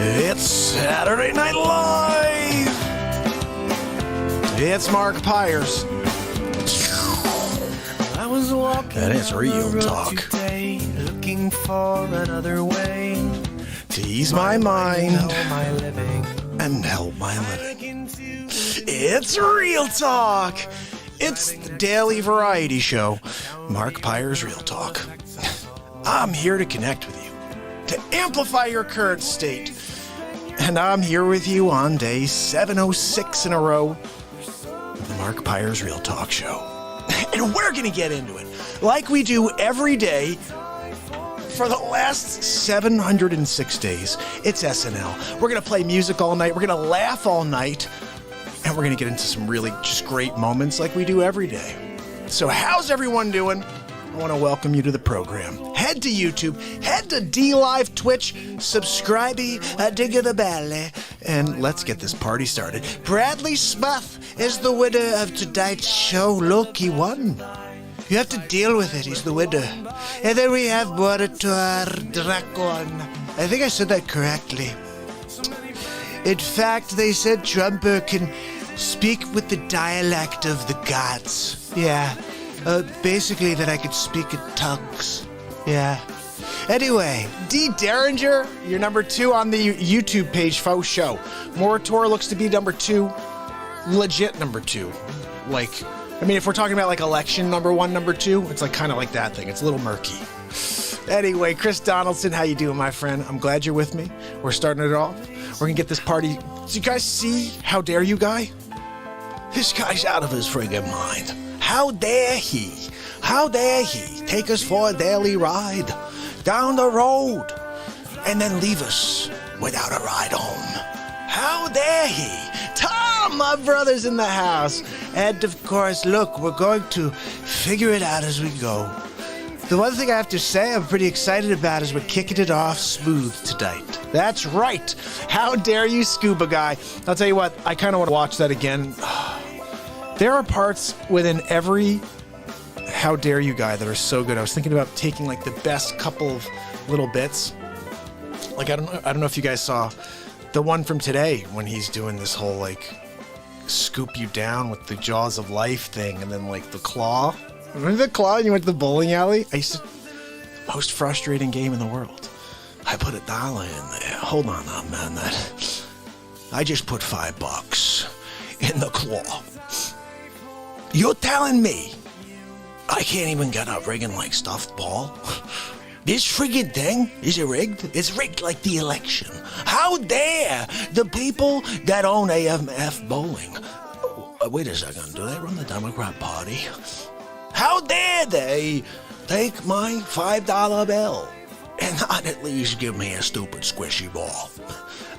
It's Saturday Night Live! It's MARKPIRES. I was walking That is real talk. today, looking for another way To ease my mind help my living. and help my living. It's real talk! It's the daily variety show, MARKPIRES Real Talk. I'm here to connect with you, to amplify your current state. And I'm here with you on day 706 in a row of the MARKPIRES Real Talk show. And we're going to get into it like we do every day for the last 706 days. It's SNL. We're going to play music all night. We're going to laugh all night. And we're going to get into some really just great moments like we do every day. So how's everyone doing? I want to welcome you to the program. Head to YouTube, head to DLive, Twitch, subscribe, dig the bell, and let's get this party started. Bradley Smith is the winner of tonight's show. Look, he won. You have to deal with it. He's the winner. And then we have Monitor Dracon. I think I said that correctly. In fact, they said Trumper can speak with the dialect of the gods. Yeah. Basically that I could speak in tongues. Yeah. Anyway, D. Derringer, you're number 2 on the YouTube page, faux show. Moritor looks to be number 2. Legit number 2. Like, I mean, if we're talking about like election number 1, number 2, it's like kind of like that thing. It's a little murky. Anyway, Chris Donaldson, how you doing, my friend? I'm glad you're with me. We're starting it off. We're gonna get this party. Do you guys see How Dare You guy? This guy's out of his friggin' mind. How dare he? How dare he take us for a daily ride down the road and then leave us without a ride home? How dare he? Tom, my brother's in the house. And of course, look, we're going to figure it out as we go. The one thing I have to say I'm pretty excited about is we're kicking it off smooth tonight. That's right. How dare you, Scuba guy? I'll tell you what, I kind of want to watch that again. There are parts within every How Dare You guy that are so good. I was thinking about taking like the best couple of little bits. Like I don't know if you guys saw the one from today when he's doing this whole like scoop you down with the jaws of life thing and then like the claw. Remember the claw and you went to the bowling alley? The most frustrating game in the world. I put $1 in there. Hold on now, man. I just put $5 in the claw. You're telling me I can't even get a friggin' like stuffed ball? This friggin' thing, is it rigged? It's rigged like the election. How dare the people that own AMF Bowling? Wait a second, do they run the Democrat Party? How dare they take my $5 bill and not at least give me a stupid squishy ball?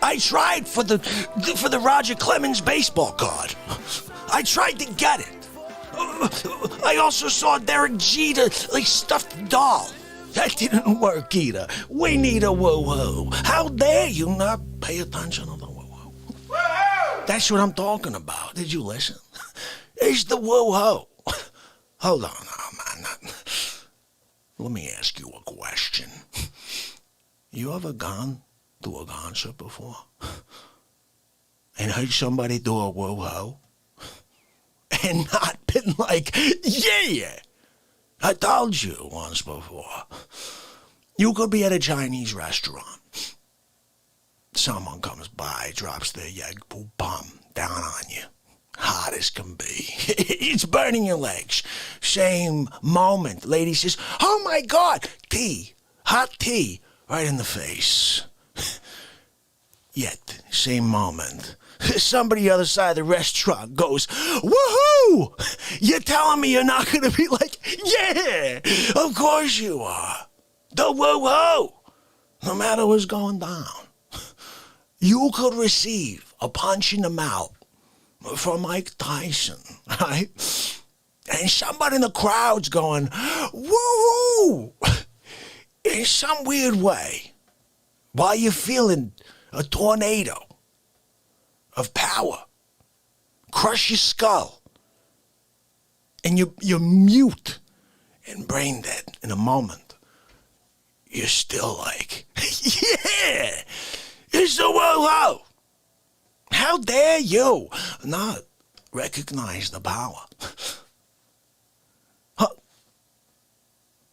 I tried for the Roger Clemens baseball card. I tried to get it. I also saw Derek Jeter like stuffed doll. That didn't work either. We need a woo-woo. How dare you not pay attention to the woo-woo? That's what I'm talking about. Did you listen? It's the woo-woo. Hold on now, man. Let me ask you a question. You ever gone to a concert before? And heard somebody do a woo-woo? And not been like, yeah, I told you once before. You could be at a Chinese restaurant. Someone comes by, drops their yeg poo bomb down on you. Hot as can be. It's burning your legs. Same moment, lady says, oh my God, tea, hot tea, right in the face. Yet, same moment, somebody on the other side of the restaurant goes, woohoo! You're telling me you're not going to be like, yeah, of course you are. The woohoo! No matter what's going down. You could receive a punch in the mouth from Mike Tyson, right? And somebody in the crowd's going, woohoo! In some weird way, while you're feeling a tornado of power crush your skull, and you're mute and brain dead in a moment, you're still like, yeah, it's the Hello! How dare you not recognize the power?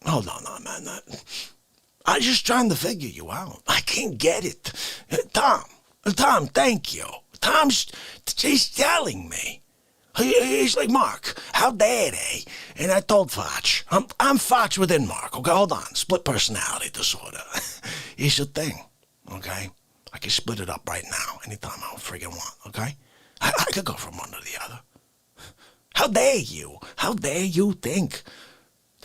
Hold on, man. I'm just trying to figure you out. I can't get it. Tom, thank you. He's telling me. He's like, Mark, how dare they? And I told Foch, I'm Foch within Mark. Okay, hold on. Split personality disorder. Here's the thing, okay? I can split it up right now, anytime I friggin' want, okay? I could go from one to the other. How dare you? How dare you think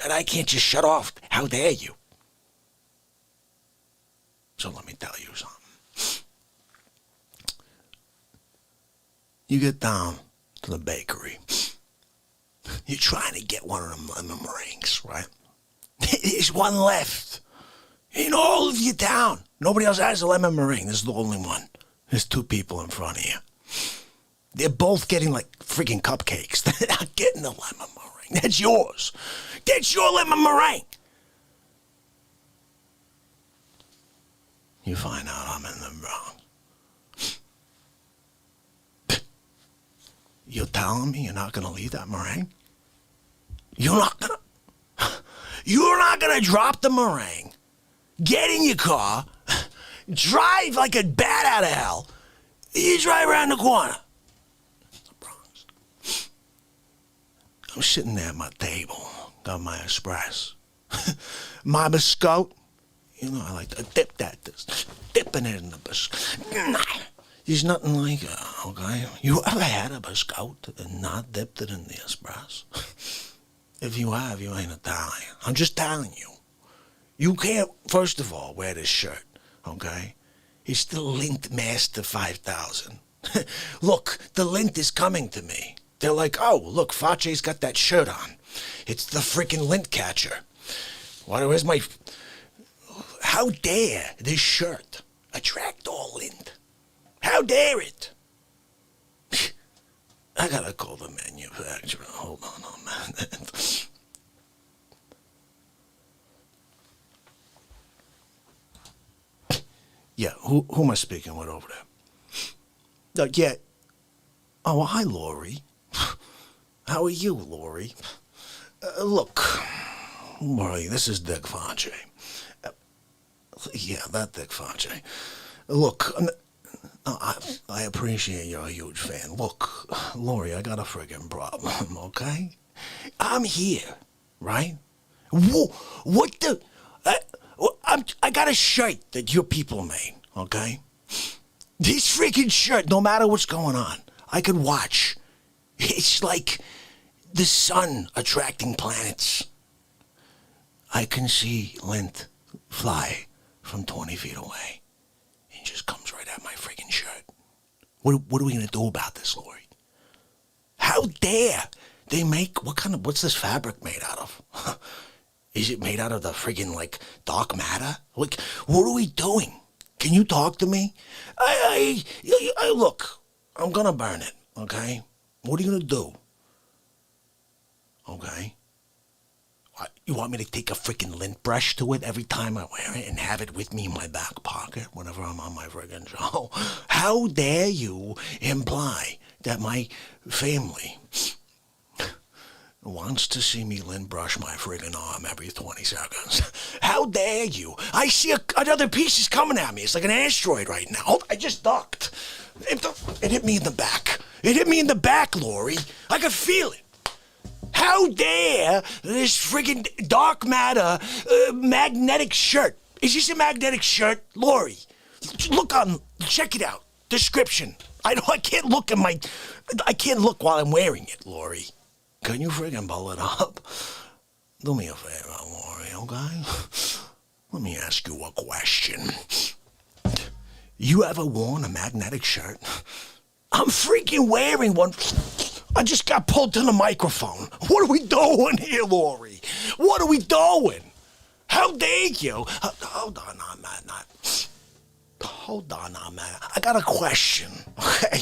that I can't just shut off? How dare you? So let me tell you something. You get down to the bakery. You're trying to get one of them lemon meringues, right? There's one left in all of your town. Nobody else has a lemon meringue. This is the only one. There's two people in front of you. They're both getting like freaking cupcakes. They're not getting the lemon meringue. That's yours. That's your lemon meringue. You find out I'm in the Bronx. You're telling me you're not going to leave that meringue? You're not going to drop the meringue, get in your car, drive like a bat out of hell. You drive around the corner. The Bronx. I'm sitting there at my table, got my espresso, my biscotti. You know, I like to dip that, dipping it in the biscotti. There's nothing like it, okay? You ever had a biscotti and not dipped it in the espresso? If you have, you ain't Italian. I'm just telling you. You can't, first of all, wear this shirt, okay? It's the Lint Master 5000. Look, the lint is coming to me. They're like, oh, look, Face's got that shirt on. It's the freaking lint catcher. Where's my... How dare this shirt attract all lint? How dare it? I gotta call the manufacturer. Hold on a minute. Yeah, who am I speaking with over there? Yeah. Oh, hi, Lori. How are you, Lori? Look, Lori, this is Dick Face. Yeah, that Dick Face. Look, I appreciate you're a huge fan. Look, Lori, I got a friggin' problem, okay? I'm here, right? What the... I got a shirt that your people made, okay? This freaking shirt, no matter what's going on, I could watch. It's like the sun attracting planets. I can see lint fly from 20 feet away. It just comes right at my freaking shirt. What are we gonna do about this, Lori? How dare they make, what's this fabric made out of? Is it made out of the friggin' like dark matter? Like, what are we doing? Can you talk to me? I look, I'm gonna burn it, okay? What are you gonna do? Okay? You want me to take a freaking lint brush to it every time I wear it and have it with me in my back pocket whenever I'm on my friggin' show? How dare you imply that my family wants to see me lint brush my friggin' arm every 20 seconds? How dare you? I see another piece is coming at me. It's like an asteroid right now. Oh, I just ducked. It hit me in the back. It hit me in the back, Lori. I could feel it. How dare this friggin' dark matter magnetic shirt? Is this a magnetic shirt? Lori, check it out. Description. I can't look I can't look while I'm wearing it, Lori. Can you friggin' pull it up? Do me a favor, Lori, okay? Let me ask you a question. You ever worn a magnetic shirt? I'm freaking wearing one. I just got pulled to the microphone. What are we doing here, Lori? What are we doing? How dare you? Hold on, man. I got a question, okay?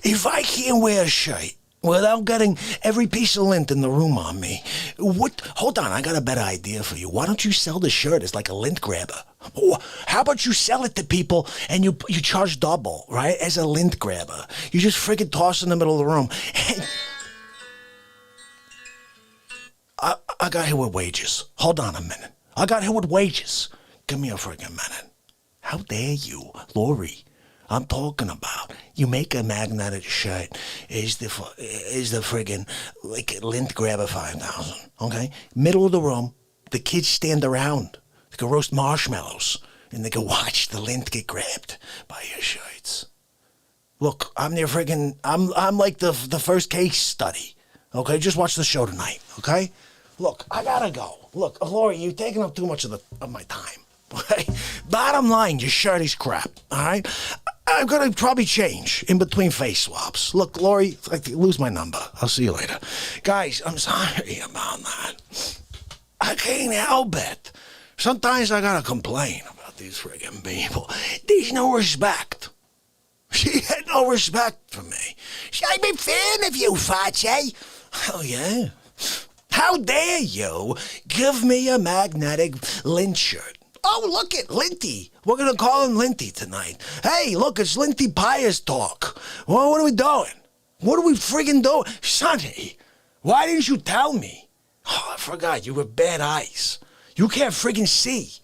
If I can't wear a shirt without getting every piece of lint in the room on me, hold on, I got a better idea for you. Why don't you sell the shirt as like a lint grabber? How about you sell it to people and you charge double, right? As a lint grabber. You just friggin' toss in the middle of the room. I got here with wages. Hold on a minute. I got here with wages. Give me a friggin' minute. How dare you, Lori? I'm talking about. You make a magnetic shirt. Is the friggin' like lint grabber 5,000? Okay, middle of the room. The kids stand around. They can roast marshmallows and they can watch the lint get grabbed by your shirts. Look, I'm their friggin'. I'm like the first case study. Okay, just watch the show tonight. Okay, look, I gotta go. Look, Lori, you're taking up too much of my time. Okay, bottom line, your shirt is crap. All right. I'm going to probably change in between face swaps. Look, Lori, I lose my number. I'll see you later. Guys, I'm sorry about that. I can't help it. Sometimes I got to complain about these friggin' people. There's no respect. She had no respect for me. I'm a fan of you, Fache. Oh, yeah? How dare you give me a magnetic lint shirt? Oh, look at Linty. We're going to call him Linty tonight. Hey, look, it's Linty Pious talk. Well, what are we doing? What are we friggin' doing? Sonny, why didn't you tell me? Oh, I forgot. You have bad eyes. You can't friggin' see.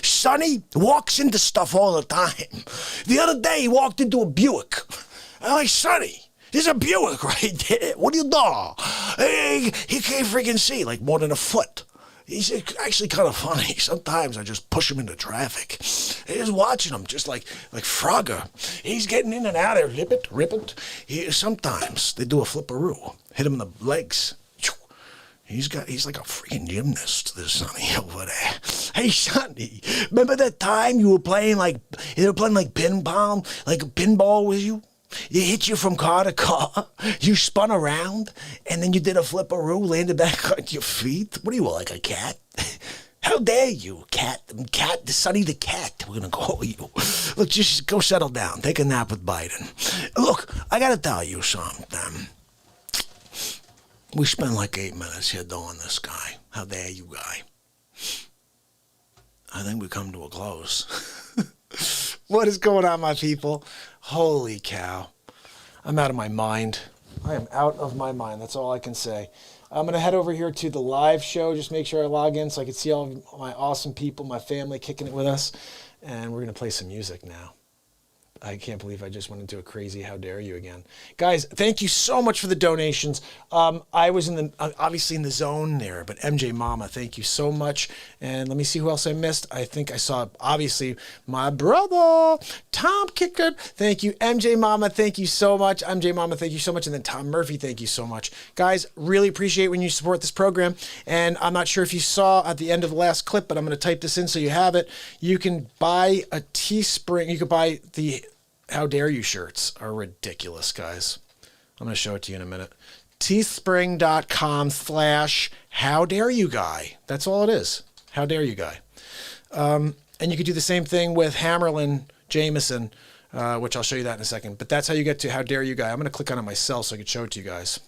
Sonny walks into stuff all the time. The other day, he walked into a Buick. I'm like, Sonny, there's a Buick right there. What do you do? He can't friggin' see, like more than a foot. He's actually kind of funny. Sometimes I just push him into traffic. He's watching him just like Frogger. He's getting in and out there, rip it. Sometimes they do a flipperoo, hit him in the legs. He's like a freaking gymnast, this Sonny over there. Hey, Sonny, remember that time you were playing they were playing like pinball, like a pinball with you? It hit you from car to car. You spun around, and then you did a flipperoo, landed back on your feet. What are you, like a cat? How dare you, cat? Sonny the cat, we're going to call you. Look, just go settle down. Take a nap with Biden. Look, I got to tell you something. We spent like 8 minutes here doing this, guy. How dare you, guy? I think we come to a close. What is going on, my people? Holy cow. I'm out of my mind. I am out of my mind. That's all I can say. I'm going to head over here to the live show. Just make sure I log in so I can see all of my awesome people, my family kicking it with us. And we're going to play some music now. I can't believe I just went into a crazy how dare you again. Guys, thank you so much for the donations. I was obviously in the zone there, but MJ Mama, thank you so much. And let me see who else I missed. I think I saw, obviously, my brother, Tom Kicker. Thank you, MJ Mama. Thank you so much. MJ Mama, thank you so much. And then Tom Murphy, thank you so much. Guys, really appreciate when you support this program. And I'm not sure if you saw at the end of the last clip, but I'm going to type this in so you have it. You can buy a Teespring. You can buy the How Dare You shirts. Are ridiculous, guys. I'm going to show it to you in a minute. Teespring.com/How Dare You Guy. That's all it is. How Dare You Guy. And you could do the same thing with Hammerlin Jameson, which I'll show you that in a second. But that's how you get to How Dare You Guy. I'm going to click on it myself so I can show it to you guys.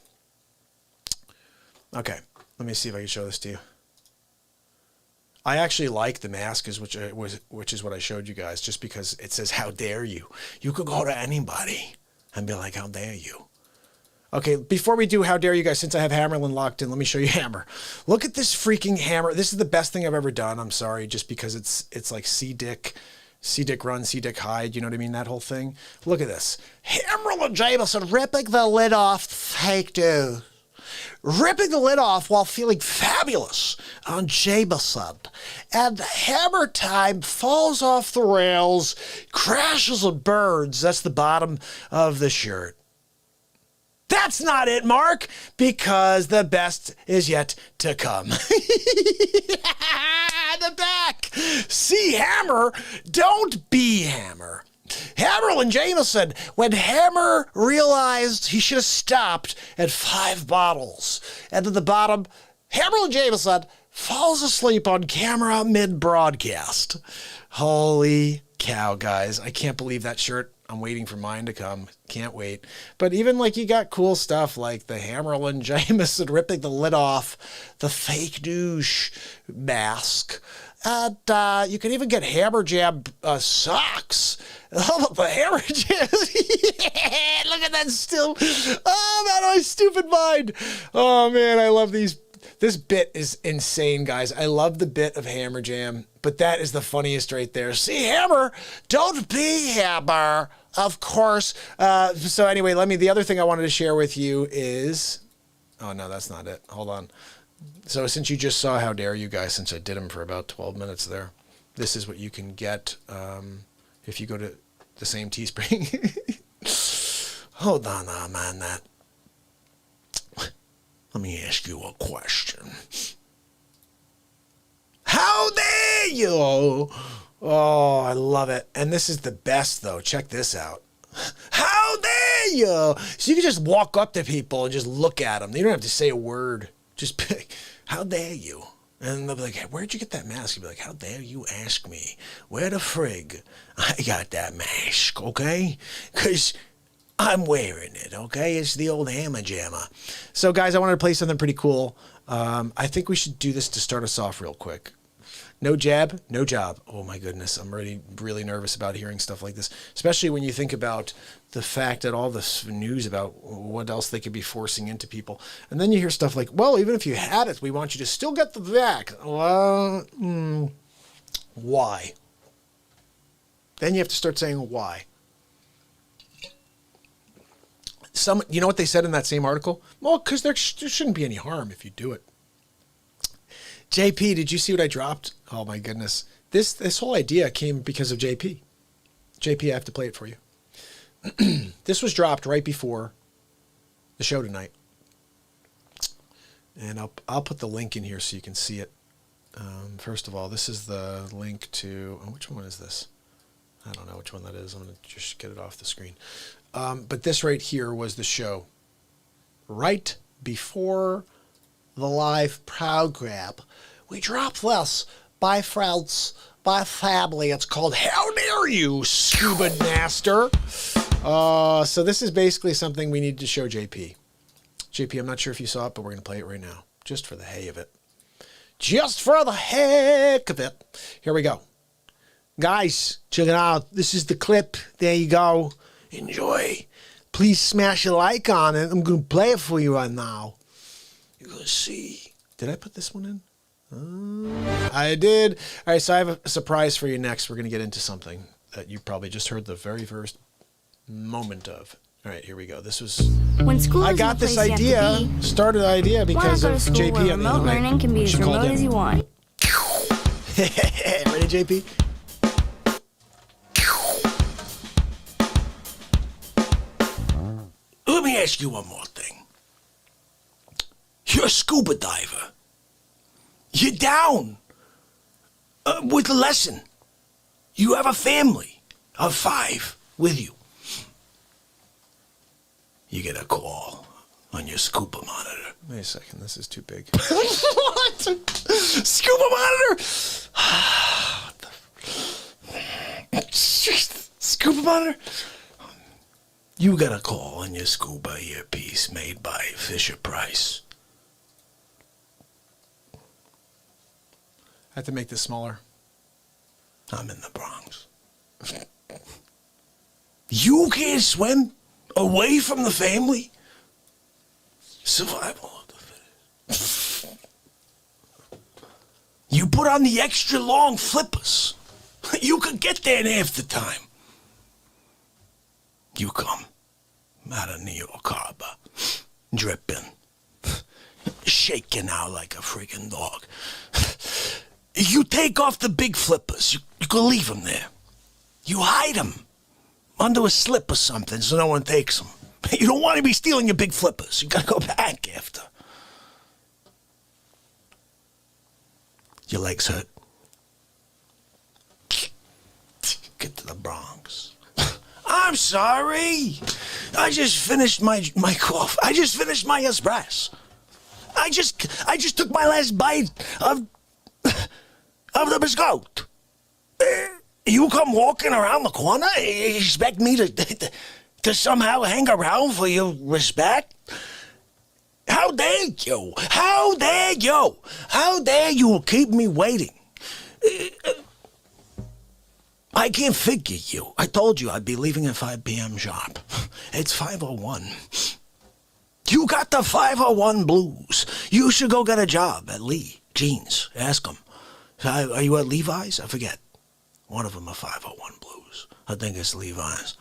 Okay. Let me see if I can show this to you. I actually like the mask, which is what I showed you guys, just because it says, how dare you? You could go to anybody and be like, how dare you? Okay, before we do how dare you guys, since I have Hammerlin locked in, let me show you Hammer. Look at this freaking hammer. This is the best thing I've ever done. I'm sorry, just because it's like C-Dick run, C-Dick hide, you know what I mean? That whole thing. Look at this. Hammerlin Jameson ripping the lid off fake news. Ripping the lid off while feeling fabulous on Jameson. And Hammer Time falls off the rails, crashes and burns. That's the bottom of the shirt. That's not it, Mark, because the best is yet to come. The back. See Hammer, don't be Hammer. Hammerlin Jameson, when Hammer realized he should have stopped at 5 bottles. And at the bottom, Hammerlin Jameson falls asleep on camera mid-broadcast. Holy cow, guys. I can't believe that shirt. I'm waiting for mine to come. Can't wait. But even like you got cool stuff like the Hammerlin Jameson ripping the lid off, the fake douche mask. And you can even get Hammer Jam socks. Oh, the Hammer Jam. Yeah, look at that still. Oh, man, my stupid mind. Oh, man, I love these. This bit is insane, guys. I love the bit of Hammer Jam, but that is the funniest right there. See, Hammer, don't be Hammer, of course. So anyway, the other thing I wanted to share with you is, oh no, that's not it. Hold on. So since you just saw How Dare You guys, since I did them for about 12 minutes there, this is what you can get if you go to the same Teespring. Hold on, man, that. Let me ask you a question. How dare you? Oh, I love it. And this is the best, though. Check this out. How dare you? So you can just walk up to people and just look at them. You don't have to say a word. Just pick, how dare you? And they'll be like, hey, where'd you get that mask? You'll be like, how dare you ask me? Where the frig I got that mask, okay? Because I'm wearing it, okay? It's the old Hammer Jammer. So, guys, I wanted to play something pretty cool. I think we should do this to start us off real quick. No jab, no job. Oh, my goodness. I'm really nervous about hearing stuff like this, especially when you think about the fact that all this news about what else they could be forcing into people. And then you hear stuff like, well, even if you had it, we want you to still get the vac. Well, why? Then you have to start saying why. You know what they said in that same article? Well, because there shouldn't be any harm if you do it. JP, did you see what I dropped? Oh my goodness. This whole idea came because of JP. JP, I have to play it for you. This was dropped right before the show tonight. And I'll put the link in here so you can see it. First of all, this is the link to, which one is this? I don't know which one that is. I'm going to just get it off the screen. But this right here was the show. Right before the live program, we dropped this by friends, by family. It's called How Dare You, Scuba Master. So this is basically something we need to show JP. JP, I'm not sure if you saw it, but we're going to play it right now. Just for the hay of it. Just for the heck of it. Here we go. Guys, check it out. This is the clip. There you go. Enjoy. Please smash a like on it. I'm going to play it for you right now. You're going to see. Did I put this one in? I did. All right, so I have a surprise for you next. We're going to get into something that you probably just heard the very first moment of. All right, here we go. This was... When school I got this idea, started the idea because of JP. Where remote learning can be as remote as you want. Ready, JP? Let me ask you one more thing. You're a scuba diver. You're down with a lesson. You have a family of 5 with you. You get a call on your scuba monitor. Wait a second, this is too big. What? Scuba monitor? Scuba monitor? You got a call on your scuba earpiece made by Fisher-Price. I have to make this smaller. I'm in the Bronx. You can't swim away from the family? Survival of the fittest. You put on the extra long flippers. You could get there in half the time. You come out of New York Harbor, dripping, shaking out like a freaking dog. You take off the big flippers. You can leave them there. You hide them under a slip or something so no one takes them. You don't want to be stealing your big flippers. You got to go back after. Your legs hurt. Get to the Bronx. I'm sorry. I just finished my coffee. I just finished my espresso. I just took my last bite of the biscuit. You come walking around the corner? You expect me to somehow hang around for your respect? How dare you? How dare you? How dare you keep me waiting? I can't figure you. I told you I'd be leaving at 5 p.m. sharp. It's 5:01. You got the 5:01 blues. You should go get a job at Lee Jeans. Ask them. Are you at Levi's? I forget. One of them are 5:01 blues. I think it's Levi's.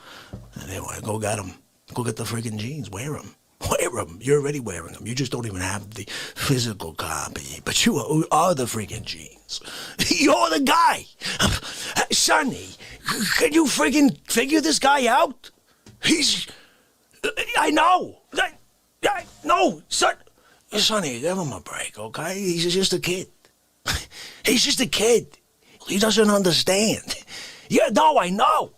Anyway, go get them. Go get the friggin' jeans. Wear them. Wear them. You're already wearing them. You just don't even have the physical copy. But you are the friggin' jeans. You're the guy. Sonny, can you friggin' figure this guy out? I know. No, Sonny, give him a break, okay? He's just a kid. He's just a kid. He doesn't understand. Yeah, no, I know.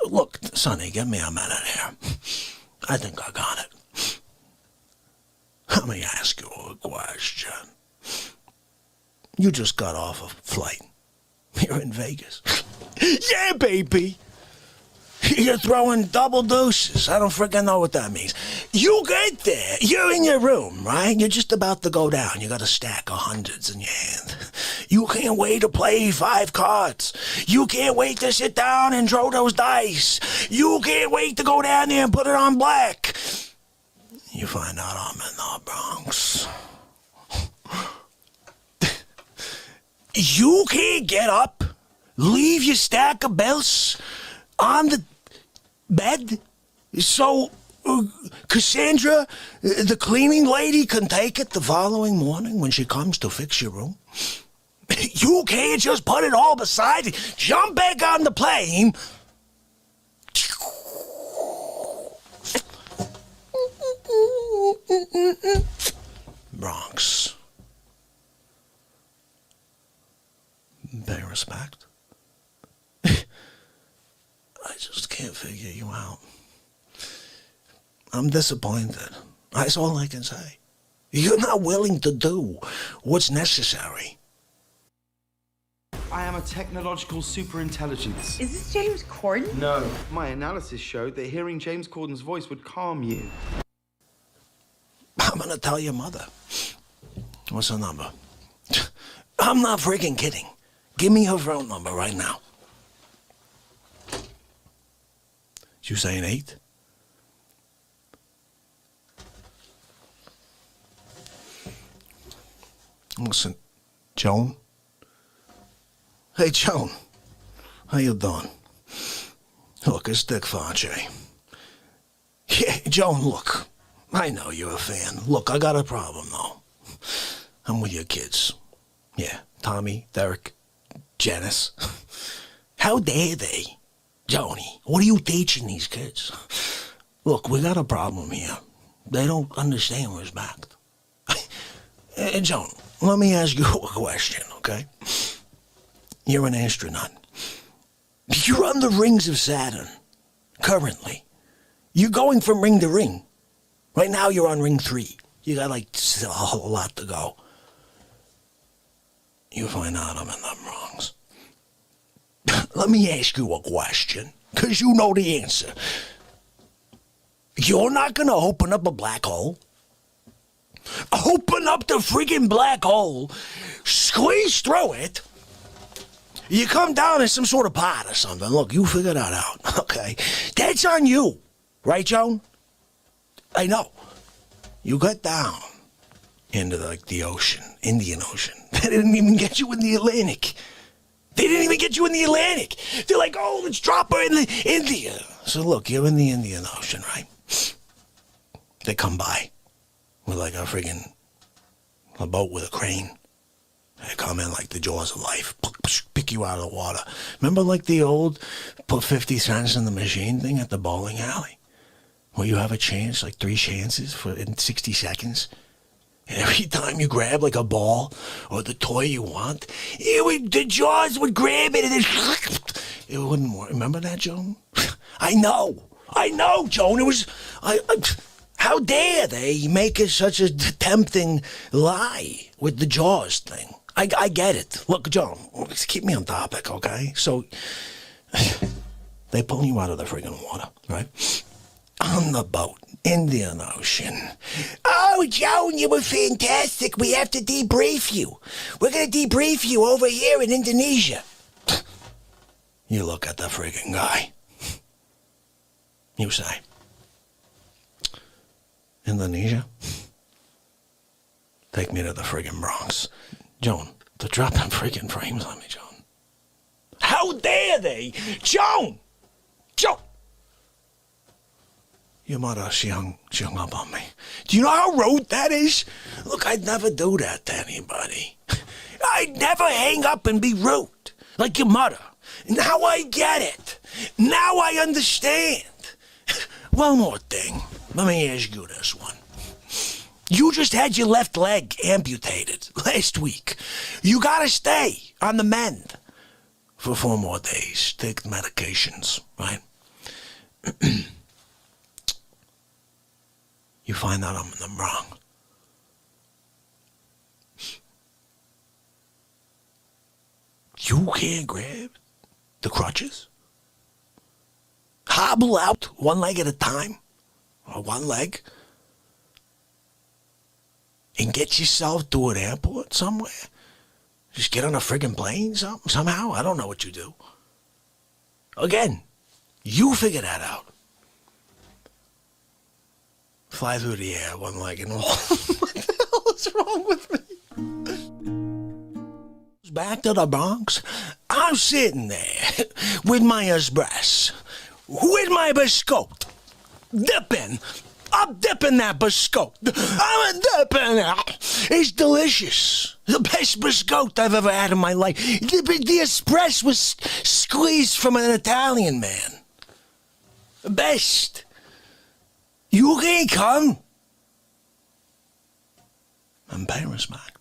Look, Sonny, give me a minute here. I think I got it. Let me ask you a question. You just got off a flight. You're in Vegas. Yeah, baby. You're throwing double deuces. I don't freaking know what that means. You get there. You're in your room, right? You're just about to go down. You got a stack of hundreds in your hand. You can't wait to play 5 cards. You can't wait to sit down and throw those dice. You can't wait to go down there and put it on black. You find out I'm in the Bronx. You can't get up, leave your stack of bells on the bed, so Cassandra, the cleaning lady, can take it the following morning when she comes to fix your room. You can't just put it all beside, jump back on the plane. Bronx. Pay respect. I just can't figure you out. I'm disappointed. That's all I can say. You're not willing to do what's necessary. I am a technological superintelligence. Is this James Corden? No. My analysis showed that hearing James Corden's voice would calm you. I'm gonna tell your mother. What's her number? I'm not freaking kidding. Give me her phone number right now. You saying 8? Listen, Joan? Hey, Joan. How you doing? Look, it's Dick Fauci. Yeah, Joan, look. I know you're a fan. Look, I got a problem, though. I'm with your kids. Yeah, Tommy, Derek, Janice. How dare they? Joni, what are you teaching these kids? Look, we got a problem here. They don't understand respect. Joan, let me ask you a question, okay? You're an astronaut. You're on the rings of Saturn, currently. You're going from ring to ring. Right now you're on ring 3. You got like a whole lot to go. You find out I'm in the Bronx. Let me ask you a question, because you know the answer. You're not going to open up a black hole? Open up the freaking black hole, squeeze through it. You come down in some sort of pot or something. Look, you figure that out, okay? That's on you, right, Joan? I know. You got down into the ocean, Indian Ocean. They didn't even get you in the Atlantic. They didn't even get you in the Atlantic. They're like, oh, let's drop her in the India. So look, you're in the Indian Ocean, right? They come by with like a boat with a crane. They come in like the jaws of life, pick you out of the water. Remember like the old put 50 cents in the machine thing at the bowling alley? Where you have a chance, like 3 chances in 60 seconds? And every time you grab like a ball or the toy you want, the jaws would grab it and it wouldn't work. Remember that, Joan? I know, Joan. It was, how dare they make it such a tempting lie with the jaws thing? I get it. Look, Joan, keep me on topic, okay? So, they pull you out of the friggin' water, right? on the boat, Indian Ocean. Oh, Joan, you were fantastic. We have to debrief you. We're going to debrief you over here in Indonesia. You look at the friggin' guy. You say, Indonesia? Take me to the friggin' Bronx. Joan, to drop them friggin' frames on me, Joan. How dare they? Joan! Joan! Your mother, she hung up on me. Do you know how rude that is? Look, I'd never do that to anybody. I'd never hang up and be rude, like your mother. Now I get it. Now I understand. One more thing. Let me ask you this one. You just had your left leg amputated last week. You gotta stay on the mend for 4 more days. Take the medications, right? You find out I'm in the Bronx. You can't grab the crutches? Hobble out 1 leg at a time, or 1 leg, and get yourself to an airport somewhere? Just get on a friggin' plane somehow? I don't know what you do. Again, you figure that out. Fly through the air, 1 leg and all. What the hell is wrong with me? Back to the Bronx, I'm sitting there with my espresso, with my biscotti, dipping. I'm dipping that biscotti. I'm dipping it. It's delicious. The best biscotti I've ever had in my life. The espresso was squeezed from an Italian man. The best. You can't come. I'm paying respect.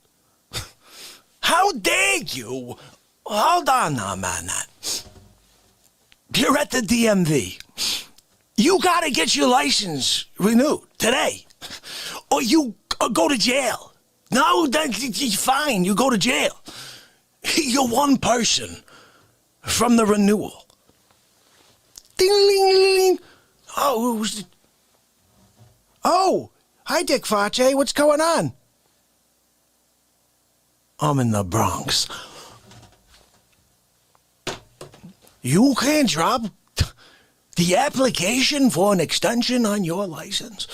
How dare you? Hold on now, man. You're at the DMV. You gotta get your license renewed today, or you go to jail. No, that's fine. You go to jail. You're 1 person from the renewal. Ding, ding, ding. Oh, who's the... Oh, hi, Dick Face. What's going on? I'm in the Bronx. You can't drop the application for an extension on your license.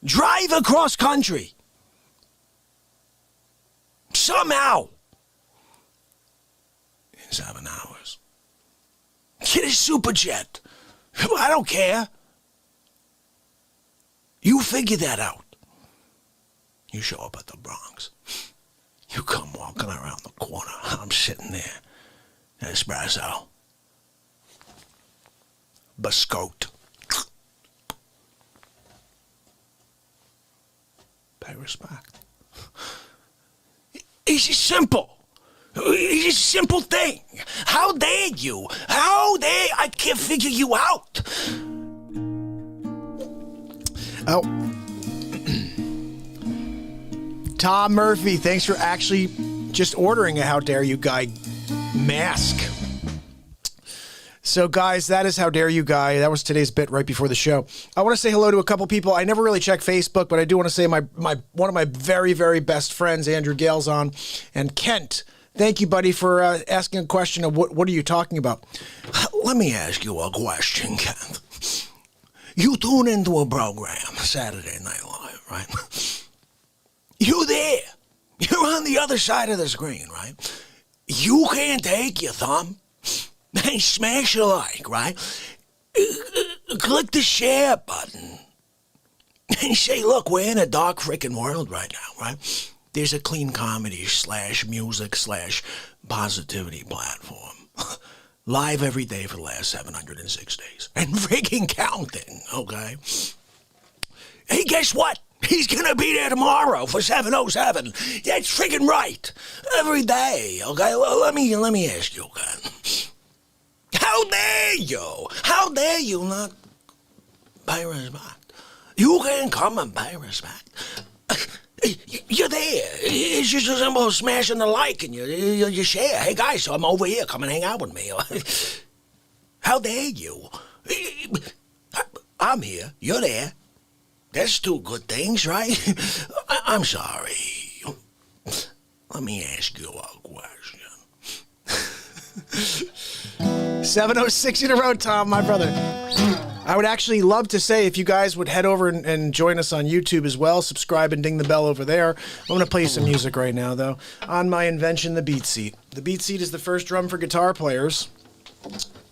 Drive across country. Somehow. In 7 hours. Get a super jet. I don't care. You figure that out. You show up at the Bronx. You come walking around the corner. I'm sitting there. Espresso. Biscotti. Pay respect. It's just simple. It's just a simple thing. How dare you? How dare I can't figure you out? Oh. Tom Murphy, thanks for actually just ordering a How Dare You Guy mask. So, guys, that is How Dare You Guy. That was today's bit right before the show. I want to say hello to a couple people. I never really check Facebook, but I do want to say one of my very, very best friends, Andrew Gale's on, and Kent. Thank you, buddy, for asking a question of what are you talking about. Let me ask you a question, Kent. You tune into a program, Saturday Night Live, right? You're there. You're on the other side of the screen, right? You can't take your thumb and smash a like, right? Click the share button and say, look, we're in a dark freaking world right now, right? There's a clean comedy / music / positivity platform. Live every day for the last 706 days. And freaking counting, okay? Hey, guess what? He's gonna be there tomorrow for 707. That's freaking right. Every day, okay? Let me ask you again. How dare you? How dare you not pay respect? You can come and pay respect. You're there. It's just as simple as smashing the like and you share. Hey, guys, so I'm over here. Come and hang out with me. How dare you? I'm here. You're there. That's two good things, right? I'm sorry. Let me ask you a question. 706 in a row, Tom, my brother. I would actually love to say if you guys would head over and join us on YouTube as well, subscribe and ding the bell over there. I'm going to play you some music right now, though, on my invention, the BeatSeat. The BeatSeat is the first drum for guitar players.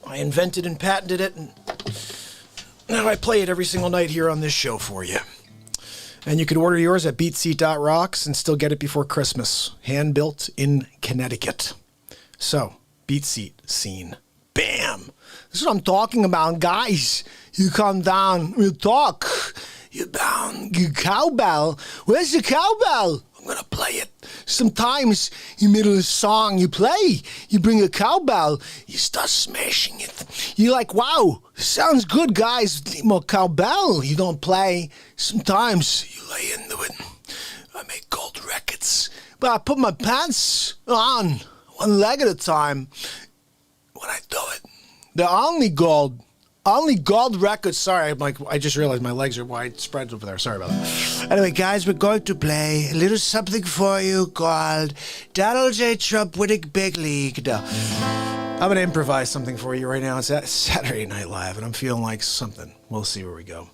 I invented and patented it, and now I play it every single night here on this show for you. And you can order yours at BeatSeat.rocks and still get it before Christmas. Hand-built in Connecticut. So, BeatSeat scene. Bam! This is what I'm talking about, guys. You come down, you talk. You bound, you cowbell. Where's the cowbell? I'm gonna play it. Sometimes in the middle of a song you play, you bring a cowbell, you start smashing it. You're like, wow, sounds good, guys. Need more cowbell. You don't play. Sometimes you lay into it. I make gold records, but I put my pants on one leg at a time when I do it. They're only gold records. Sorry, I just realized my legs are widespread over there. Sorry about that. Anyway, guys, we're going to play a little something for you called Donald J. Trump winning big league. No. I'm going to improvise something for you right now. It's Saturday Night Live, and I'm feeling like something. We'll see where we go.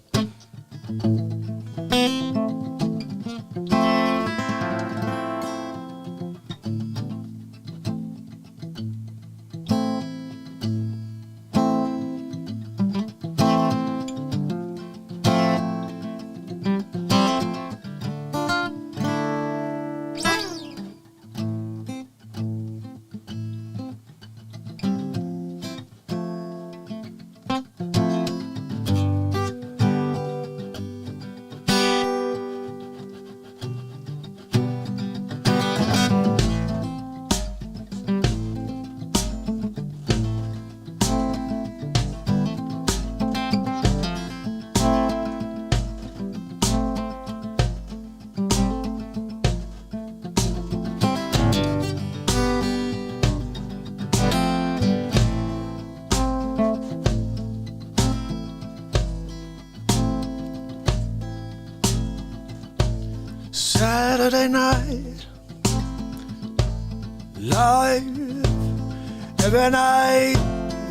Saturday night live, every night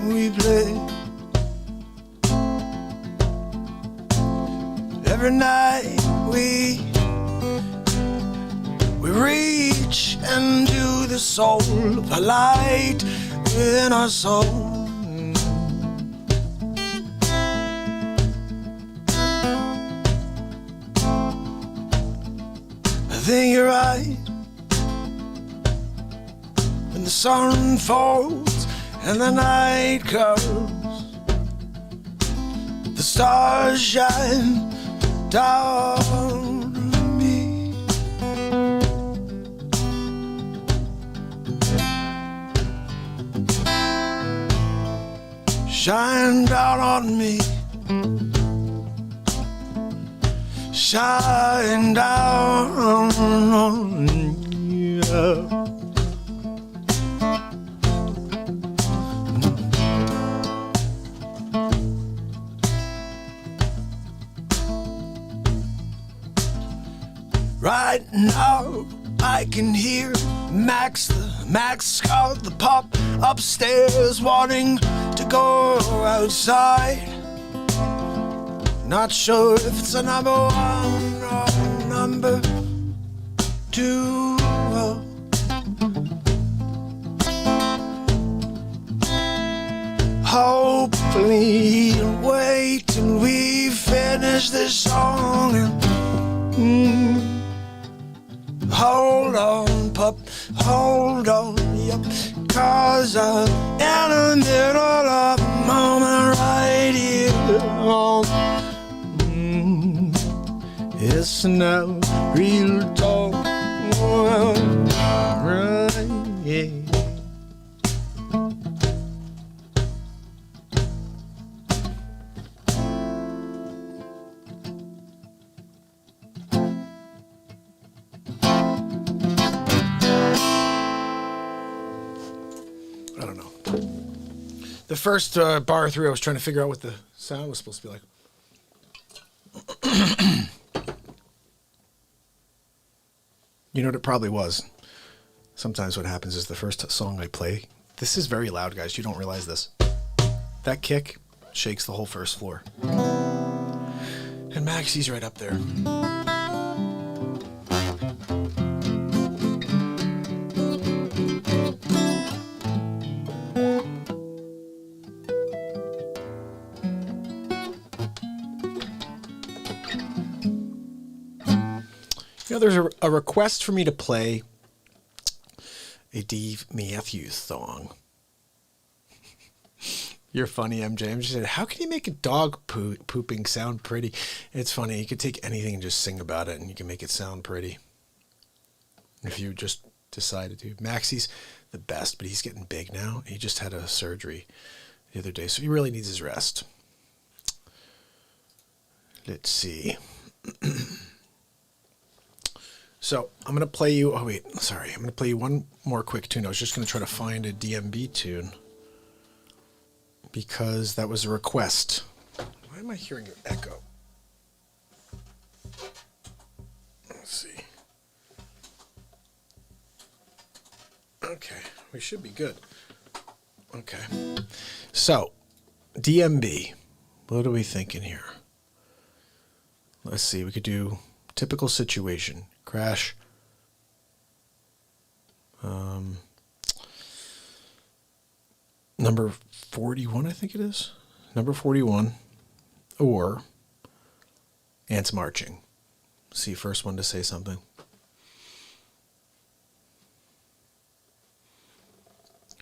we play, every night we reach into the soul of the light in our soul. I think you're right. When the sun falls and the night comes, the stars shine down on me. Shine down on me. Shine down on you. Right now I can hear Max Scott the pop upstairs wanting to go outside. Not sure if it's a number one or number two. Hopefully he'll wait till we finish this song and hold on, pup, hold on, yep. 'Cause I'm in the middle of a moment right here. It's now real talk. Right, yeah. I don't know. The first bar through, I was trying to figure out what the sound was supposed to be like. You know what it probably was? Sometimes what happens is the first song I play, this is very loud, guys. You don't realize this. That kick shakes the whole first floor. And Maxie's right up there. You know, there's a request for me to play a Dave Matthews song. You're funny, MJ. She said, how can you make a dog pooping sound pretty? It's funny. You could take anything and just sing about it, and you can make it sound pretty. If you just decided to. Maxie's the best, but he's getting big now. He just had a surgery the other day, so he really needs his rest. Let's see. So I'm going to play you, I'm going to play you one more quick tune. I was just going to try to find a DMV tune because that was a request. Why am I hearing an echo? Let's see. Okay, we should be good. Okay. So, DMV, what are we thinking here? Let's see, we could do typical situation. Crash. Number 41, I think it is. Number 41. Or Ants Marching. See, first one to say something.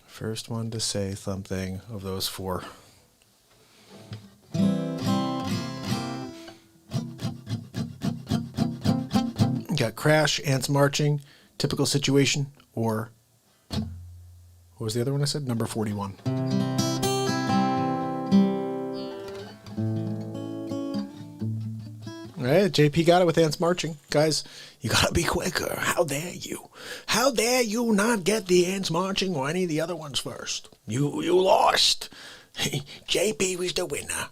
First one to say something of those four. Got Crash, Ants Marching, Typical Situation, or what was the other one I said? Number 41. All right, JP got it with Ants Marching. Guys, you gotta be quicker. How dare you? How dare you not get the Ants Marching or any of the other ones first? You lost. JP was the winner.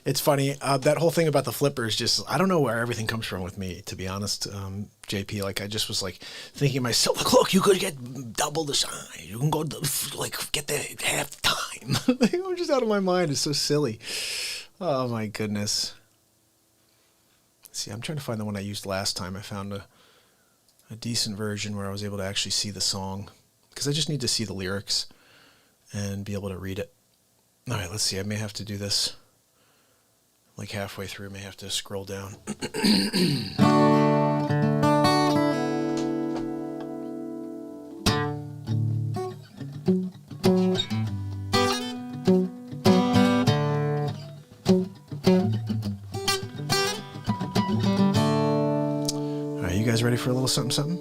It's funny, that whole thing about the flippers, just, I don't know where everything comes from with me, to be honest, JP. Like, I just was, like, thinking to myself, look, you could get double the size. You can go, like, get the half time. I'm just out of my mind. It's so silly. Oh, my goodness. Let's see, I'm trying to find the one I used last time. I found a decent version where I was able to actually see the song, because I just need to see the lyrics and be able to read it. All right, let's see. I may have to do this. Like halfway through, may have to scroll down. All right, you guys ready for a little something, something?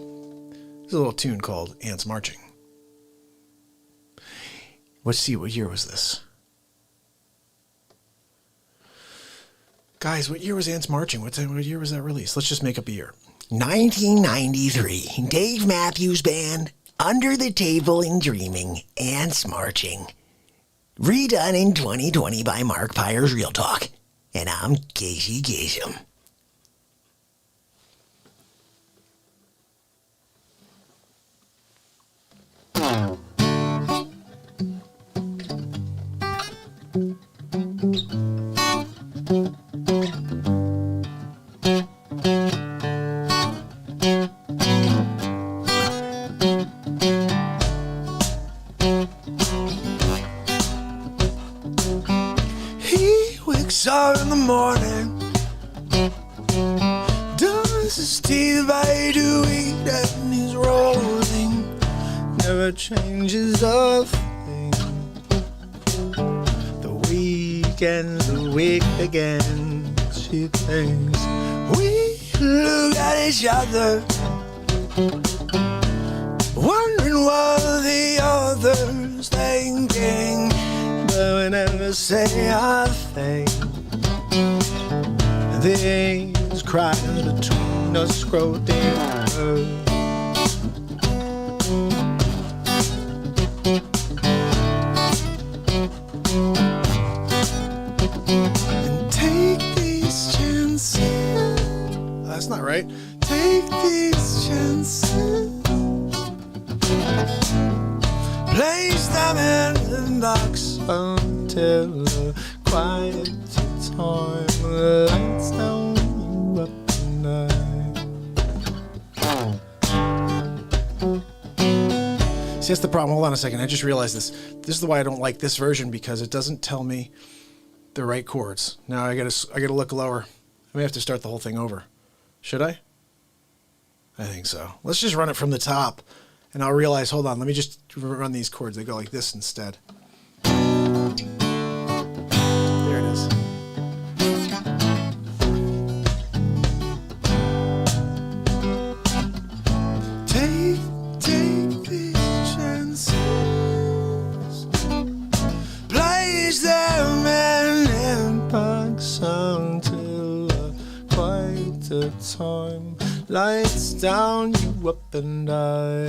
There's a little tune called Ants Marching. Let's see, what year was this? Guys, what year was Ants Marching? What year was that released? Let's just make up a year. 1993. Dave Matthews Band, Under the Table and Dreaming, Ants Marching. Redone in 2020 by MARKPIRES Real Talk. And I'm Casey Kasem. Up in the morning, does his teeth by to eat and he's rolling, never changes a thing. The weekend's the week again, she thinks. We look at each other, wondering what the other's thinking, but we never say a thing. These cries between us grow deeper. And take these until the quiet time. Lights down, you up and night. See, that's the problem. Hold on a second. I just realized this. This is why I don't like this version, because it doesn't tell me the right chords. Now I gotta look lower. I may have to start the whole thing over. Should I? I think so. Let's just run it from the top, and I'll realize, hold on, let me just run these chords. They go like this instead. There it is. Take these chances, place them in impacts until a quieter time. Lights down, you up and I.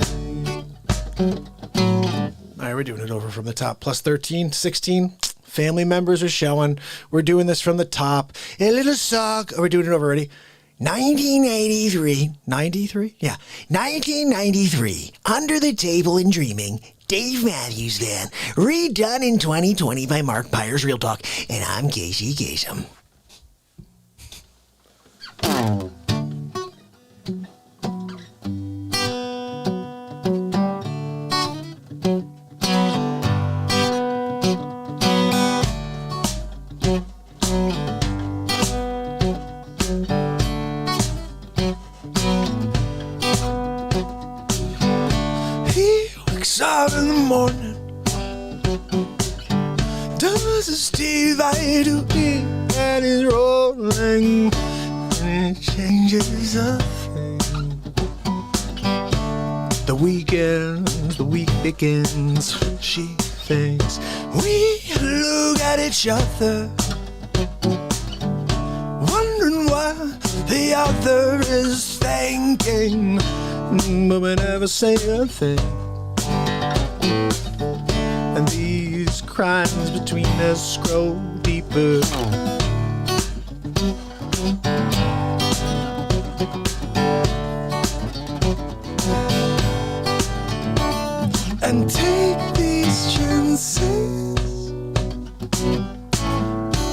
All right, we're doing it over from the top. Plus 13, 16. Family members are showing. We're doing this from the top. A little sock. Are we doing it over already? 1983. 93? Yeah. 1993. Under the Table and Dreaming. Dave Matthews Band. Redone in 2020 by MARKPIRES Real Talk. And I'm Casey Kasem. Up in the morning, does his Steve I do eat and he's rolling, and it changes a thing. The weekends, the week begins. She thinks we look at each other, wondering what the other is thinking, but we never say a thing. And these crimes between us grow deeper. And take these chances,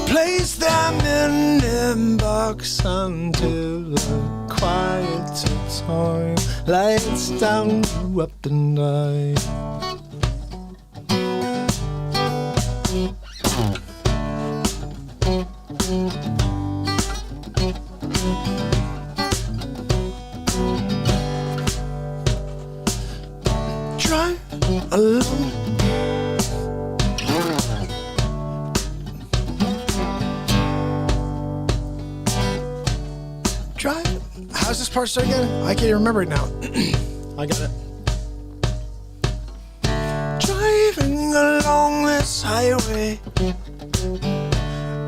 place them in inbox until a quieter time. Lights down, you up and I. Drive alone. Drive. How's this part start again? I can't even remember it now. I got it. Driving along this highway,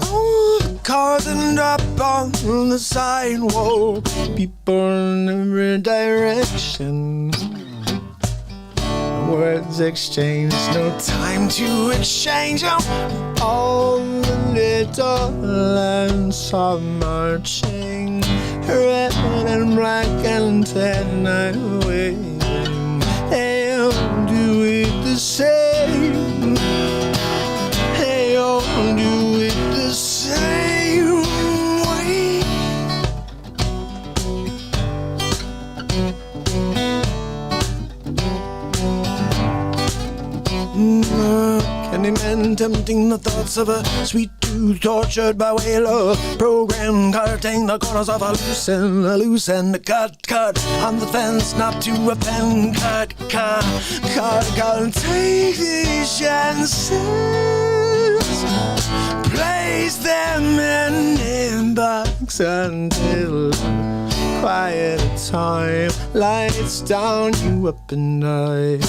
all the cars end up on the sidewalk, people in every direction. Words exchanged, no time to exchange them. All the little lands are marching, red and black and tan waving. They'll do it the same. They all do it the same way. Candyman tempting the thoughts of a sweet tooth tortured by whaler. Program cutting the corners of a loose end, a cut on the fence, not to offend. Cut. Take these chances, place them in inbox until quiet time. Lights down, you up and I.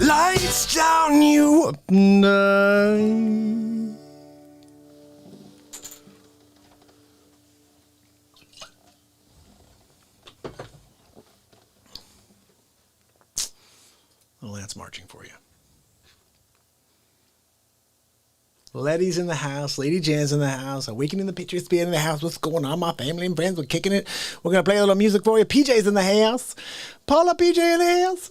lights down you up night. Little Lance marching for you. Letty's in the house. Lady Jan's in the house. Awakening the Patriot Supply in the house. What's going on? My family and friends, we're kicking it. We're going to play a little music for you. PJ's in the house. Paula PJ in the house.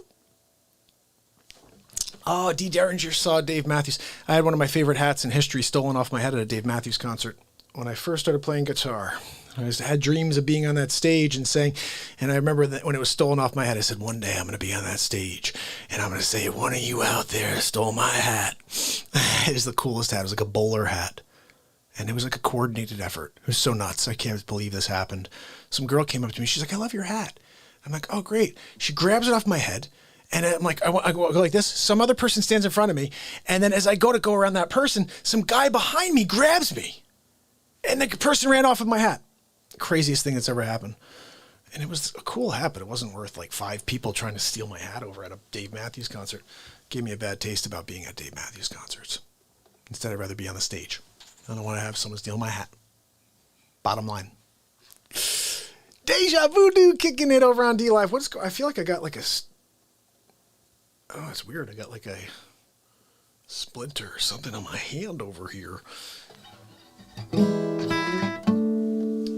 Oh, D. Derringer saw Dave Matthews. I had one of my favorite hats in history stolen off my head at a Dave Matthews concert when I first started playing guitar. I had dreams of being on that stage and saying, and I remember that when it was stolen off my head, I said, one day I'm going to be on that stage and I'm going to say, one of you out there stole my hat. It was the coolest hat. It was like a bowler hat. And it was like a coordinated effort. It was so nuts. I can't believe this happened. Some girl came up to me. She's like, I love your hat. I'm like, oh, great. She grabs it off my head. And I'm like, I go like this. Some other person stands in front of me. And then as I go around that person, some guy behind me grabs me. And the person ran off with my hat. Craziest thing that's ever happened. And it was a cool hat, but it wasn't worth like 5 people trying to steal my hat over at a Dave Matthews concert. Gave me a bad taste about being at Dave Matthews concerts. Instead, I'd rather be on the stage. I don't want to have someone steal my hat. Bottom line. Deja Voodoo kicking it over on DLive. I feel like I got like oh, it's weird. I got like a splinter or something on my hand over here.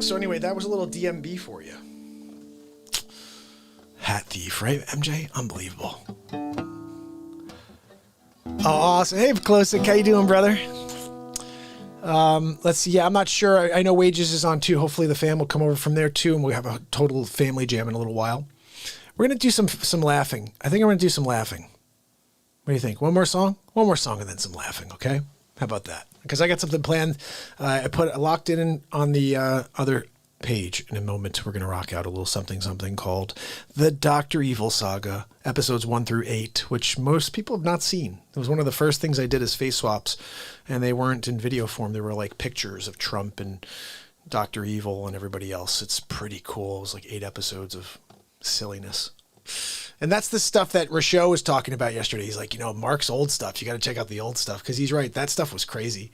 So anyway, that was a little DMB for you. Hat thief, right, MJ? Unbelievable. Oh, awesome. Hey, Klosik, how you doing, brother? Let's see. Yeah, I'm not sure. I know Wages is on too. Hopefully the fam will come over from there too, and we'll have a total family jam in a little while. We're going to do some laughing. I think I'm going to do some laughing. What do you think? One more song? One more song and then some laughing, okay? How about that? Because I got something planned. I locked in on the other page. In a moment, we're going to rock out a little something called the Dr. Evil Saga, episodes 1 through 8, which most people have not seen. It was one of the first things I did as face swaps, and they weren't in video form. They were like pictures of Trump and Dr. Evil and everybody else. It's pretty cool. It was like 8 episodes of silliness. And that's the stuff that Rochelle was talking about yesterday. He's like, Mark's old stuff. You got to check out the old stuff because he's right. That stuff was crazy.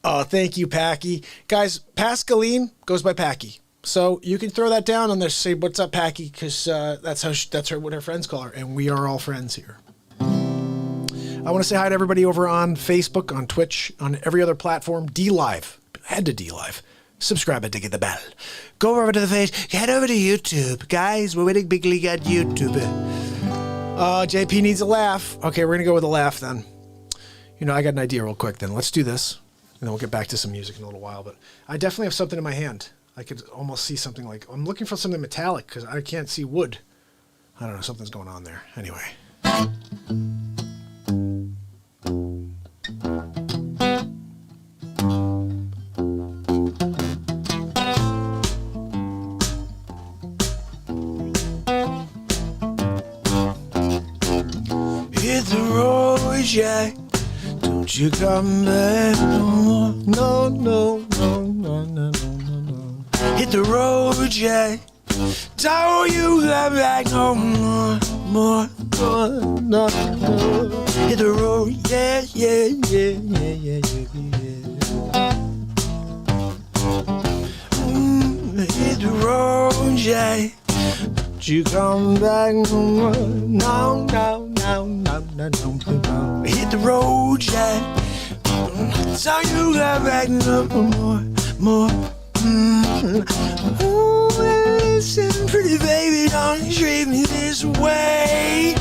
Oh, thank you, Packy. Guys, Pascaline goes by Packy. So you can throw that down on there, say, what's up, Packy? Because that's what her friends call her. And we are all friends here. I want to say hi to everybody over on Facebook, on Twitch, on every other platform. DLive. Head to DLive. Subscribe and get the bell. Go over to the page. Head over to YouTube. Guys, we're winning big league on YouTube. JP needs a laugh. Okay, we're going to go with a laugh then. I got an idea real quick then. Let's do this. And then we'll get back to some music in a little while. But I definitely have something in my hand. I could almost see something like... I'm looking for something metallic because I can't see wood. I don't know. Something's going on there. Anyway. Hit the road, Jack. Don't you come back no more. No, no, no, no, no, no, no. Hit the road, Jack. Don't you come back no more. More, no, no, no. Hit the road, yeah, yeah, yeah, yeah, yeah, yeah, yeah. Hit the road, Jack. Don't you come back no more. No, no, no, no, no, no, no. Hit the road, Jack. So you come back no more, more. Oh, listen, pretty baby, don't treat me this way.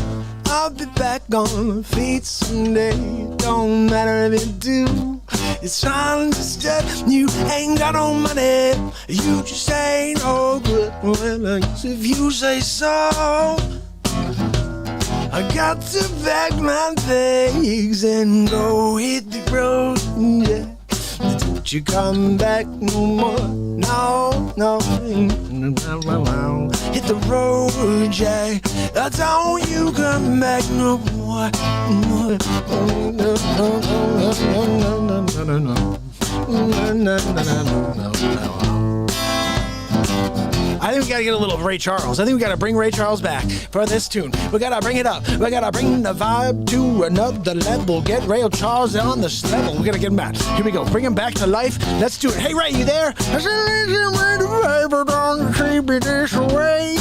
I'll be back on my feet someday. Don't matter if it do. It's understood you ain't got no money. You just ain't no good. Well, if you say so. I got to pack my things and go hit the road, yeah. Don't you come back no more, no, no, no, no, no. Hit the road, Jack. Don't you come back no more, more. No, no, no, no, no, no, no, no, no, no, no, no, no, no. I think we gotta get a little Ray Charles. I think we gotta bring Ray Charles back for this tune. We gotta bring it up. We gotta bring the vibe to another level. Get Ray Charles on this level. We gotta get him back. Here we go. Bring him back to life. Let's do it. Hey, Ray, you there? Don't treat me this way.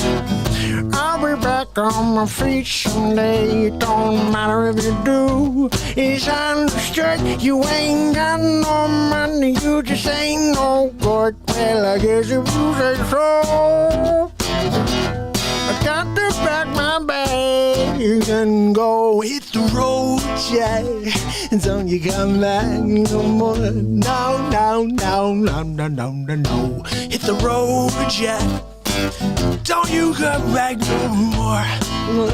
I'll be back on my feet someday. It don't matter if you do. It's understood. You ain't got no money. You just ain't no good. Well, I guess if you say so. I got to pack my bags and go hit the road, yeah. And don't you come back no more. No, no, no, no, no, no, no, no. Hit the road, yeah. Don't you come back no more. No,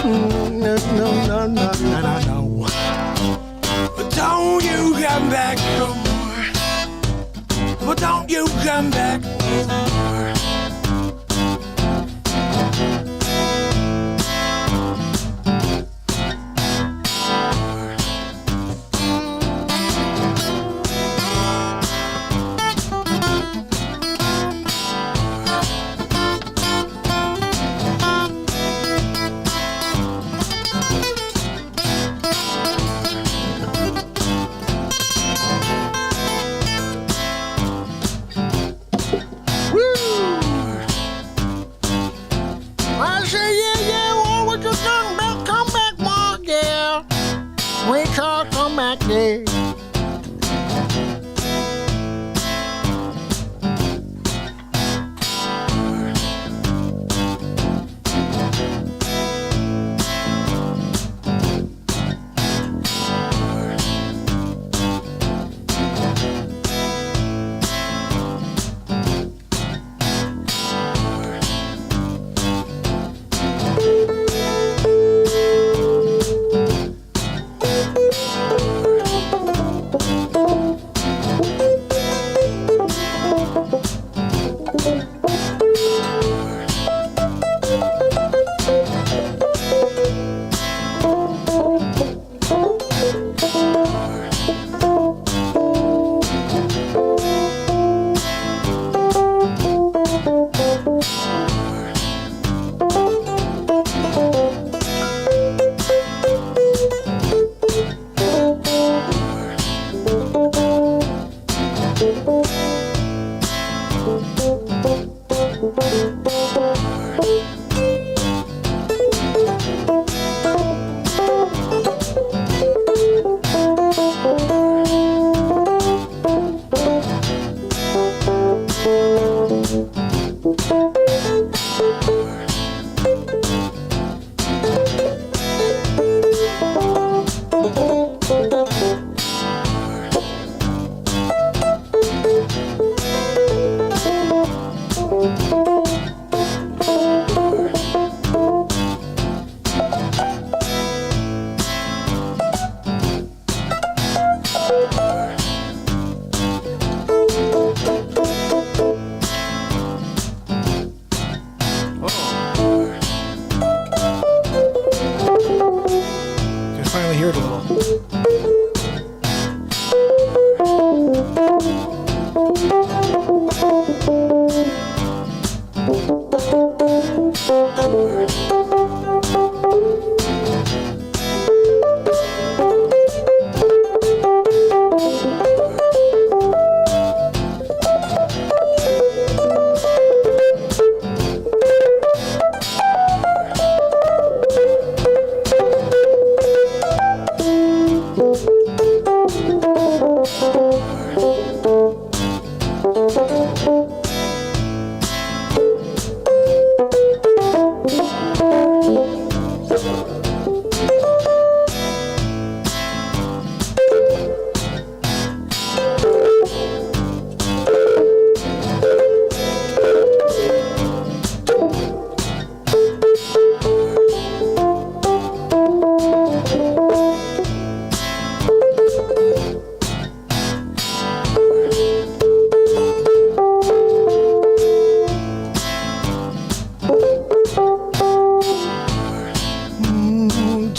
no, no, no, no, no, no. But don't you come back no more. But don't you come back no more.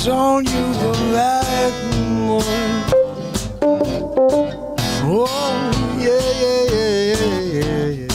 Don't you go back no more. Oh, yeah, yeah, yeah, yeah, yeah.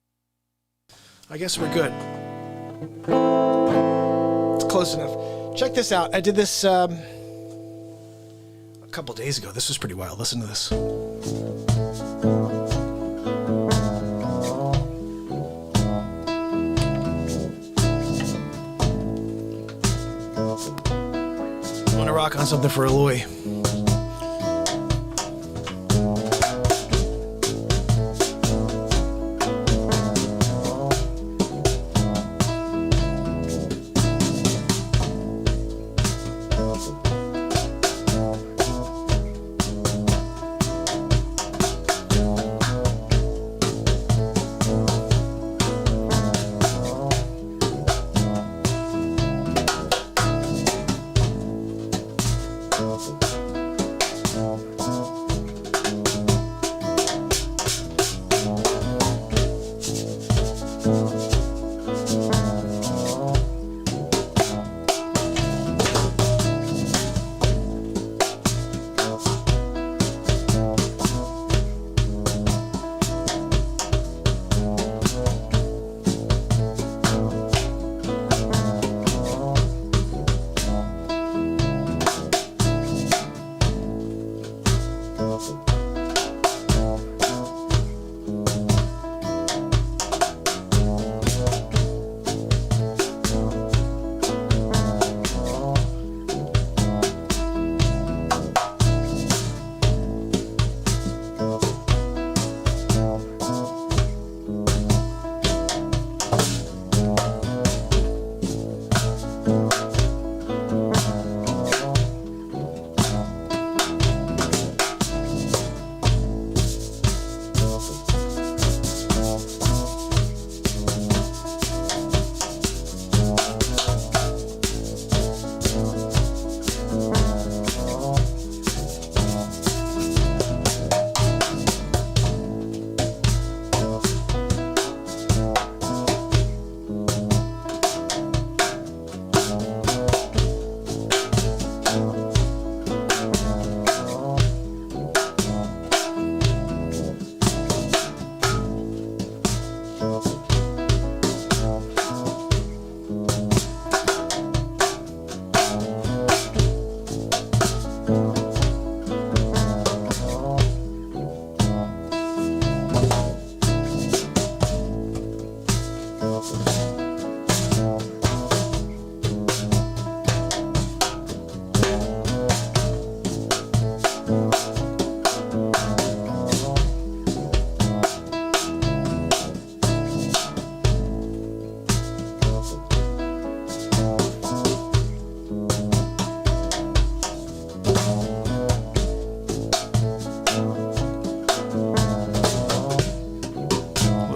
I guess we're good. It's close enough. Check this out. I did this a couple days ago. This was pretty wild. Listen to this. I want to rock on something for Eloy.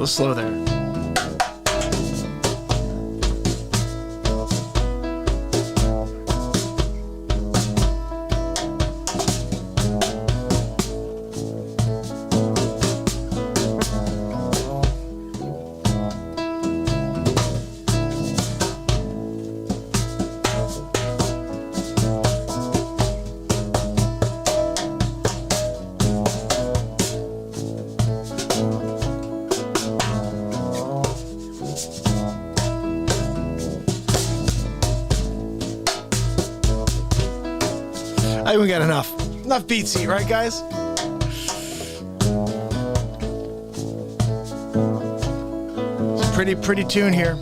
Slow there. I think we got enough BeatSeat, right, guys? It's a pretty tune here.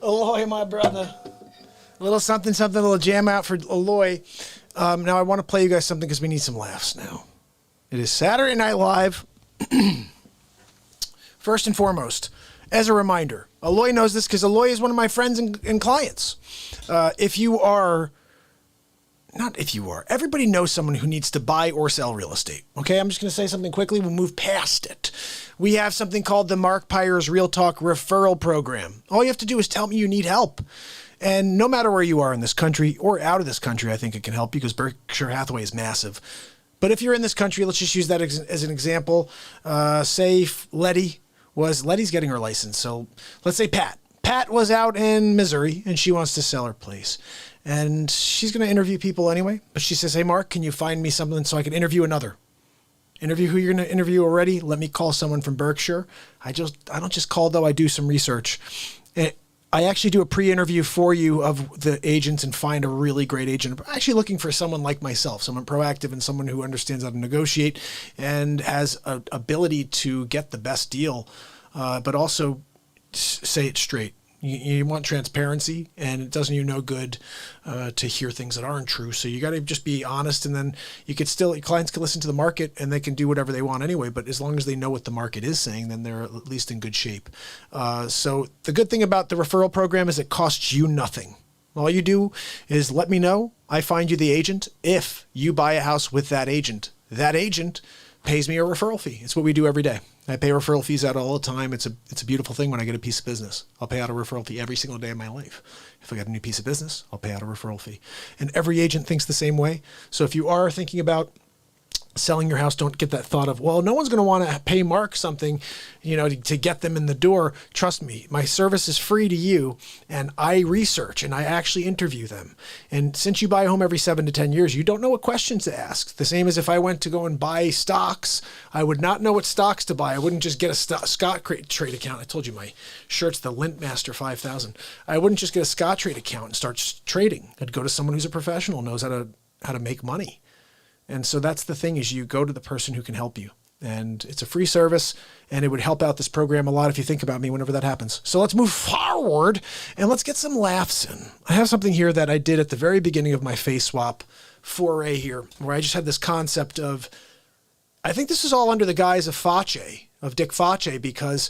Aloy, my brother. A little something, a little jam out for Aloy. Now I want to play you guys something because we need some laughs now. It is Saturday Night Live. First and foremost, as a reminder, Aloy knows this because Aloy is one of my friends and clients. Everybody knows someone who needs to buy or sell real estate. Okay, I'm just going to say something quickly. We'll move past it. We have something called the MARKPIRES Real Talk Referral Program. All you have to do is tell me you need help. And no matter where you are in this country or out of this country, I think it can help you because Berkshire Hathaway is massive. But if you're in this country, let's just use that as an example. Say Letty's getting her license. So let's say Pat. Pat was out in Missouri and she wants to sell her place. And she's going to interview people anyway. But she says, hey, Mark, can you find me something so I can interview another? Interview who you're going to interview already. Let me call someone from Berkshire. I don't just call, though. I do some research. I actually do a pre-interview for you of the agents and find a really great agent. I'm actually looking for someone like myself, someone proactive and someone who understands how to negotiate and has an ability to get the best deal, but also say it straight. You want transparency, and it doesn't you no good to hear things that aren't true. So you got to just be honest, and then your clients can listen to the market, and they can do whatever they want anyway. But as long as they know what the market is saying, then they're at least in good shape. So the good thing about the referral program is it costs you nothing. All you do is let me know. I find you the agent. If you buy a house with that agent pays me a referral fee. It's what we do every day. I pay referral fees out all the time. It's a beautiful thing when I get a piece of business. I'll pay out a referral fee every single day of my life. If I got a new piece of business, I'll pay out a referral fee. And every agent thinks the same way. So if you are thinking about selling your house, don't get that thought of, well, no one's going to want to pay Mark something, to get them in the door. Trust me, my service is free to you, and I research and I actually interview them. And since you buy a home every 7 to 10 years, you don't know what questions to ask. The same as if I went to go and buy stocks, I would not know what stocks to buy. I wouldn't just get a Scottrade account. I told you my shirt's the Lintmaster 5000. I wouldn't just get a Scottrade account and start trading. I'd go to someone who's a professional, knows how to make money. And so that's the thing, is you go to the person who can help you. And it's a free service, and it would help out this program a lot if you think about me whenever that happens. So let's move forward, and let's get some laughs in. I have something here that I did at the very beginning of my face swap foray here, where I just had this concept of, I think this is all under the guise of Dick Facce, because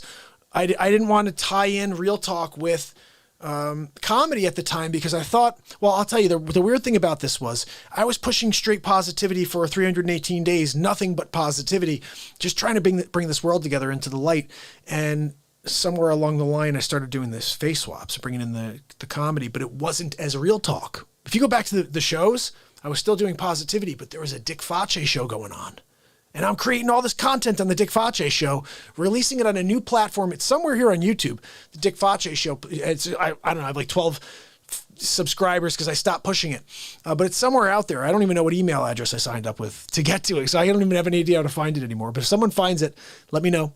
I didn't want to tie in real talk with comedy at the time, because I thought, well, I'll tell you, the weird thing about this was I was pushing straight positivity for 318 days, nothing but positivity, just trying to bring this world together into the light. And somewhere along the line, I started doing this face swaps, bringing in the comedy, but it wasn't as real talk. If you go back to the shows, I was still doing positivity, but there was a Dick Facce show going on. And I'm creating all this content on the Dick Facce show, releasing it on a new platform. It's somewhere here on YouTube, the Dick Facce show. I don't know, I have like 12 subscribers because I stopped pushing it. But it's somewhere out there. I don't even know what email address I signed up with to get to it. So I don't even have any idea how to find it anymore. But if someone finds it, let me know.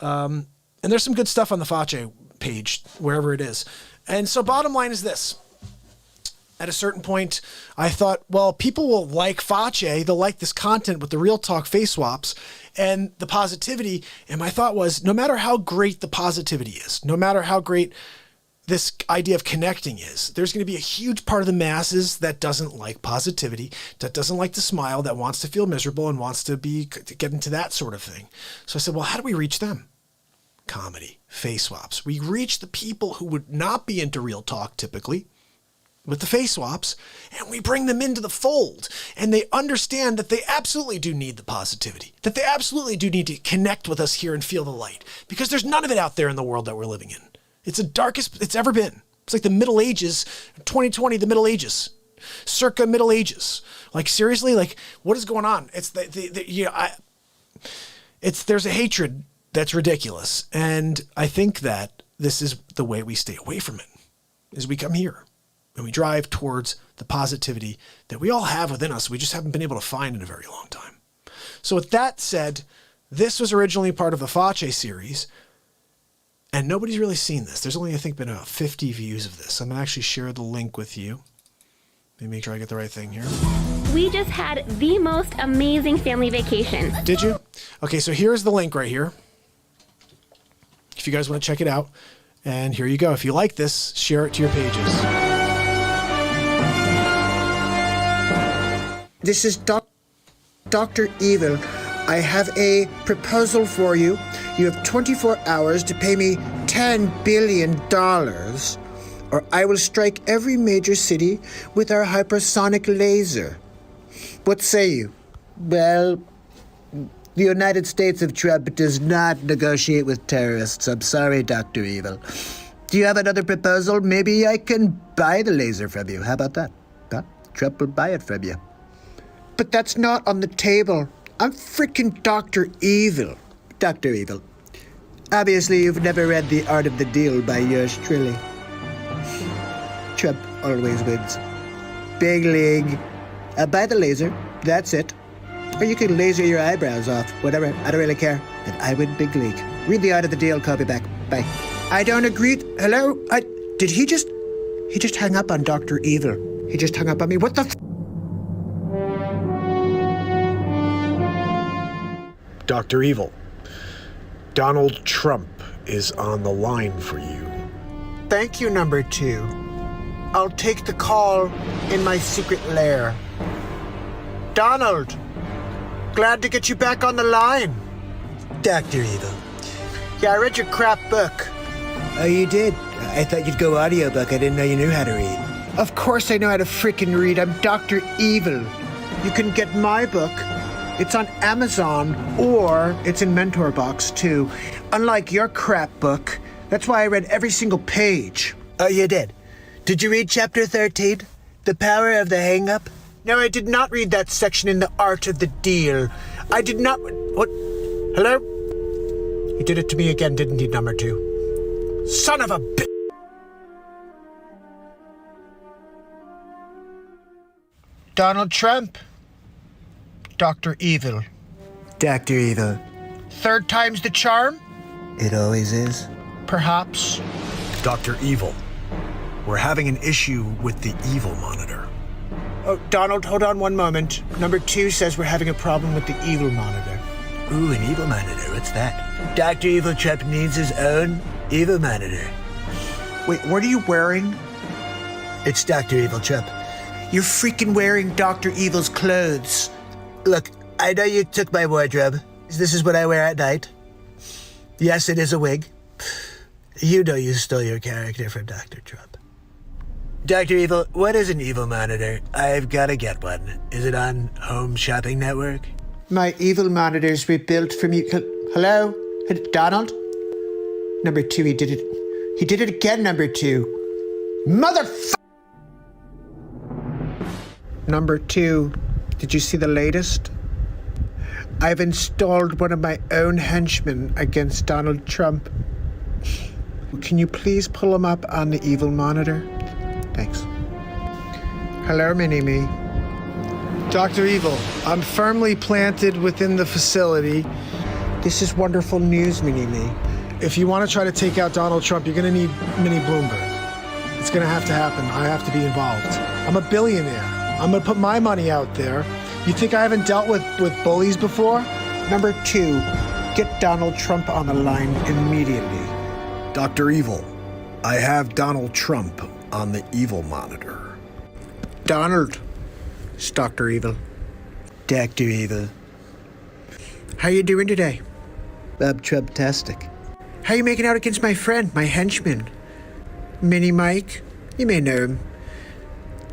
And there's some good stuff on the Facce page, wherever it is. And so bottom line is this. At a certain point, I thought, well, people will like Facce. They'll like this content with the real talk face swaps and the positivity. And my thought was, no matter how great the positivity is, no matter how great this idea of connecting is, there's going to be a huge part of the masses that doesn't like positivity, that doesn't like to smile, that wants to feel miserable and wants to get into that sort of thing. So I said, well, how do we reach them? Comedy, face swaps. We reach the people who would not be into real talk typically, with the face swaps, and we bring them into the fold, and they understand that they absolutely do need the positivity, that they absolutely do need to connect with us here and feel the light, because there's none of it out there in the world that we're living in. It's the darkest it's ever been. It's like the Middle Ages, 2020, the Middle Ages, circa Middle Ages. Like seriously, like what is going on? It's there's a hatred that's ridiculous, and I think that this is the way we stay away from it, is we come here. And we drive towards the positivity that we all have within us. We just haven't been able to find in a very long time. So with that said, this was originally part of the Facce series, and nobody's really seen this. There's only, I think, been about 50 views of this. I'm going to actually share the link with you. Let me make sure I get the right thing here. We just had the most amazing family vacation. Did you? Okay, so here's the link right here, if you guys want to check it out. And here you go. If you like this, share it to your pages. This is Dr. Evil. I have a proposal for you. You have 24 hours to pay me $10 billion, or I will strike every major city with our hypersonic laser. What say you? Well, the United States of Trump does not negotiate with terrorists. I'm sorry, Dr. Evil. Do you have another proposal? Maybe I can buy the laser from you. How about that? Huh? Trump will buy it from you. But that's not on the table. I'm freaking Dr. Evil. Dr. Evil. Obviously, you've never read The Art of the Deal by yours truly. Trump always wins. Big league. I'll buy the laser. That's it. Or you can laser your eyebrows off. Whatever. I don't really care. But I win big league. Read The Art of the Deal. Call me back. Bye. I don't agree. Hello? Did he just hung up on Dr. Evil. He just hung up on me. What the Dr. Evil, Donald Trump is on the line for you. Thank you, number 2. I'll take the call in my secret lair. Donald, glad to get you back on the line. Dr. Evil. Yeah, I read your crap book. Oh, you did? I thought you'd go audiobook. I didn't know you knew how to read. Of course I know how to freaking read. I'm Dr. Evil. You can get my book. It's on Amazon, or it's in Mentor Box, too. Unlike your crap book, that's why I read every single page. Oh, you did? Did you read Chapter 13? The Power of the Hang-Up? No, I did not read that section in The Art of the Deal. I did not... What? Hello? He did it to me again, didn't he, number 2? Son of a bitch! Donald Trump. Dr. Evil. Dr. Evil. Third time's the charm? It always is. Perhaps. Dr. Evil, we're having an issue with the Evil monitor. Oh, Donald, hold on one moment. Number 2 says we're having a problem with the Evil monitor. Ooh, an Evil monitor. What's that? Dr. Evil Trump needs his own Evil monitor. Wait, what are you wearing? It's Dr. Evil Trump. You're freaking wearing Dr. Evil's clothes. Look, I know you took my wardrobe. This is what I wear at night. Yes, it is a wig. You know you stole your character from Dr. Trump. Dr. Evil, what is an Evil monitor? I've got to get one. Is it on Home Shopping Network? My Evil monitors were built from you. Hello? Donald? Number 2, he did it. He did it again, number 2. Motherfucker! Number 2. Did you see the latest? I've installed one of my own henchmen against Donald Trump. Can you please pull him up on the Evil monitor? Thanks. Hello, Mini-Me. Dr. Evil, I'm firmly planted within the facility. This is wonderful news, Mini-Me. If you want to try to take out Donald Trump, you're going to need Mini Bloomberg. It's going to happen. I have to be involved. I'm a billionaire. I'm going to put my money out there. You think I haven't dealt with bullies before? Number 2, get Donald Trump on the line immediately. Dr. Evil, I have Donald Trump on the Evil monitor. Donald, it's Dr. Evil. Dr. Evil. How you doing today? I'm Trump-tastic. How you making out against my friend, my henchman? Mini Mike? You may know him.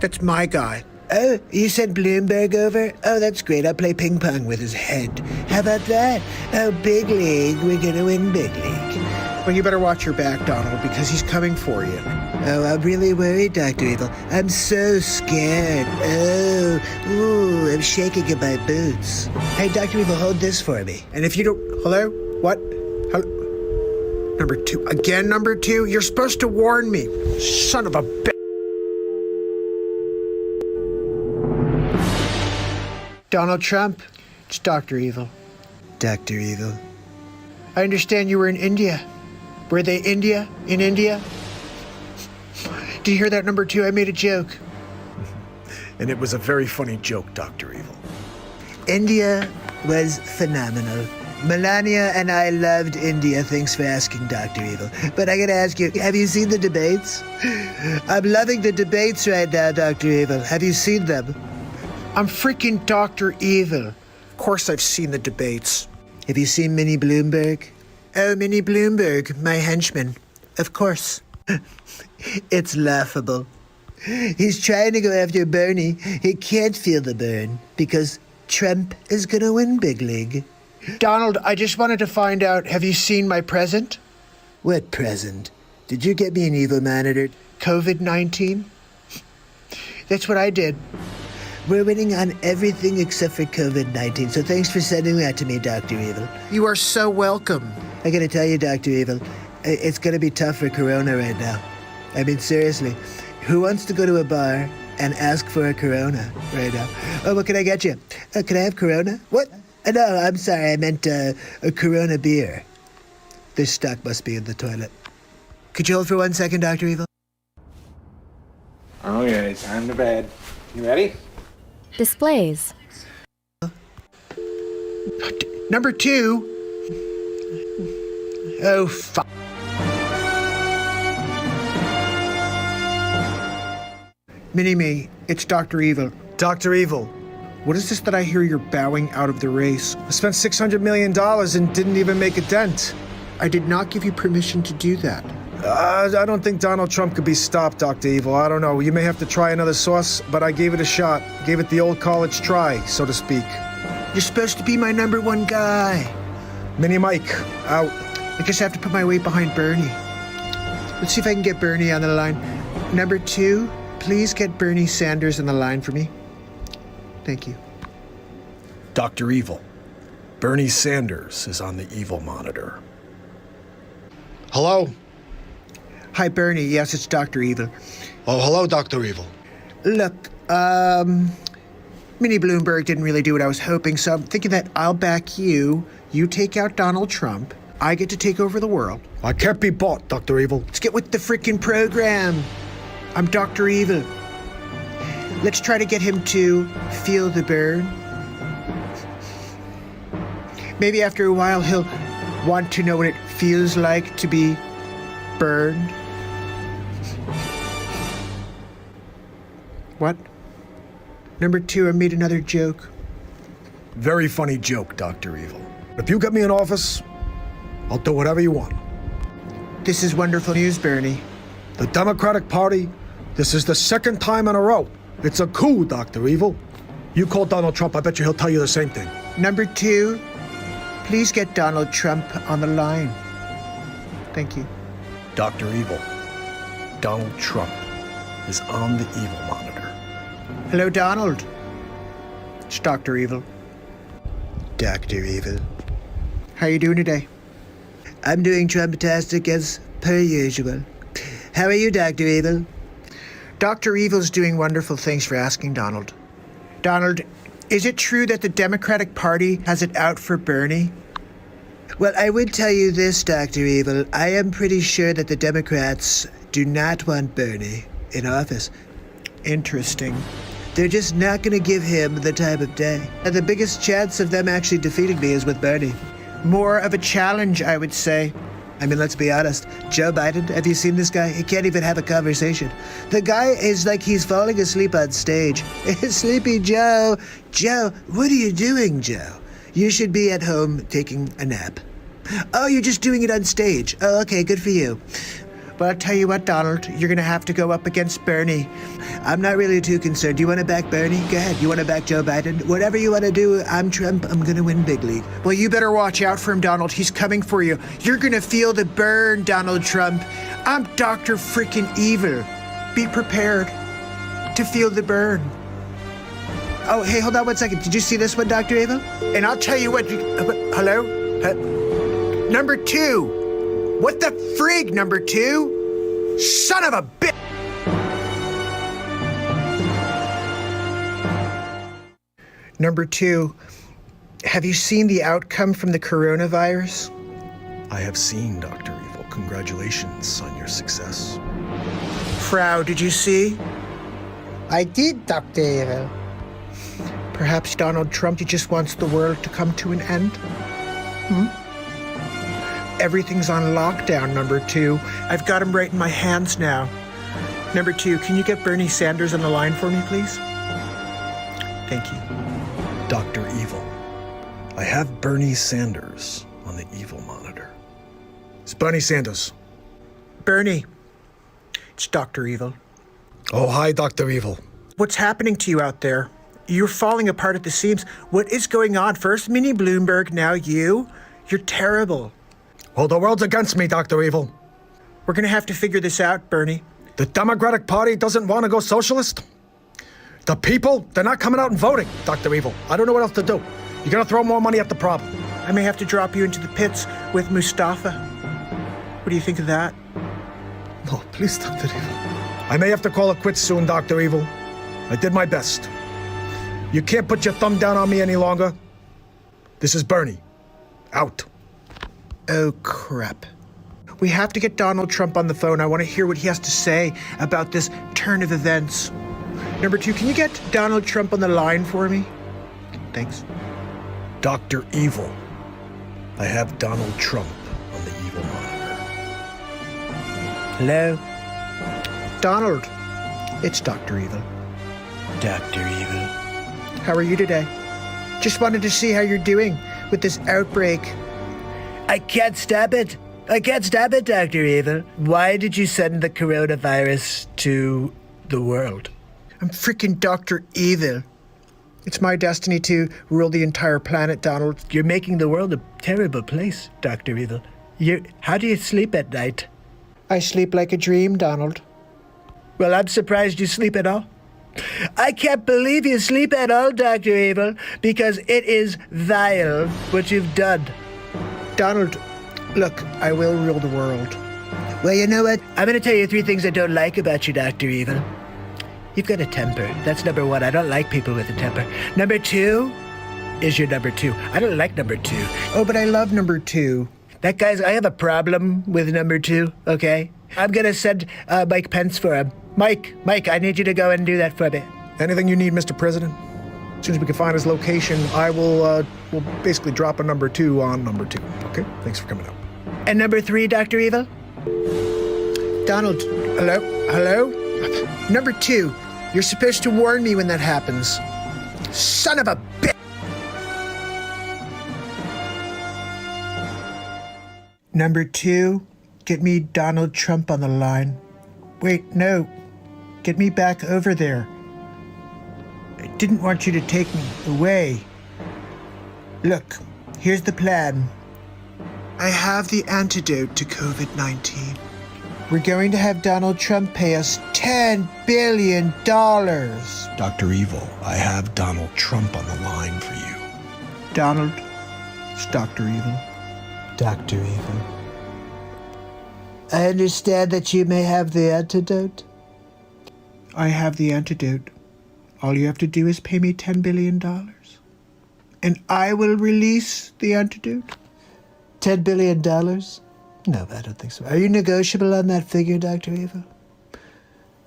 That's my guy. Oh, you sent Bloomberg over? Oh, that's great. I'll play ping pong with his head. How about that? Oh, big league. We're gonna win big league. Well, you better watch your back, Donald, because he's coming for you. Oh, I'm really worried, Dr. Evil. I'm so scared. Oh, ooh, I'm shaking in my boots. Hey, Dr. Evil, hold this for me. And if you don't... Hello? What? Hello? Number 2. Again, number 2? You're supposed to warn me. Son of a bitch. Donald Trump, it's Dr. Evil. Dr. Evil. I understand you were in India. Were they in India? Did you hear that, number 2? I made a joke. And it was a very funny joke, Dr. Evil. India was phenomenal. Melania and I loved India. Thanks for asking, Dr. Evil. But I gotta ask you, have you seen the debates? I'm loving the debates right now, Dr. Evil. Have you seen them? I'm freaking Dr. Evil. Of course I've seen the debates. Have you seen Minnie Bloomberg? Oh, Minnie Bloomberg, my henchman. Of course. It's laughable. He's trying to go after Bernie. He can't feel the burn because Trump is gonna win big league. Donald, I just wanted to find out, have you seen my present? What present? Did you get me an evil monitor? COVID-19? That's what I did. We're winning on everything except for COVID-19, so thanks for sending that to me, Dr. Evil. You are so welcome. I gotta tell you, Dr. Evil, it's gonna be tough for Corona right now. I mean, seriously, who wants to go to a bar and ask for a Corona right now? Oh, what can I get you? Can I have Corona? What? No, I'm sorry, I meant a Corona beer. This stock must be in the toilet. Could you hold for 1 second, Dr. Evil? Okay, time to bed. You ready? Displays. Number 2. Oh, fuck. Mini-me, it's Dr. Evil. Dr. Evil, What is this that I hear you're bowing out of the race? I spent $600 million and didn't even make a dent. I did not give you permission to do that. I don't think Donald Trump could be stopped, Dr. Evil. I don't know. You may have to try another sauce, but I gave it a shot. Gave it the old college try, so to speak. You're supposed to be my number 1 guy. Mini Mike, out. I guess I have to put my weight behind Bernie. Let's see if I can get Bernie on the line. Number 2, please get Bernie Sanders on the line for me. Thank you. Dr. Evil, Bernie Sanders is on the evil monitor. Hello? Hi, Bernie. Yes, it's Dr. Evil. Oh, hello, Dr. Evil. Look, Minnie Bloomberg didn't really do what I was hoping, so I'm thinking that I'll back you. You take out Donald Trump. I get to take over the world. I can't be bought, Dr. Evil. Let's get with the freaking program. I'm Dr. Evil. Let's try to get him to feel the burn. Maybe after a while he'll want to know what it feels like to be burned. What? Number 2, I made another joke. Very funny joke, Dr. Evil. If you get me in office, I'll do whatever you want. This is wonderful news, Bernie. The Democratic Party, this is the 2nd time in a row. It's a coup, Dr. Evil. You call Donald Trump, I bet you he'll tell you the same thing. Number 2, please get Donald Trump on the line. Thank you. Dr. Evil, Donald Trump is on the evil monitor. Hello, Donald. It's Dr. Evil. Dr. Evil. How you doing today? I'm doing Trump-tastic as per usual. How are you, Dr. Evil? Dr. Evil's doing wonderful. Thanks for asking, Donald. Donald, is it true that the Democratic Party has it out for Bernie? Well, I would tell you this, Dr. Evil. I am pretty sure that the Democrats do not want Bernie in office. Interesting. They're just not going to give him the time of day. And the biggest chance of them actually defeating me is with Bernie. More of a challenge, I would say. I mean, let's be honest. Joe Biden, have you seen this guy? He can't even have a conversation. The guy is like he's falling asleep on stage. Sleepy Joe. Joe, what are you doing, Joe? You should be at home taking a nap. Oh, you're just doing it on stage. Oh, okay, good for you. But I'll tell you what, Donald, you're going to have to go up against Bernie. I'm not really too concerned. Do you want to back Bernie? Go ahead. You want to back Joe Biden? Whatever you want to do, I'm Trump. I'm going to win big league. Well, you better watch out for him, Donald. He's coming for you. You're going to feel the burn, Donald Trump. I'm Dr. Freaking Evil. Be prepared to feel the burn. Oh, hey, hold on 1 second. Did you see this one, Dr. Evil? And I'll tell you what. Hello? Number 2. What the frig, number 2? Son of a bitch! Number 2, have you seen the outcome from the coronavirus? I have seen, Dr. Evil. Congratulations on your success. Frau, did you see? I did, Dr. Evil. Perhaps Donald Trump just wants the world to come to an end? Everything's on lockdown, number 2. I've got him right in my hands now. Number 2, can you get Bernie Sanders on the line for me, please? Thank you. Dr. Evil. I have Bernie Sanders on the evil monitor. It's Bernie Sanders. Bernie, it's Dr. Evil. Oh, hi, Dr. Evil. What's happening to you out there? You're falling apart at the seams. What is going on? First Mini Bloomberg, now you? You're terrible. Well, the world's against me, Dr. Evil. We're going to have to figure this out, Bernie. The Democratic Party doesn't want to go socialist. The people, they're not coming out and voting, Dr. Evil. I don't know what else to do. You gotta throw more money at the problem. I may have to drop you into the pits with Mustafa. What do you think of that? No, please, Dr. Evil. I may have to call it quits soon, Dr. Evil. I did my best. You can't put your thumb down on me any longer. This is Bernie. Out. Oh, crap. We have to get Donald Trump on the phone. I want to hear what he has to say about this turn of events. Number 2, can you get Donald Trump on the line for me? Thanks. Dr. Evil. I have Donald Trump on the evil monitor. Hello? Donald, it's Dr. Evil. Dr. Evil. How are you today? Just wanted to see how you're doing with this outbreak. I can't stop it. I can't stop it, Dr. Evil. Why did you send the coronavirus to the world? I'm freaking Dr. Evil. It's my destiny to rule the entire planet, Donald. You're making the world a terrible place, Dr. Evil. How do you sleep at night? I sleep like a dream, Donald. Well, I'm surprised you sleep at all. I can't believe you sleep at all, Dr. Evil, because it is vile what you've done. Donald, look, I will rule the world. Well, you know what? I'm going to tell you 3 things I don't like about you, Dr. Evil. You've got a temper. That's number 1. I don't like people with a temper. Number 2 is your number 2. I don't like number 2. Oh, but I love number 2. I have a problem with number 2, okay? I'm going to send Mike Pence for him. Mike, I need you to go and do that for me. Anything you need, Mr. President? As soon as we can find his location, I will we'll basically drop a number 2 on number 2. Okay? Thanks for coming out. And number 3, Dr. Evil? Donald, hello? Number 2, you're supposed to warn me when that happens. Son of a bitch! Number 2, get me Donald Trump on the line. Wait, no. Get me back over there. I didn't want you to take me away. Look, here's the plan. I have the antidote to COVID-19. We're going to have Donald Trump pay us $10 billion. Dr. Evil, I have Donald Trump on the line for you. Donald, it's Dr. Evil. Dr. Evil. I understand that you may have the antidote. I have the antidote. All you have to do is pay me $10 billion. And I will release the antidote. $10 billion? No, I don't think so. Are you negotiable on that figure, Dr. Evil?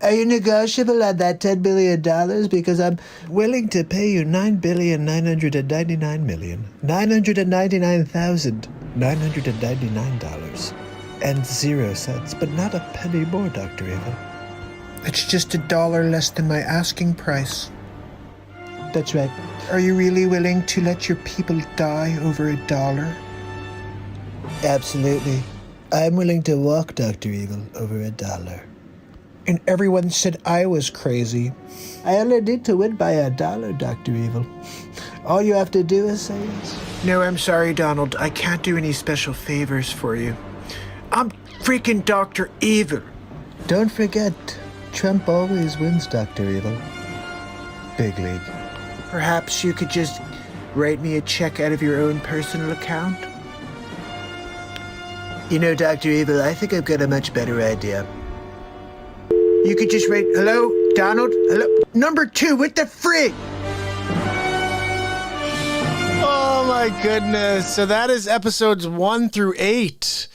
Are you negotiable on that $10 billion? Because I'm willing to pay you $9,999,999.00, but not a penny more, Dr. Evil. It's just $1 less than my asking price. That's right. Are you really willing to let your people die over $1? Absolutely. I'm willing to walk, Dr. Evil, over $1. And everyone said I was crazy. I only need to win by $1, Dr. Evil. All you have to do is say yes. No, I'm sorry, Donald. I can't do any special favors for you. I'm freaking Dr. Evil. Don't forget, Trump always wins, Dr. Evil. Big league. Perhaps you could just write me a check out of your own personal account? You know, Dr. Evil, I think I've got a much better idea. You could just write, hello, Donald? Hello? Number 2 with the free. Oh my goodness. So that is episodes 1 through 8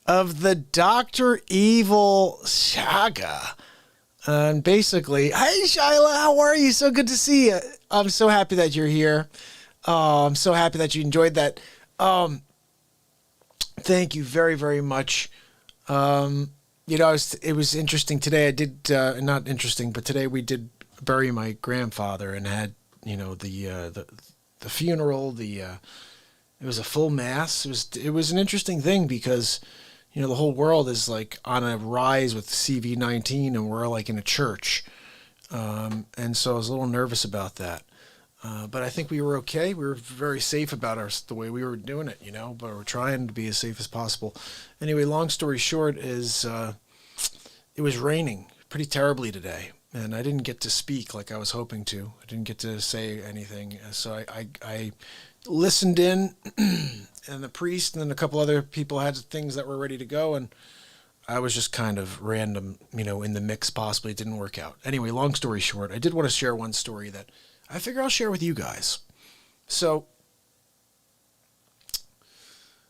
of the Dr. Evil saga. And basically, hey Shyla, how are you? So good to see you. I'm so happy that you're here. I'm so happy that you enjoyed that. Thank you very, very much. You know, it was interesting today. I did, not interesting, but today we did bury my grandfather and had, you know, the funeral, it was a full mass. It was an interesting thing because, you know, the whole world is like on a rise with CV-19 and we're like in a church. And so I was a little nervous about that. But I think we were okay. We were very safe about the way we were doing it, you know, but we're trying to be as safe as possible. Anyway, long story short is it was raining pretty terribly today, and I didn't get to speak like I was hoping to. I didn't get to say anything. So I listened in, and the priest and then a couple other people had things that were ready to go, and I was just kind of random, you know, in the mix possibly. It didn't work out. Anyway, long story short, I did want to share one story that I figure I'll share with you guys. So,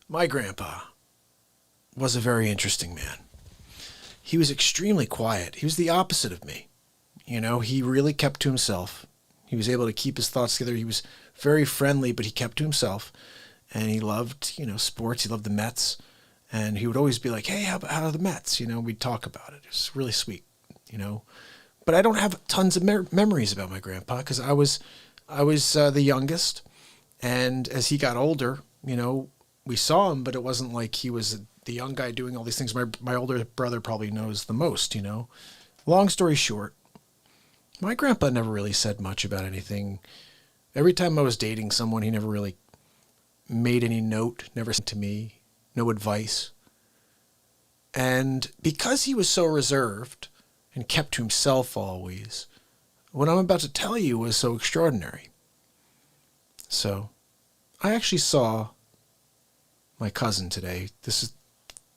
my grandpa was a very interesting man. He was extremely quiet. He was the opposite of me. You know, he really kept to himself. He was able to keep his thoughts together. He was very friendly, but he kept to himself. And he loved, you know, sports. He loved the Mets. And he would always be like, hey, how are the Mets? You know, we'd talk about it. It was really sweet, you know. But I don't have tons of memories about my grandpa because I was the youngest, and as he got older, you know, we saw him, but it wasn't like he was the young guy doing all these things. My older brother probably knows the most, you know. Long story short, my grandpa never really said much about anything. Every time I was dating someone, he never really made any note, never said to me, no advice. And because he was so reserved and kept to himself always, what I'm about to tell you was so extraordinary. So, I actually saw my cousin today. This is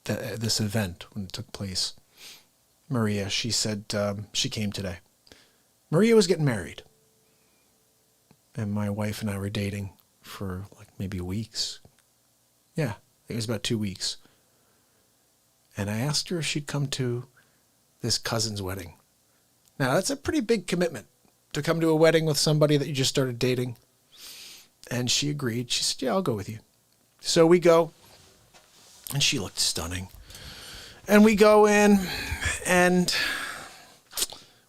this event when it took place. Maria, she said she came today. Maria was getting married. And my wife and I were dating for like maybe weeks. Yeah, it was about 2 weeks. And I asked her if she'd come to this cousin's wedding. Now, that's a pretty big commitment to come to a wedding with somebody that you just started dating. And she agreed. She said, yeah, I'll go with you. So we go, and she looked stunning. And we go in, and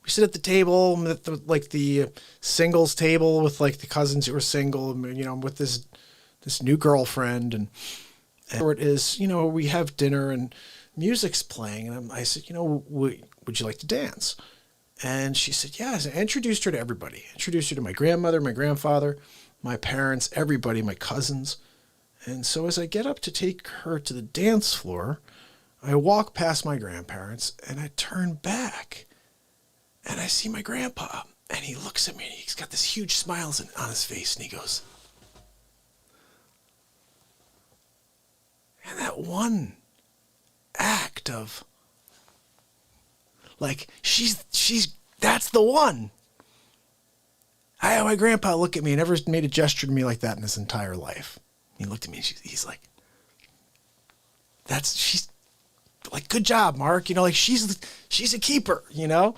we sit at the table, the singles table with like the cousins who were single, you know, with this new girlfriend. And it is, you know, we have dinner and music's playing, and I said, you know, would you like to dance? And she said, yes. I introduced her to everybody. Introduced her to my grandmother, my grandfather, my parents, everybody, my cousins. And so as I get up to take her to the dance floor, I walk past my grandparents, and I turn back, and I see my grandpa, and he looks at me, and he's got this huge smile on his face, and he goes, and that one act of like that's the one. I had my grandpa look at me, never made a gesture to me like that in his entire life. He looked at me and he's like, she's like, good job, Mark. You know, like she's a keeper, you know?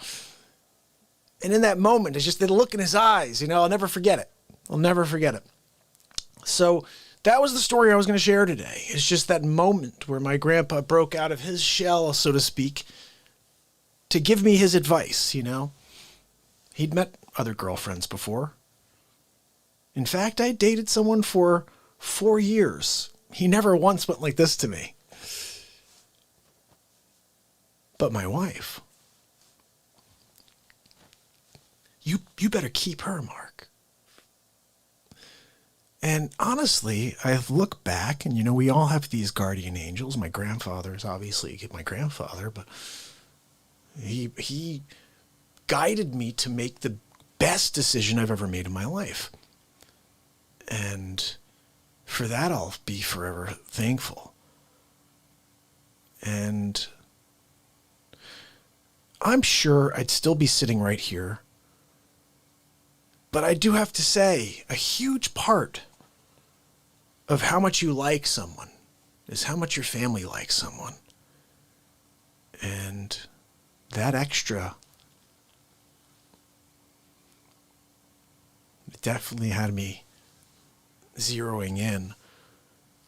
And in that moment, it's just the look in his eyes, you know, I'll never forget it. I'll never forget it. So that was the story I was going to share today. It's just that moment where my grandpa broke out of his shell, so to speak, to give me his advice, you know. He'd met other girlfriends before. In fact, I dated someone for 4 years. He never once went like this to me. But my wife, you better keep her, Mark. And honestly, I look back, and you know, we all have these guardian angels. My grandfather is obviously my grandfather, but he guided me to make the best decision I've ever made in my life. And for that, I'll be forever thankful. And I'm sure I'd still be sitting right here. But I do have to say, a huge part of how much you like someone is how much your family likes someone. And that extra definitely had me zeroing in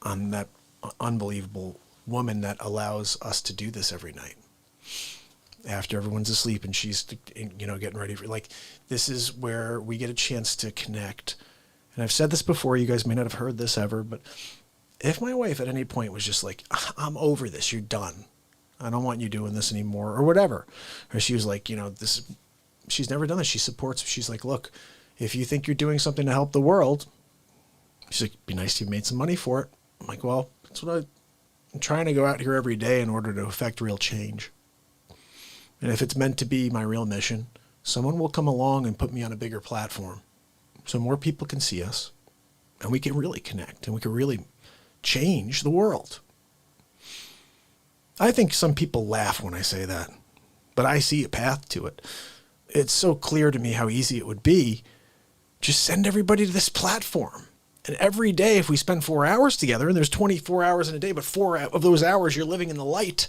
on unbelievable woman that allows us to do this every night after everyone's asleep and she's, you know, getting ready for, like, this is where we get a chance to connect. And I've said this before, you guys may not have heard this ever, but if my wife at any point was just like, I'm over this, you're done, I don't want you doing this anymore, or whatever, or she was like, you know, this, she's never done this, she supports, she's like, look, if you think you're doing something to help the world, she's like, it'd be nice to have made some money for it. I'm like, well, that's what I'm trying to go out here every day in order to affect real change. And if it's meant to be my real mission, someone will come along and put me on a bigger platform so more people can see us and we can really connect and we can really change the world. I think some people laugh when I say that, but I see a path to it. It's so clear to me how easy it would be. Just send everybody to this platform. And every day, if we spend 4 hours together, and there's 24 hours in a day, but 4 of those hours you're living in the light,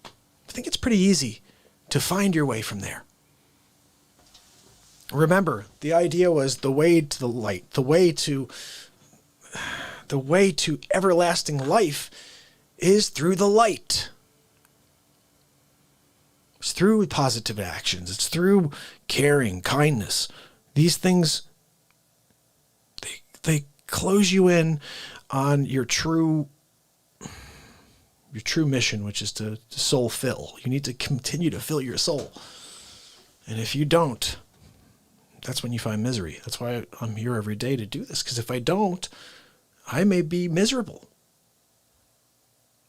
I think it's pretty easy to find your way from there. Remember, the idea was the way to the light, the way to everlasting life is through the light. It's through positive actions. It's through caring, kindness. These things, they close you in on your true mission, which is to soul fill. You need to continue to fill your soul. And if you don't, that's when you find misery. That's why I'm here every day to do this. Because if I don't, I may be miserable.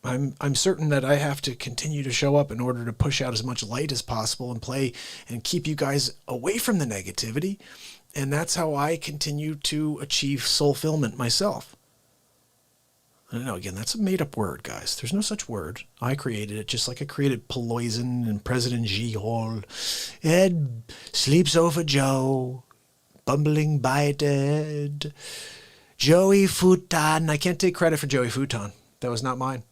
I'm certain that I have to continue to show up in order to push out as much light as possible and play and keep you guys away from the negativity. And that's how I continue to achieve fulfillment myself. I don't know, again, that's a made-up word, guys. There's no such word. I created it, just like I created Poison and President G. Hall. Ed sleeps over Joe, bumbling bited. Joey Futon. I can't take credit for Joey Futon. That was not mine.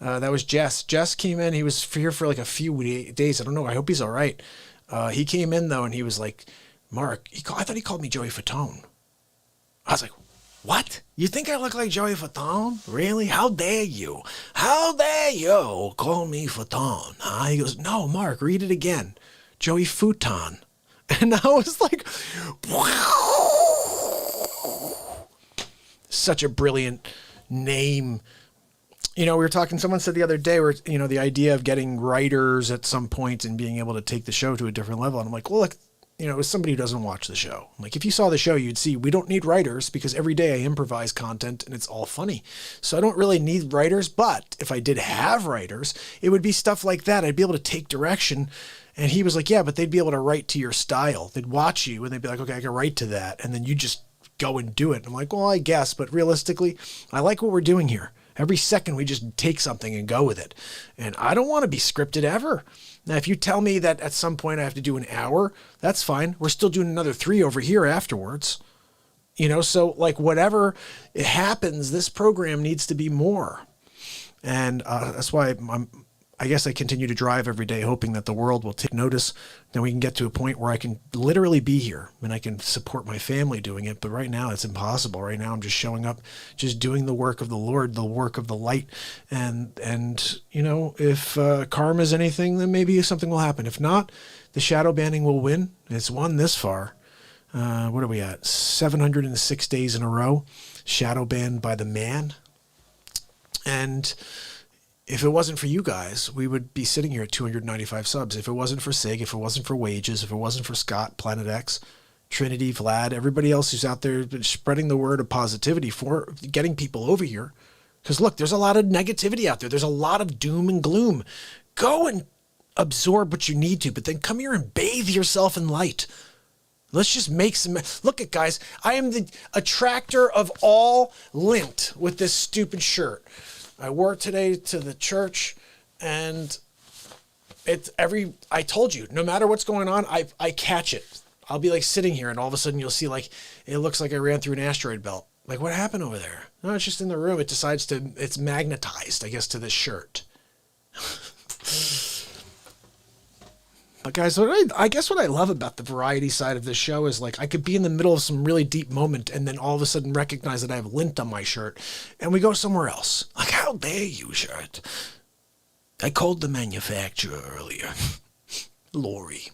That was Jess. Jess came in. He was here for like a few days. I don't know. I hope he's all right. He came in, though, and he was like, Mark, I thought he called me Joey Fatone. I was like, what? You think I look like Joey Fatone? Really? How dare you? How dare you call me Fatone? Huh? He goes, no, Mark, read it again. Joey Futon. And I was like, such a brilliant name. You know, we were talking, someone said the other day, where, you know, the idea of getting writers at some point and being able to take the show to a different level. And I'm like, well, look, you know, as somebody who doesn't watch the show, I'm like, if you saw the show, you'd see we don't need writers because every day I improvise content and it's all funny. So I don't really need writers. But if I did have writers, it would be stuff like that. I'd be able to take direction. And he was like, yeah, but they'd be able to write to your style. They'd watch you and they'd be like, okay, I can write to that. And then you just go and do it. I'm like, well, I guess, but realistically, I like what we're doing here. Every second we just take something and go with it. And I don't want to be scripted ever. Now, if you tell me that at some point I have to do an hour, that's fine. We're still doing another 3 over here afterwards. You know, so like whatever it happens, this program needs to be more. And that's why I guess I continue to drive every day, hoping that the world will take notice. Then we can get to a point where I can literally be here and I can support my family doing it. But right now it's impossible. Right now I'm just showing up, just doing the work of the Lord, the work of the light. And you know, if karma is anything, then maybe something will happen. If not, the shadow banning will win. It's won this far. What are we at? 706 days in a row, shadow banned by the man. And if it wasn't for you guys, we would be sitting here at 295 subs. If it wasn't for Sig, if it wasn't for Wages, if it wasn't for Scott, Planet X, Trinity, Vlad, everybody else who's out there spreading the word of positivity for getting people over here. Because look, there's a lot of negativity out there. There's a lot of doom and gloom. Go and absorb what you need to, but then come here and bathe yourself in light. Let's just make some... Look at guys, I am the attractor of all lint with this stupid shirt. I wore it today to the church, and I told you, no matter what's going on, I catch it. I'll be like sitting here and all of a sudden you'll see like, it looks like I ran through an asteroid belt. Like, what happened over there? No, it's just in the room. It's magnetized, I guess, to this shirt. But guys, I guess what I love about the variety side of this show is like I could be in the middle of some really deep moment and then all of a sudden recognize that I have lint on my shirt and we go somewhere else. Like, how dare you, shirt? I called the manufacturer earlier. Lori.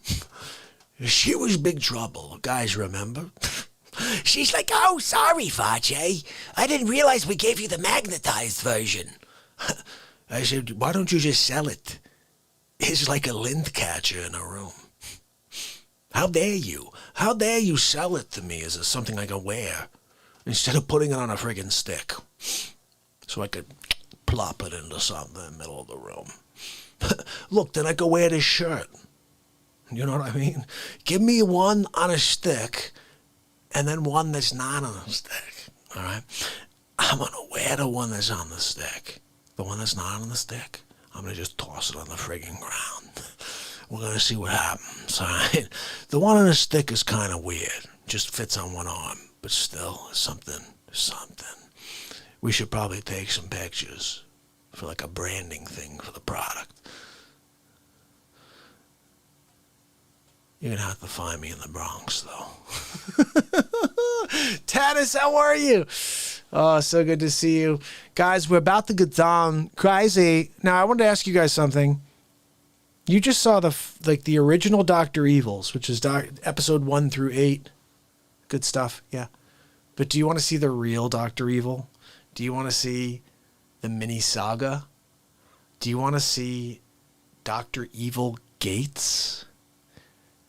She was big trouble. Guys, remember? She's like, oh, sorry, Fache. I didn't realize we gave you the magnetized version. I said, why don't you just sell it? It's like a lint catcher in a room. How dare you? How dare you sell it to me as something I can wear instead of putting it on a friggin' stick so I could plop it into something in the middle of the room. Look, then I could wear this shirt. You know what I mean? Give me one on a stick and then one that's not on a stick, all right? I'm going to wear the one that's on the stick. The one that's not on the stick, I'm going to just toss it on the friggin' ground. We're going to see what happens, all right? The one on the stick is kind of weird. Just fits on one arm, but still, something. We should probably take some pictures for like a branding thing for the product. You're going to have to find me in the Bronx, though. Tanis, how are you? Oh, so good to see you. Guys, we're about to get down crazy. Now, I wanted to ask you guys something. You just saw the original Dr. Evils, which is episode 1 through 8. Good stuff, yeah. But do you want to see the real Dr. Evil? Do you want to see the mini saga? Do you want to see Dr. Evil Gates?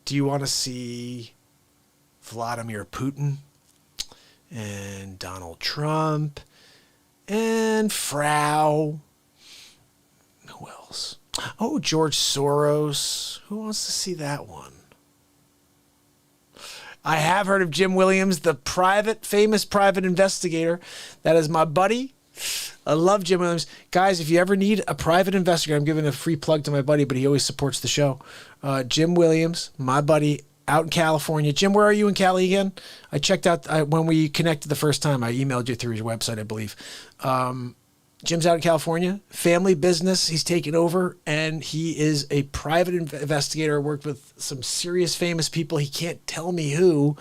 Do you want to see Vladimir Putin and Donald Trump and Frau? Who else? Oh, George Soros. Who wants to see that one? I have heard of Jim Williams, the famous private investigator. That is my buddy. I love Jim Williams. Guys, if you ever need a private investigator, I'm giving a free plug to my buddy, but he always supports the show. Jim Williams, my buddy, out in California. Jim, where are you in Cali again? I checked out when we connected the first time. I emailed you through his website, I believe. Jim's out in California. Family business. He's taken over, and he is a private investigator. Worked with some serious famous people. He can't tell me who,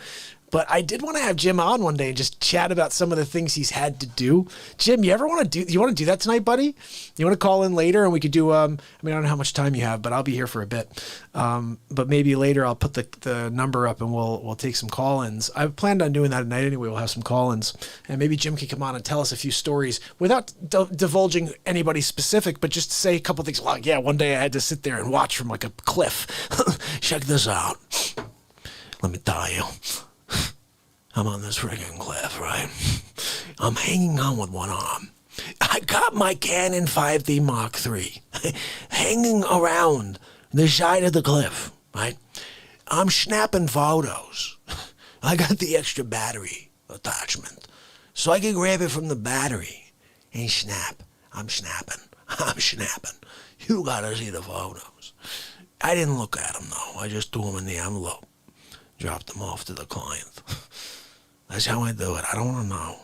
but I did want to have Jim on one day and just chat about some of the things he's had to do. Jim, you want to do that tonight, buddy? You want to call in later and we could do, I don't know how much time you have, but I'll be here for a bit. But maybe later I'll put the number up and we'll take some call-ins. I planned on doing that tonight anyway. We'll have some call-ins and maybe Jim can come on and tell us a few stories without divulging anybody specific, but just to say a couple things. Well, yeah, one day I had to sit there and watch from like a cliff. Check this out. Let me tell you. I'm on this friggin' cliff, right? I'm hanging on with one arm. I got my Canon 5D Mark III hanging around the side of the cliff, right? I'm snapping photos. I got the extra battery attachment, so I can grab it from the battery and snap. I'm snapping. You gotta see the photos. I didn't look at them, though. I just threw them in the envelope, dropped them off to the client. That's how I do it. I don't want to know.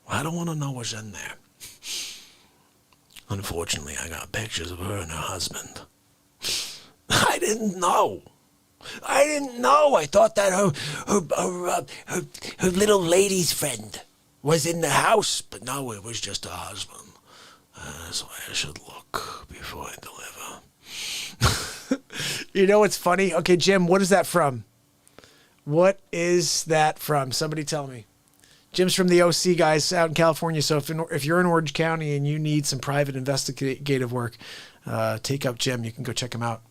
I don't want to know what's in there. Unfortunately, I got pictures of her and her husband. I didn't know. I thought that her little lady's friend was in the house, but no, it was just her husband. That's why I should look before I deliver. You know what's funny? Okay, Jim, what is that from? What is that from? Somebody tell me. Jim's from the OC, guys, out in California. So if you're in Orange County and you need some private investigative work, take up Jim. You can go check him out.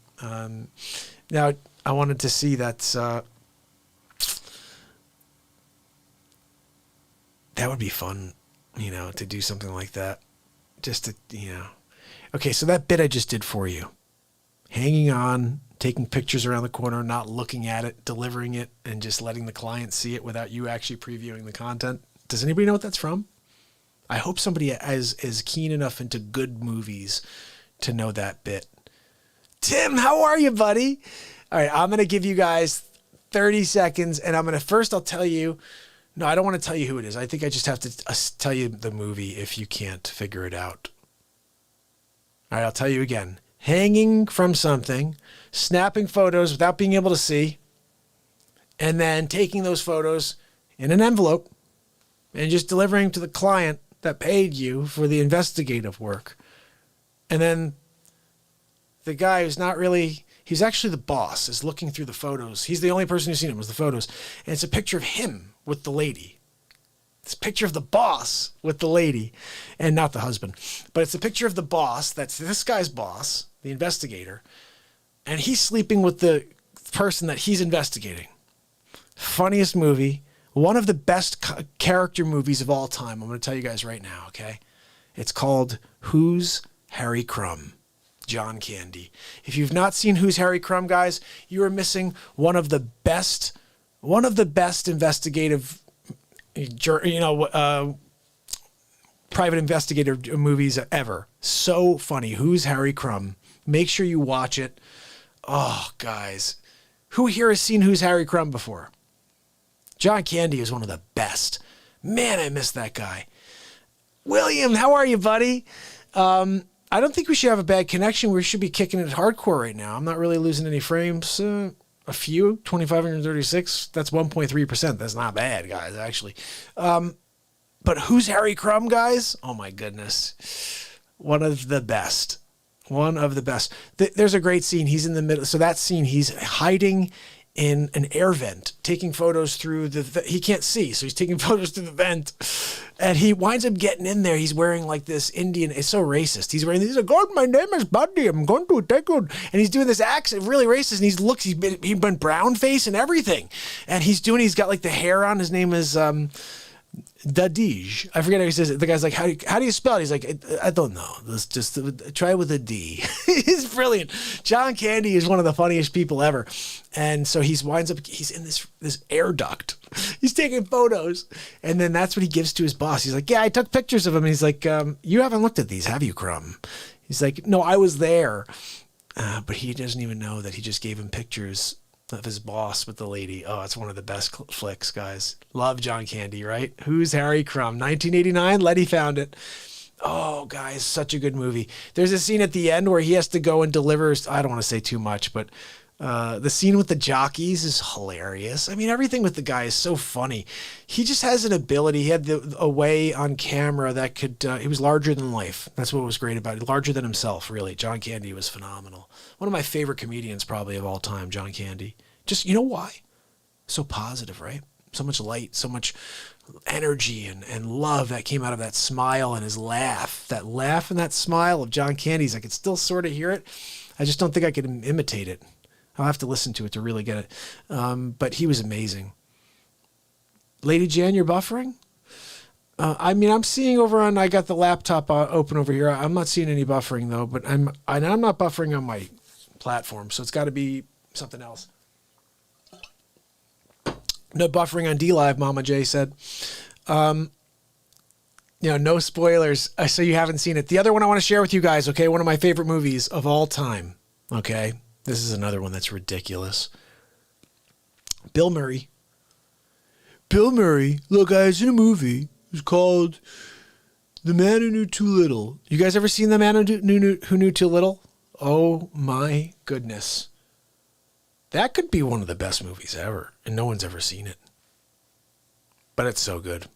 Now, I wanted to see that would be fun, to do something like that. Just to, Okay, so that bit I just did for you. Hanging on, taking pictures around the corner, not looking at it, delivering it, and just letting the client see it without you actually previewing the content. Does anybody know what that's from? I hope somebody is keen enough into good movies to know that bit. Tim, how are you, buddy? All right, I'm going to give you guys 30 seconds, and I'll tell you. No, I don't want to tell you who it is. I think I just have to tell you the movie if you can't figure it out. All right, I'll tell you again. hanging from something, snapping photos without being able to see, and then taking those photos in an envelope and just delivering to the client that paid you for the investigative work. And then the guy who's not really, he's actually the boss, is looking through the photos. He's the only person who's seen them, was the photos. And it's a picture of him with the lady. It's a picture of the boss with the lady, and not the husband. But it's a picture of the boss, that's this guy's boss, the investigator, and he's sleeping with the person that he's investigating. Funniest movie. One of the best character movies of all time. I'm going to tell you guys right now, okay? It's called Who's Harry Crumb? John Candy. If you've not seen Who's Harry Crumb, guys, you are missing one of the best investigative, private investigator movies ever. So funny. Who's Harry Crumb? Make sure you watch it. Oh, guys. Who here has seen Who's Harry Crumb before? John Candy is one of the best. Man, I miss that guy. William, how are you, buddy? I don't think we should have a bad connection. We should be kicking it hardcore right now. I'm not really losing any frames. A few, 2,536. That's 1.3%. That's not bad, guys, actually. But Who's Harry Crumb, guys? Oh, my goodness. One of the best. One of the best. There's a great scene. He's in the middle. So that scene, he's hiding in an air vent, taking photos through he can't see, so he's taking photos through the vent, and he winds up getting in there. He's wearing like this Indian, it's so racist. He's like, God, my name is Buddy, I'm going to take you. And he's doing this accent, really racist, and he's been brown face and everything. And he's got like the hair on, his name is, Dadij. I forget how he says it. The guy's like, how do you spell it? He's like, I don't know. Let's just try with a D. He's brilliant. John Candy is one of the funniest people ever. And so he's in this air duct. He's taking photos. And then that's what he gives to his boss. He's like, yeah, I took pictures of him. And he's like, you haven't looked at these, have you, Crumb? He's like, no, I was there. But he doesn't even know that he just gave him pictures of his boss with the lady. Oh, it's one of the best flicks, guys. Love John Candy, right? Who's Harry Crumb? 1989, Letty found it. Oh, guys, such a good movie. There's a scene at the end where he has to go and deliver, I don't want to say too much, but the scene with the jockeys is hilarious. I mean, everything with the guy is so funny. He just has an ability. He had a way on camera that could, he was larger than life. That's what was great about it. Larger than himself, really. John Candy was phenomenal. One of my favorite comedians probably of all time, John Candy. Just, you know why? So positive, right? So much light, so much energy and love that came out of that smile and his laugh. That laugh and that smile of John Candy's, I could still sort of hear it. I just don't think I could imitate it. I'll have to listen to it to really get it. But he was amazing. Lady Jan, you're buffering? I'm seeing over on, I got the laptop open over here. I'm not seeing any buffering though, but I'm not buffering on my platform, so it's got to be something else. No buffering on DLive, Mama J said. No spoilers, so you haven't seen it. The other one I want to share with you guys, okay, one of my favorite movies of all time, okay? This is another one that's ridiculous. Bill Murray. Look, I was in a movie. It was called The Man Who Knew Too Little. You guys ever seen The Man Who Knew Too Little? Oh, my goodness. That could be one of the best movies ever, and no one's ever seen it. But it's so good.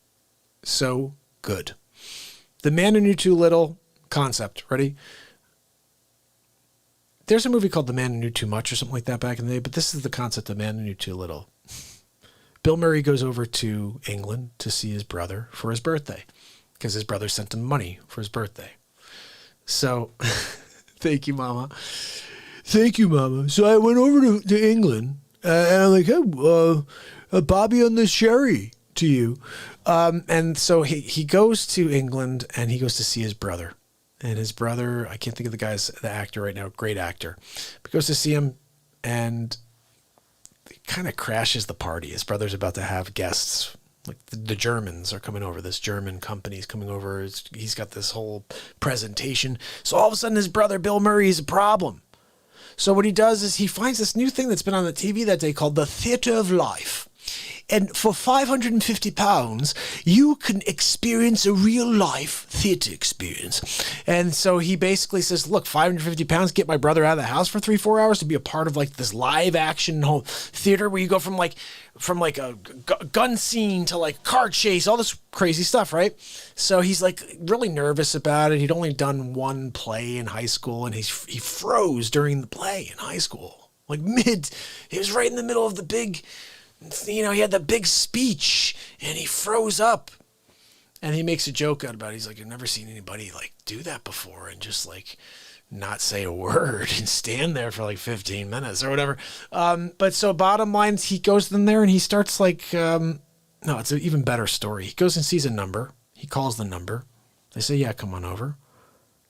So good. The Man Who Knew Too Little concept. Ready? There's a movie called The Man Who Knew Too Much or something like that back in the day, but this is the concept of Man Who Knew Too Little. Bill Murray goes over to England to see his brother for his birthday because his brother sent him money for his birthday. So, thank you, Mama. Thank you, Mama. So I went over to England and I'm like, hey, Bobby on the sherry to you. And so he goes to England and he goes to see his brother. And his brother, I can't think of the actor right now, great actor, but goes to see him and he kind of crashes the party. His brother's about to have guests, like the Germans are coming over. This German company's coming over. He's got this whole presentation. So all of a sudden his brother, Bill Murray, is a problem. So what he does is he finds this new thing that's been on the TV that day called the Theater of Life. And for £550, you can experience a real-life theater experience. And so he basically says, look, £550, get my brother out of the house for 3-4 hours to be a part of like this live action whole theater where you go from like a gun scene to like car chase, all this crazy stuff, right? So he's like really nervous about it. He'd only done one play in high school, and he froze during the play in high school. Like he was right in the middle of the big, he had the big speech, and he froze up. And he makes a joke out about it. He's like, I've never seen anybody like do that before and just like not say a word and stand there for like 15 minutes or whatever. But so bottom line, he goes in there and he starts like, no, it's an even better story. He goes and sees a number. He calls the number. They say, yeah, come on over.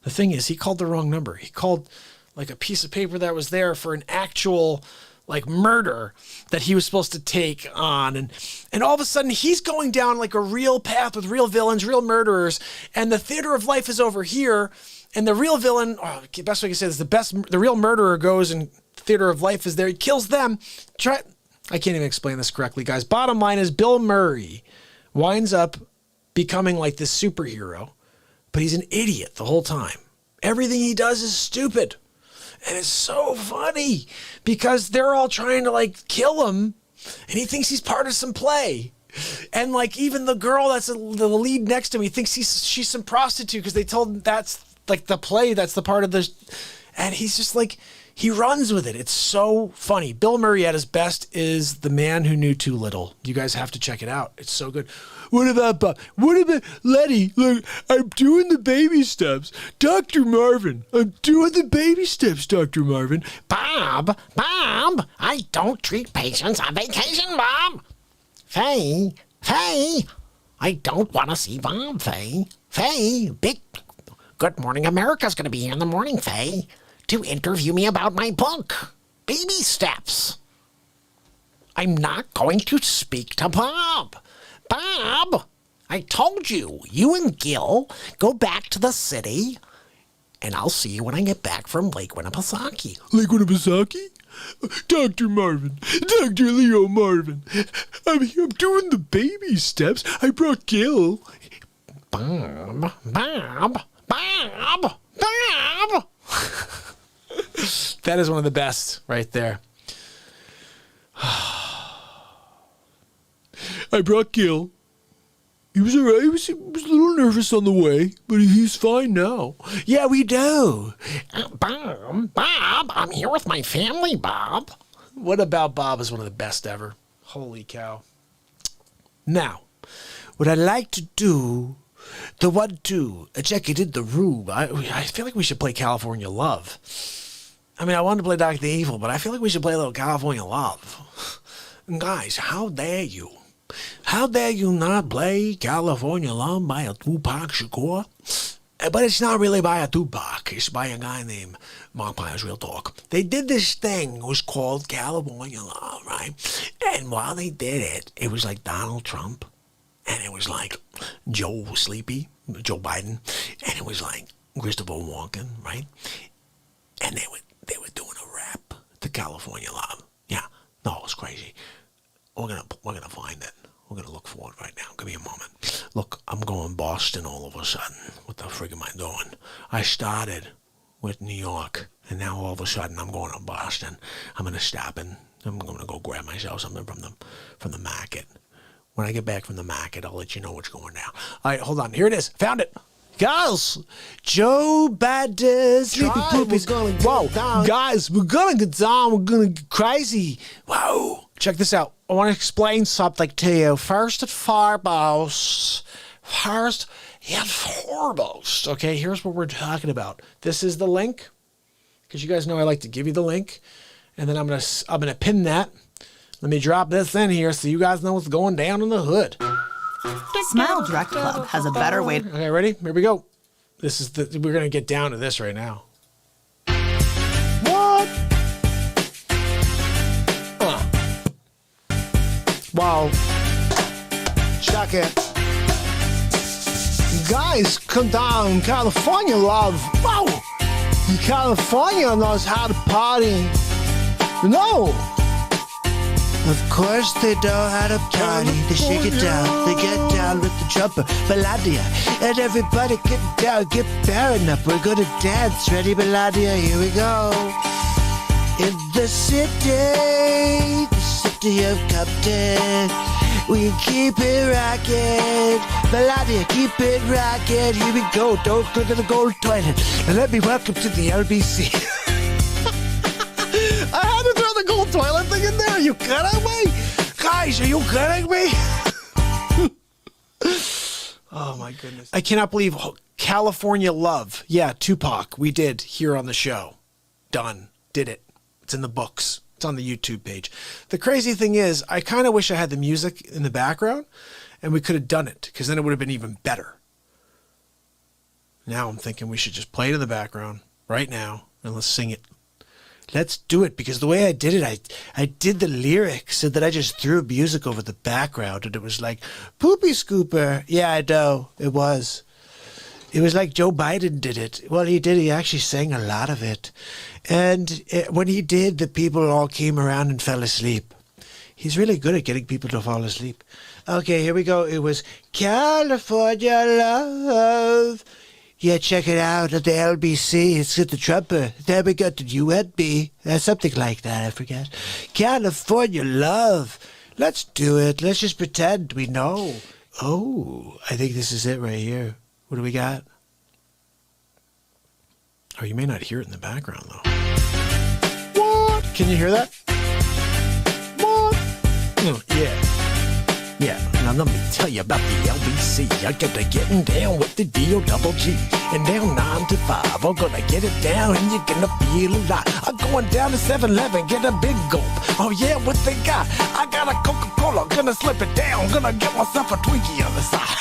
The thing is, he called the wrong number. He called like a piece of paper that was there for an actual like murder that he was supposed to take on. And all of a sudden he's going down like a real path with real villains, real murderers. And the theater of life is over here. And the real villain, the best way I can say this, the real murderer goes and theater of life is there. He kills them. I can't even explain this correctly, guys. Bottom line is Bill Murray winds up becoming like this superhero, but he's an idiot the whole time. Everything he does is stupid. And it's so funny because they're all trying to like kill him and he thinks he's part of some play. And like even the girl that's the lead next to him, he thinks she's some prostitute because they told him that's like the play, that's the part of the, and he's just like, he runs with it. It's so funny. Bill Murray at his best is the man who knew too little. You guys have to check it out. It's so good. What about Bob? What about Letty? Look, I'm doing the baby steps. Dr. Marvin, I'm doing the baby steps, Dr. Marvin. Bob, I don't treat patients on vacation, Bob. Faye, I don't want to see Bob, Faye. Faye, big Good Morning America's going to be here in the morning, Faye, to interview me about my book, Baby Steps. I'm not going to speak to Bob. Bob, I told you, you and Gil go back to the city, and I'll see you when I get back from Lake Winnipesaukee. Lake Winnipesaukee? Dr. Marvin, Dr. Leo Marvin, I'm doing the baby steps. I brought Gil. Bob. That is one of the best right there. I brought Gil. He was all right. He was a little nervous on the way, but he's fine now. Yeah, we do. Bob, I'm here with my family, Bob. What About Bob is one of the best ever. Holy cow. Now, what I'd like to do, the 1-2, check it in the room. I feel like we should play California Love. I mean, I wanted to play Dr. Evil, but I feel like we should play a little California Love. Guys, how dare you? How dare you not play California Love by a Tupac Shakur? But it's not really by a Tupac. It's by a guy named MARKPIRES Real Talk. They did this thing. It was called California Love, right? And while they did it, it was like Donald Trump. And it was like Joe Biden. And it was like Christopher Walken, right? And they were doing a rap to California Love. Yeah. No, it was crazy. We're gonna find it. We're gonna look for it right now. Give me a moment. Look, I'm going Boston all of a sudden. What the frig am I doing? I started with New York, and now all of a sudden I'm going to Boston. I'm gonna stop and I'm gonna go grab myself something from the market. When I get back from the market, I'll let you know what's going down. All right, hold on. Here it is. Found it. Guys, Joe Badass. Whoa, guys, we're gonna get down. We're gonna get crazy. Whoa, check this out. I want to explain something to you. First and foremost, okay, here's what we're talking about. This is the link, because you guys know I like to give you the link, and then I'm gonna pin that. Let me drop this in here so you guys know what's going down in the hood. Smile Direct Club has a better way. Okay, ready? Here we go. We're gonna get down to this right now. What? Wow. Check it. Guys, come down. California Love. Wow. California knows how to party. No. Of course they know how to party. They shake it down, they get down with the trumper, Melodia. And everybody get down, get pairing up. We're gonna dance. Ready, Melodia? Here we go. In the city of Compton, we keep it rockin'. Melodia, keep it rockin'. Here we go. Don't go to the gold toilet. And let me welcome to the LBC. I had to throw the gold toilet thing in there. Are you kidding me? Guys, are you kidding me? Oh my goodness. I cannot believe California Love. Yeah, Tupac. We did here on the show. Done. Did it. It's in the books. It's on the YouTube page. The crazy thing is, I kind of wish I had the music in the background and we could have done it because then it would have been even better. Now I'm thinking we should just play it in the background right now and let's sing it. Let's do it, because the way I did it, I did the lyrics so that I just threw music over the background and it was like, poopy scooper. Yeah, I know. It was. It was like Joe Biden did it. Well, he did. He actually sang a lot of it. And when he did, the people all came around and fell asleep. He's really good at getting people to fall asleep. Okay, here we go. It was California Love. Yeah, check it out at the LBC. It's at the Trumper. Then we got the UNB. Something like that, I forget. California Love. Let's do it. Let's just pretend we know. Oh, I think this is it right here. What do we got? Oh, you may not hear it in the background, though. What? Can you hear that? What? Yeah. Yeah, now let me tell you about the LBC. I got to getting down with the D-O-double-G. And down 9 to 5, I'm gonna get it down and you're gonna feel alive. I'm going down to 7-Eleven, get a big gulp. Oh yeah, what they got? I got a Coca-Cola, gonna slip it down, gonna get myself a Twinkie on the side.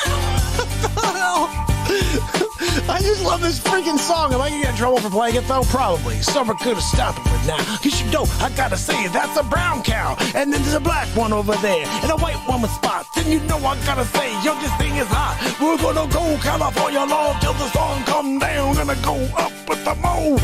I just love this freaking song. Am I gonna get in trouble for playing it though? Probably. Someone could have stopped it right now. Cause you know, I gotta say, that's a brown cow. And then there's a black one over there. And a white one with spots. And you know I gotta say, yo, this thing is hot. We're gonna go California Love till the sun come down. Gonna go up with the mo.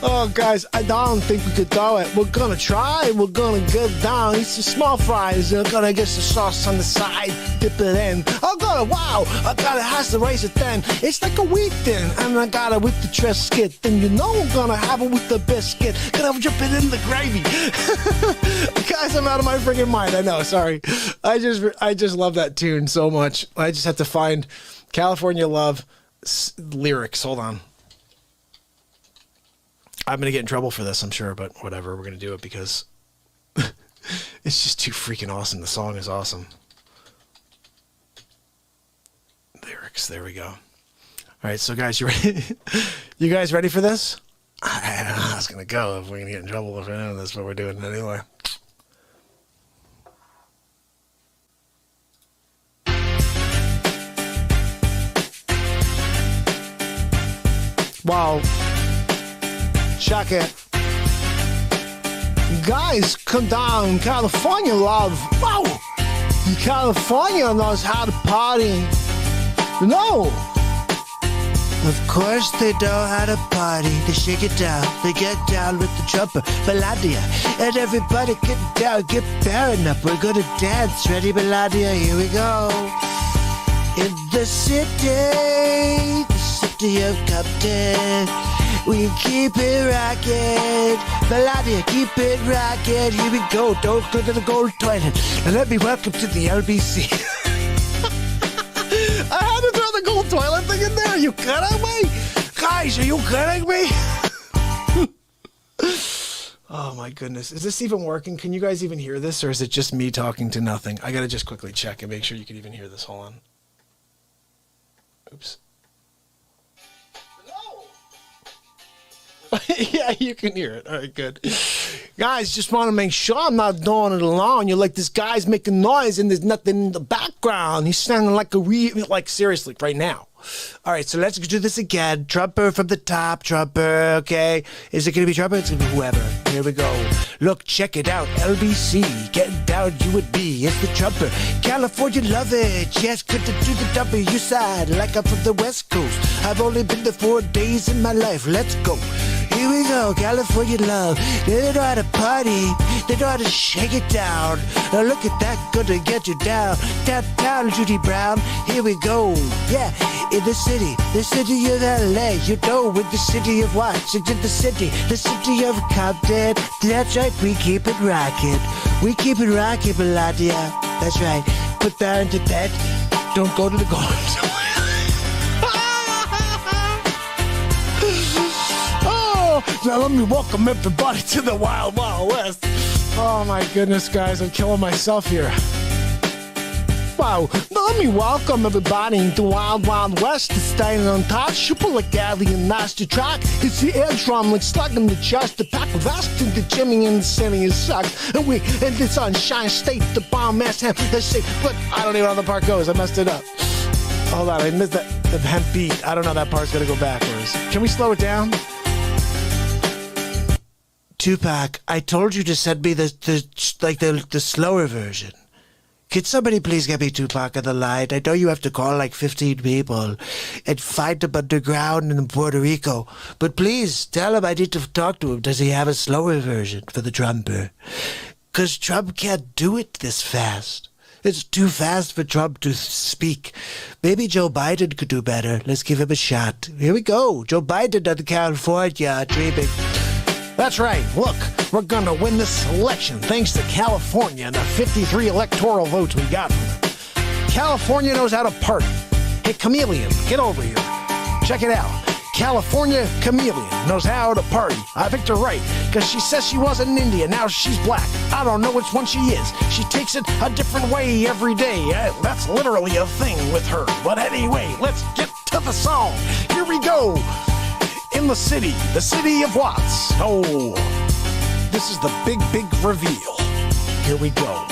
Oh, guys, I don't think we could do it. We're gonna try. We're gonna get down. Eat some small fries. We're gonna get some sauce on the side. Dip it in. Oh, God, wow. I got it has to raise it then. It's like a wheat thin. And I got it with the Triscuit. Then you know I'm gonna have it with the biscuit. Gonna dip it in the gravy. Guys, I'm out of my freaking mind. I know, sorry. I just love that tune so much. I just have to find California Love lyrics. Hold on. I'm going to get in trouble for this, I'm sure, but whatever. We're going to do it because it's just too freaking awesome. The song is awesome. Lyrics. There we go. All right, so guys, you ready? You guys ready for this? I don't know how it's going to go, if we're going to get in trouble if I know this, but we're doing it anyway. Wow. Check it. Guys, come down. California Love. Wow. California knows how to party. No. Of course they know how to party. They shake it down. They get down with the trumper, Melodia. And everybody get down, get pairing up. We're gonna dance. Ready, Melodia? Here we go. In the city of Compton, we keep it rockin'. Melodia, keep it rockin'. Here we go. Don't go to the gold toilet. And let me welcome to the LBC. I had to throw the gold toilet thing in there. Are you kidding me? Guys, are you kidding me? Oh my goodness. Is this even working? Can you guys even hear this? Or is it just me talking to nothing? I gotta just quickly check and make sure you can even hear this. Hold on. Oops. Yeah, you can hear it. All right, good. Guys, just want to make sure I'm not doing it alone. You're like, this guy's making noise and there's nothing in the background. He's sounding like like seriously right now. All right, so let's do this again. Trumper from the top, Trumper, okay? Is it going to be Trumper? It's going to be whoever. Here we go. Look, check it out. LBC, getting down, you and me. It's the Trumper. California, love it. Yes, good to do the W side, like I'm from the West Coast. I've only been there 4 days in my life. Let's go. Here we go, California love. They know how to party. They know how to shake it down. Now look at that, gonna get you down. Downtown, Judy Brown. Here we go. Yeah, in the city of LA. You know, in the city of Washington, the city of Compton. That's right, we keep it rocking. We keep it rocking, Melania. That's right. Put down to bed. Don't go to the garden. Now let me welcome everybody to the Wild Wild West. Oh my goodness, guys, I'm killing myself here. Wow, now let me welcome everybody to Wild Wild West. It's standing on top, super like alley and master track. It's the air drum like slug in the chest, the pack of vest and the Jimmy and the Sammy and sucks. And we in the Sunshine State, the bomb ass hemp. Let's see, look, I don't even know how the part goes. I messed it up. Hold on, I missed the hemp beat. I don't know, that part's gonna go backwards. Can we slow it down? Tupac, I told you to send me the slower version. Could somebody please get me Tupac on the line? I know you have to call like 15 people and find him underground in Puerto Rico. But please, tell him I need to talk to him. Does he have a slower version for the drummer? Because Trump can't do it this fast. It's too fast for Trump to speak. Maybe Joe Biden could do better. Let's give him a shot. Here we go. Joe Biden on California, dreaming. That's right. Look, we're going to win this election thanks to California and the 53 electoral votes we got from them. California knows how to party. Hey, Chameleon, get over here. Check it out. California Chameleon knows how to party. I picked her right, because she says she wasn't Indian. Now she's black. I don't know which one she is. She takes it a different way every day. That's literally a thing with her. But anyway, let's get to the song. Here we go. In the city of Watts. Oh, this is the big reveal. Here we go.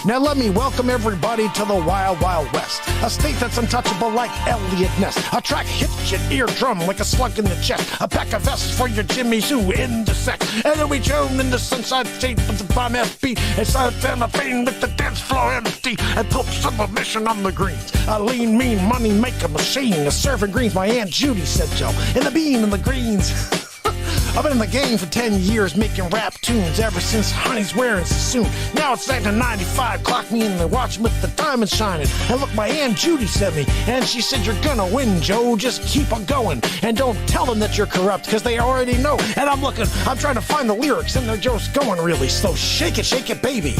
Now let me welcome everybody to the Wild Wild West, a state that's untouchable like Elliot Ness. A track hits your eardrum like a slug in the chest, a pack of vests for your Jimmy Sue in the sex. And then we joan in the Sunshine State with the bomb ass beat, and start down the pain with the dance floor empty, and put some mission on the greens. A lean, mean money maker machine, a serving greens. My Aunt Judy said so, and the bean and the greens. I've been in the game for 10 years making rap tunes ever since Honey's wearing Sassoon. Now it's 1995, clock me in the watch with the diamonds shining. And look, my Aunt Judy sent me, and she said, you're gonna win, Joe, just keep on going. And don't tell them that you're corrupt, because they already know. And I'm trying to find the lyrics, and they're just going really slow. Shake it, baby.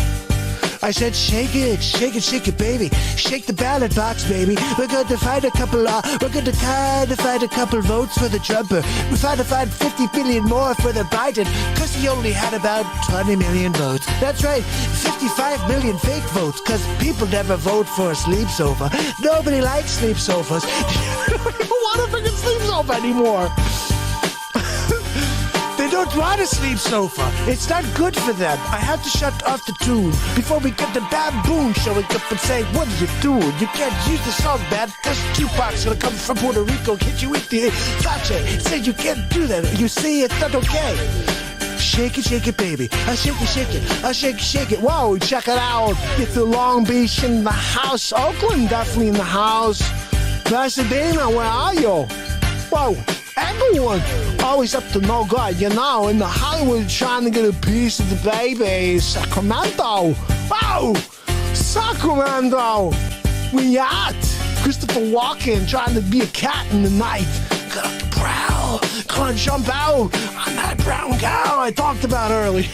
I said, shake it, baby. Shake the ballot box, baby. We're going to find a couple votes for the Trumper. We're trying to find 50 billion more for the Biden, because he only had about 20 million votes. That's right, 55 million fake votes, because people never vote for a sleep sofa. Nobody likes sleep sofas. They don't want a freaking sleep sofa anymore. They don't want a sleep sofa. It's not good for them. I have to shut off the tune before we get the baboon showing up and say, what are you doing? You can't use the song, man, because Tupac's gonna come from Puerto Rico, hit you with the gotcha. Say you can't do that. You see, it's not okay. Shake it, baby. I shake it. Whoa, check it out. It's the Long Beach in the house. Oakland definitely in the house. Pasadena, where are you? Whoa. Everyone always up to no good, in the Hollywood trying to get a piece of the baby. Sacramento. Wow! Sacramento! We at Christopher Walken trying to be a cat in the night. Gonna prowl. Gonna jump out on that brown cow I talked about earlier.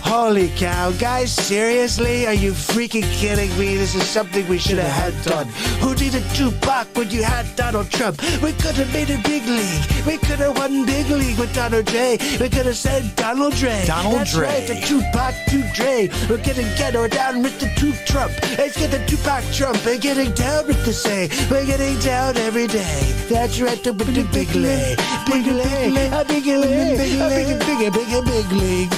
Holy cow, guys, seriously? Are you freaking kidding me? This is something we should have had done. Who needed Tupac when you had Donald Trump? We could have made a big league. We could have won big league with Donald Dre. We could have said Donald Dre. That's right, the Tupac to Dre. We're getting ghetto down with the Trump. Let's get the Tupac Trump. We're getting down with the say. We're getting down every day. That's right, the big league. Big league.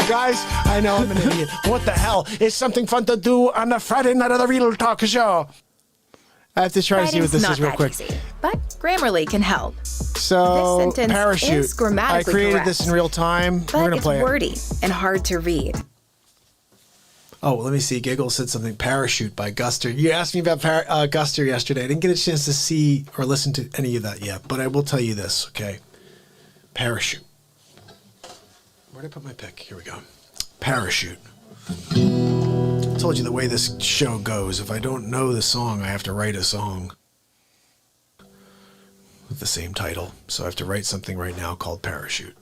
Guys, I know I'm an idiot. What the hell is something fun to do on a Friday night of the Real Talk Show? I have to try to see what this is real quick. Easy, but Grammarly can help. So, this sentence parachute. is grammatically I created correct, this in real time. but We're gonna it's play wordy and hard to read. Oh, let me see. Giggle said something. Parachute by Guster. You asked me about Guster yesterday. I didn't get a chance to see or listen to any of that yet, but I will tell you this, okay? Parachute. Where did I put my pick? Here we go. Parachute. I told you the way this show goes. If I don't know the song, I have to write a song with the same title. So I have to write something right now called Parachute.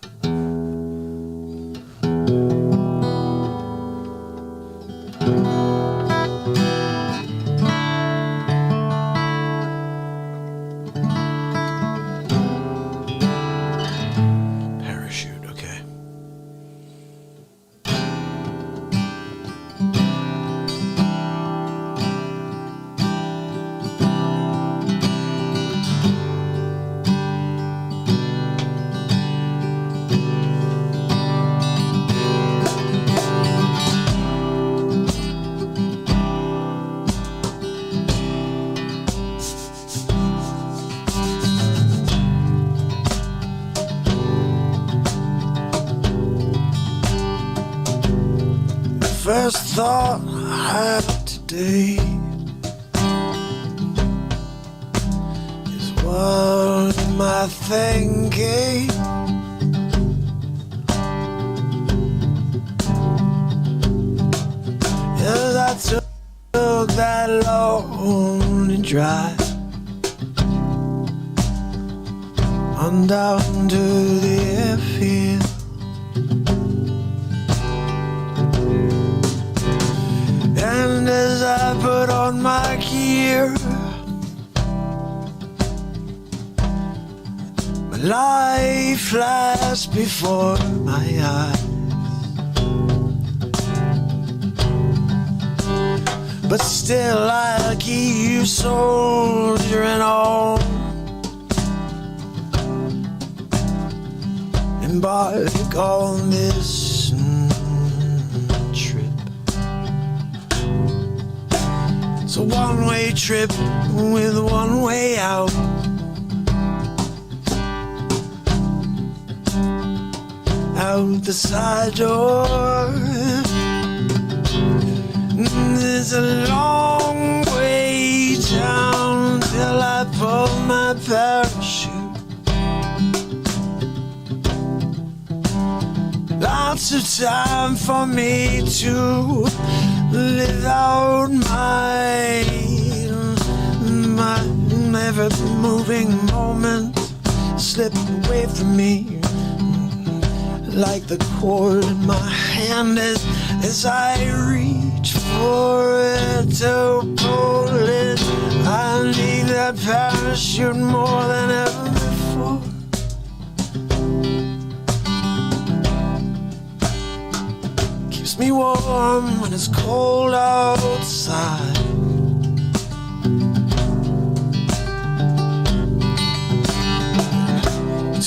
First thought I had today is what am I thinking? Yes, I took that lonely drive on down to the airfield. And as I put on my gear, my life flashed before my eyes. But still I keep soldiering on, embark on this It's a one-way trip with one way out. Out the side door. There's a long way down till I pull my parachute. Lots of time for me to live out my ever moving moment slip away from me like the cord in my hand as I reach for it to pull it. I need that parachute more than ever before. Me warm when it's cold outside.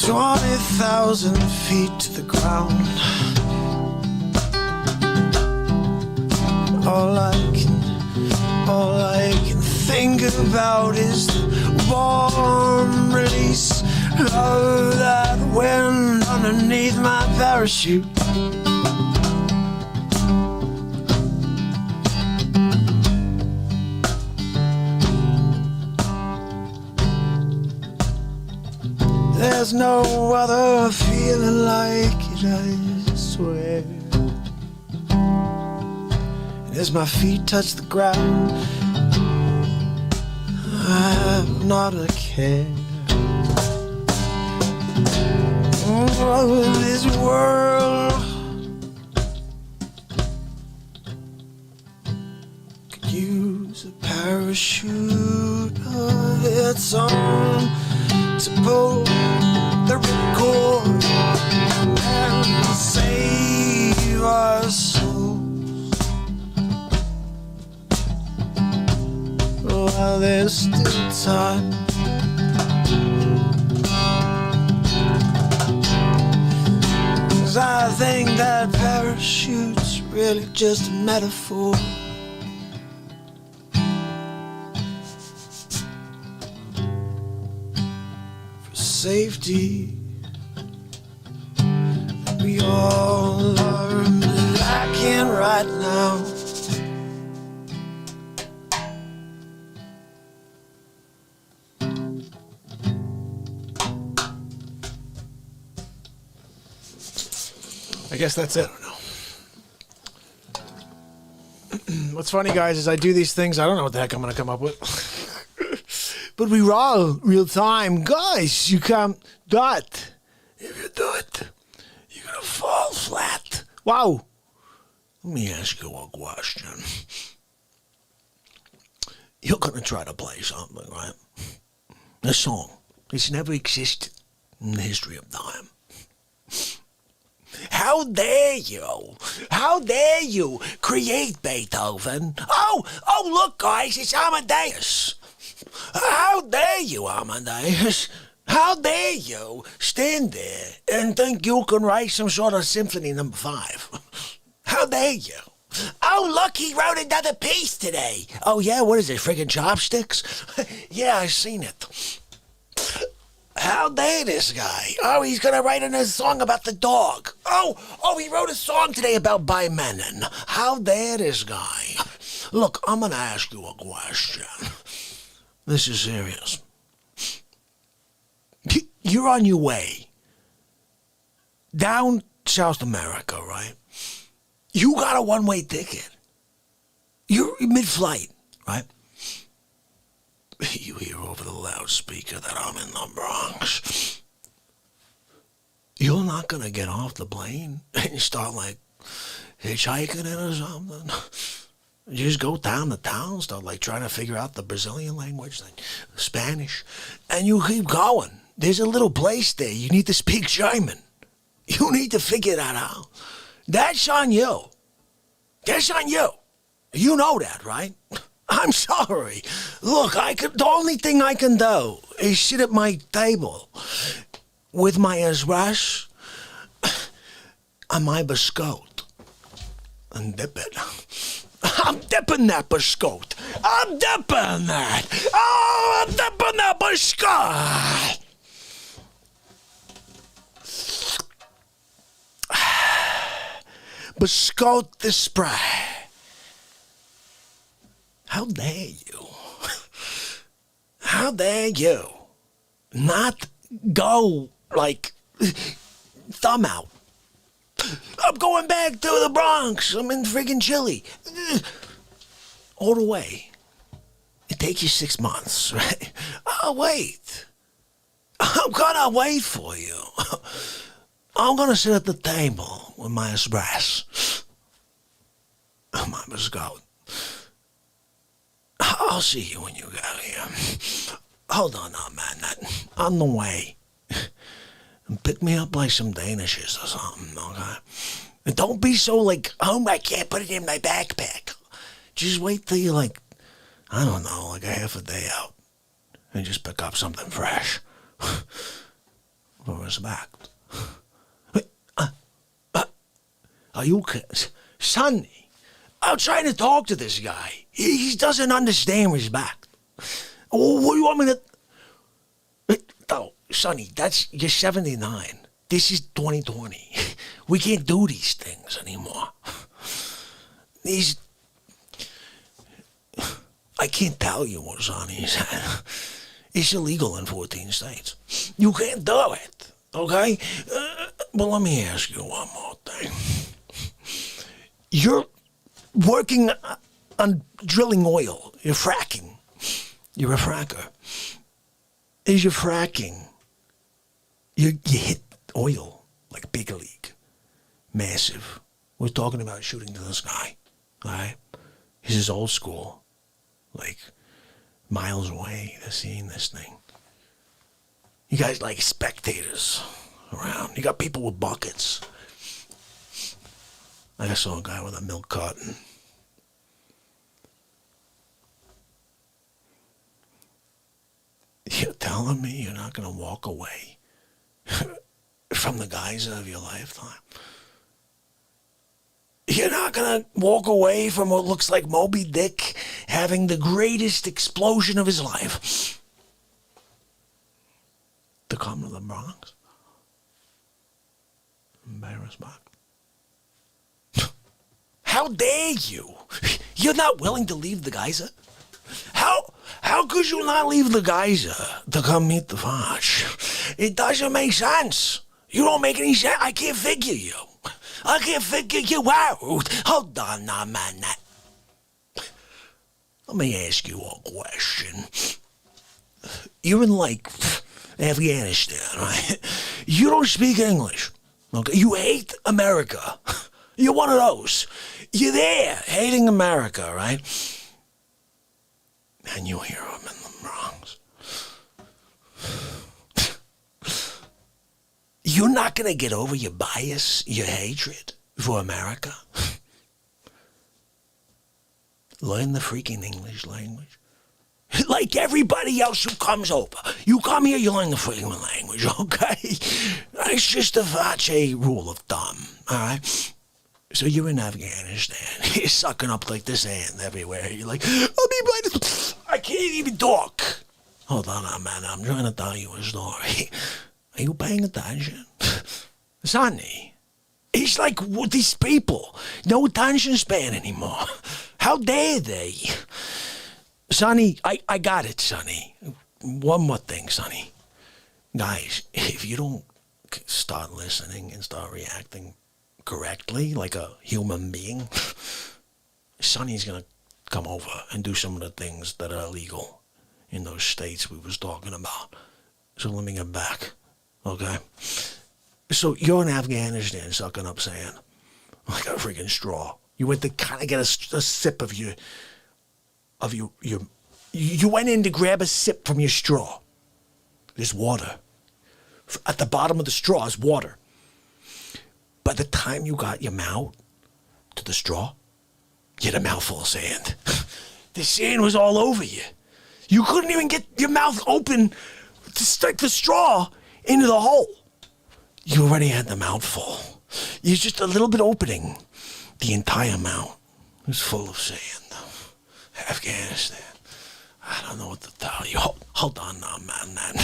20,000 feet to the ground. All I can think about is the warm release of that wind underneath my parachute. There's no other feeling like it, I swear. And as my feet touch the ground, I have not a care. Oh, this world could use a parachute of its own to pull the ripcord and save our souls while there's still time. 'Cause I think that parachute's really just a metaphor safety. We all are lacking right now. I guess that's it. I don't know. What's funny, guys, is I do these things. I don't know what the heck I'm going to come up with. But we roll real time. Guys, you can't do it. If you do it, you're going to fall flat. Wow. Let me ask you a question. You're going to try to play something, right? A song. It's never existed in the history of time. How dare you? How dare you create Beethoven? Oh, look, guys, it's Amadeus. How dare you, Amadeus? How dare you stand there and think you can write some sort of symphony number 5? How dare you? Oh, look, he wrote another piece today. Oh, yeah, what is it, friggin' chopsticks? Yeah, I've seen it. How dare this guy? Oh, he's going to write a song about the dog. Oh, he wrote a song today about Bimenon. How dare this guy? Look, I'm going to ask you a question. This is serious. You're on your way down South America, right? You got a one-way ticket. You're mid-flight, right? You hear over the loudspeaker that I'm in the Bronx. You're not going to get off the plane and start, like, hitchhiking it or something. You just go down the town, start, like, trying to figure out the Brazilian language, like Spanish, and you keep going. There's a little place there. You need to speak German. You need to figure that out. That's on you. That's on you. You know that, right? I'm sorry. Look, the only thing I can do is sit at my table with my espresso and my biscotte and dip it. I'm dipping that biscotte. I'm dipping that. Oh, I'm dipping that biscotte. Biscotte the spray. How dare you? How dare you not go, like, thumb out? I'm going back to the Bronx. I'm in friggin' Chile. All the way. It takes you 6 months, right? I'll wait. I'm gonna wait for you. I'm gonna sit at the table with my espresso. My biscotte. I'll see you when you get here. Hold on now, man. On the way. And pick me up like some Danishes or something, okay? And don't be so like, oh, I can't put it in my backpack. Just wait till you're like, I don't know, like a half a day out. And just pick up something fresh. For respect. Are you kidding? Sonny, I'm trying to talk to this guy. He doesn't understand respect. What do you want me to... No, Sonny, you're 79. This is 2020. We can't do these things anymore. I can't tell you what Sonny said. It's illegal in 14 states. You can't do it, okay? But let me ask you one more thing. You're working on drilling oil. You're fracking. You're a fracker. As you're fracking, you hit oil like big league. Massive. We're talking about shooting to the sky. All right? This is old school. Like miles away, they're seeing this thing. You guys like spectators around. You got people with buckets. I saw a guy with a milk carton. You're telling me you're not going to walk away from the geyser of your lifetime? You're not going to walk away from what looks like Moby Dick having the greatest explosion of his life to come to the Bronx? Embarrassment. How dare you? You're not willing to leave the geyser? How could you not leave the geyser to come meet the Foch? It doesn't make sense. You don't make any sense. I can't figure you. I can't figure you out. Hold on now, man. Let me ask you a question. You're in, like, Afghanistan, right? You don't speak English. Okay? You hate America. You're one of those. You're there, hating America, right? And you hear them in the Bronx. You're not going to get over your bias, your hatred for America. Learn the freaking English language. Like everybody else who comes over. You come here, you learn the freaking language, okay? It's just a Vache rule of thumb, all right? So you're in Afghanistan. You're sucking up like this hand everywhere. You're like, I can't even talk. Hold on, man. I'm trying to tell you a story. Are you paying attention? Sonny, it's like with these people. No attention span anymore. How dare they? Sonny, I got it, Sonny. One more thing, Sonny. Guys, if you don't start listening and start reacting correctly, like a human being, Sonny's gonna come over and do some of the things that are illegal in those states we was talking about. So let me get back, okay? So you're in Afghanistan sucking up sand like a freaking straw. You went to kind of get a sip of you went in to grab a sip from your straw. There's water. At the bottom of the straw is water. By the time you got your mouth to the straw, you had a mouthful of sand. The sand was all over you. You couldn't even get your mouth open to stick the straw into the hole. You already had the mouthful. You're just a little bit opening. The entire mouth was full of sand. Afghanistan. I don't know what to tell you. Hold on now, man.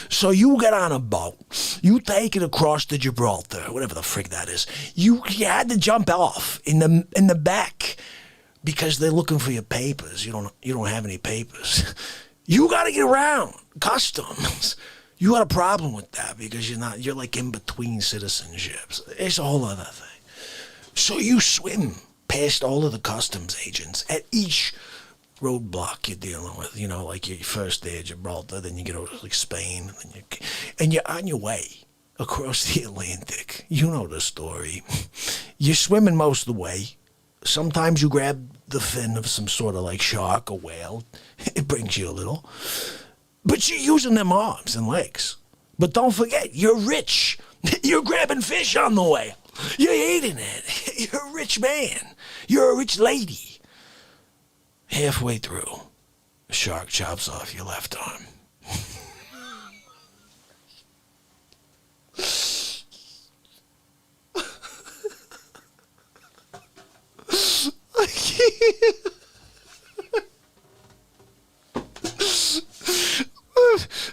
So you get on a boat. You take it across to Gibraltar, whatever the frig that is. You had to jump off in the back because they're looking for your papers. You don't have any papers. You got to get around customs. You got a problem with that because you're like in between citizenships. It's a whole other thing. So you swim past all of the customs agents at each roadblock you're dealing with, like your first day at Gibraltar, then you get over to like Spain, and you're on your way across the Atlantic. You know the story. You're swimming most of the way. Sometimes you grab the fin of some sort of like shark or whale. It brings you a little. But you're using them arms and legs. But don't forget, you're rich. You're grabbing fish on the way. You're eating it. You're a rich man. You're a rich lady. Halfway through, a shark chops off your left arm. I can't.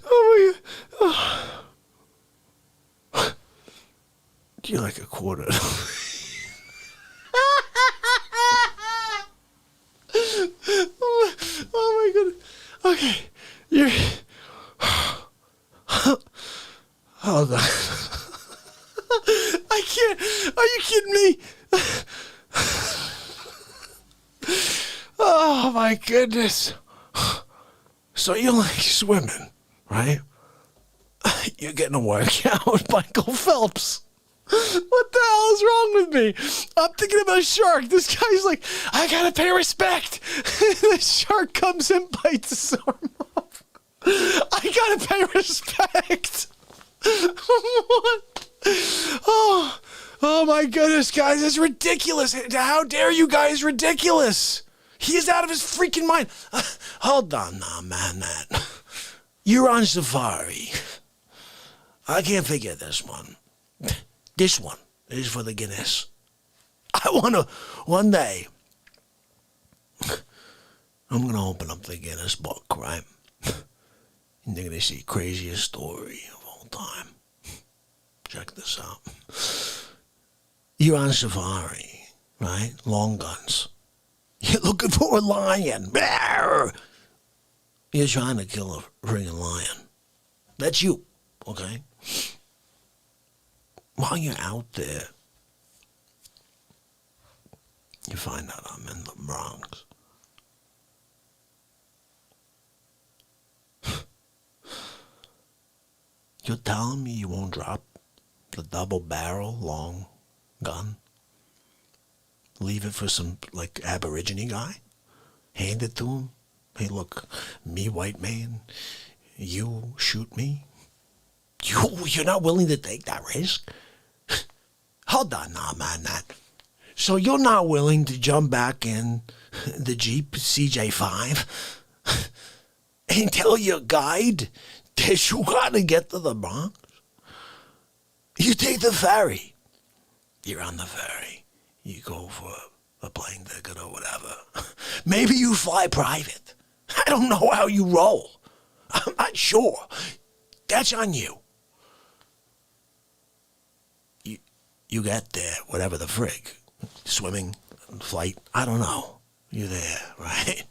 Oh my God. You're like a quarter. Oh my goodness. Okay. You're. Hold on. I can't. Are you kidding me? Oh my goodness. So you're like swimming, right? You're getting a workout with Michael Phelps. What the hell is wrong with me? I'm thinking about a shark. This guy's like, I gotta pay respect. The shark comes and bites his arm off. I gotta pay respect. What? Oh my goodness, guys, it's ridiculous. How dare you guys? Ridiculous. He is out of his freaking mind. Hold on now, man. You're on safari. I can't figure this one. This one is for the Guinness. I want to, one day, I'm going to open up the Guinness book, right? And they're going to see craziest story of all time. Check this out. You're on safari, right? Long guns. You're looking for a lion. You're trying to kill a friggin' lion. That's you, okay? While you're out there, You find out I'm in the Bronx. You're telling me you won't drop the double barrel long gun? Leave it for some, like, Aborigine guy? Hand it to him? Hey, look, me, white man, you shoot me? You're not willing to take that risk? Hold on now, man. So you're not willing to jump back in the Jeep CJ5 and tell your guide that you gotta get to the Bronx? You take the ferry. You're on the ferry. You go for a plane ticket or whatever. Maybe you fly private. I don't know how you roll. I'm not sure. That's on you. You get there, whatever the frig. Swimming, flight, I don't know. You're there, right?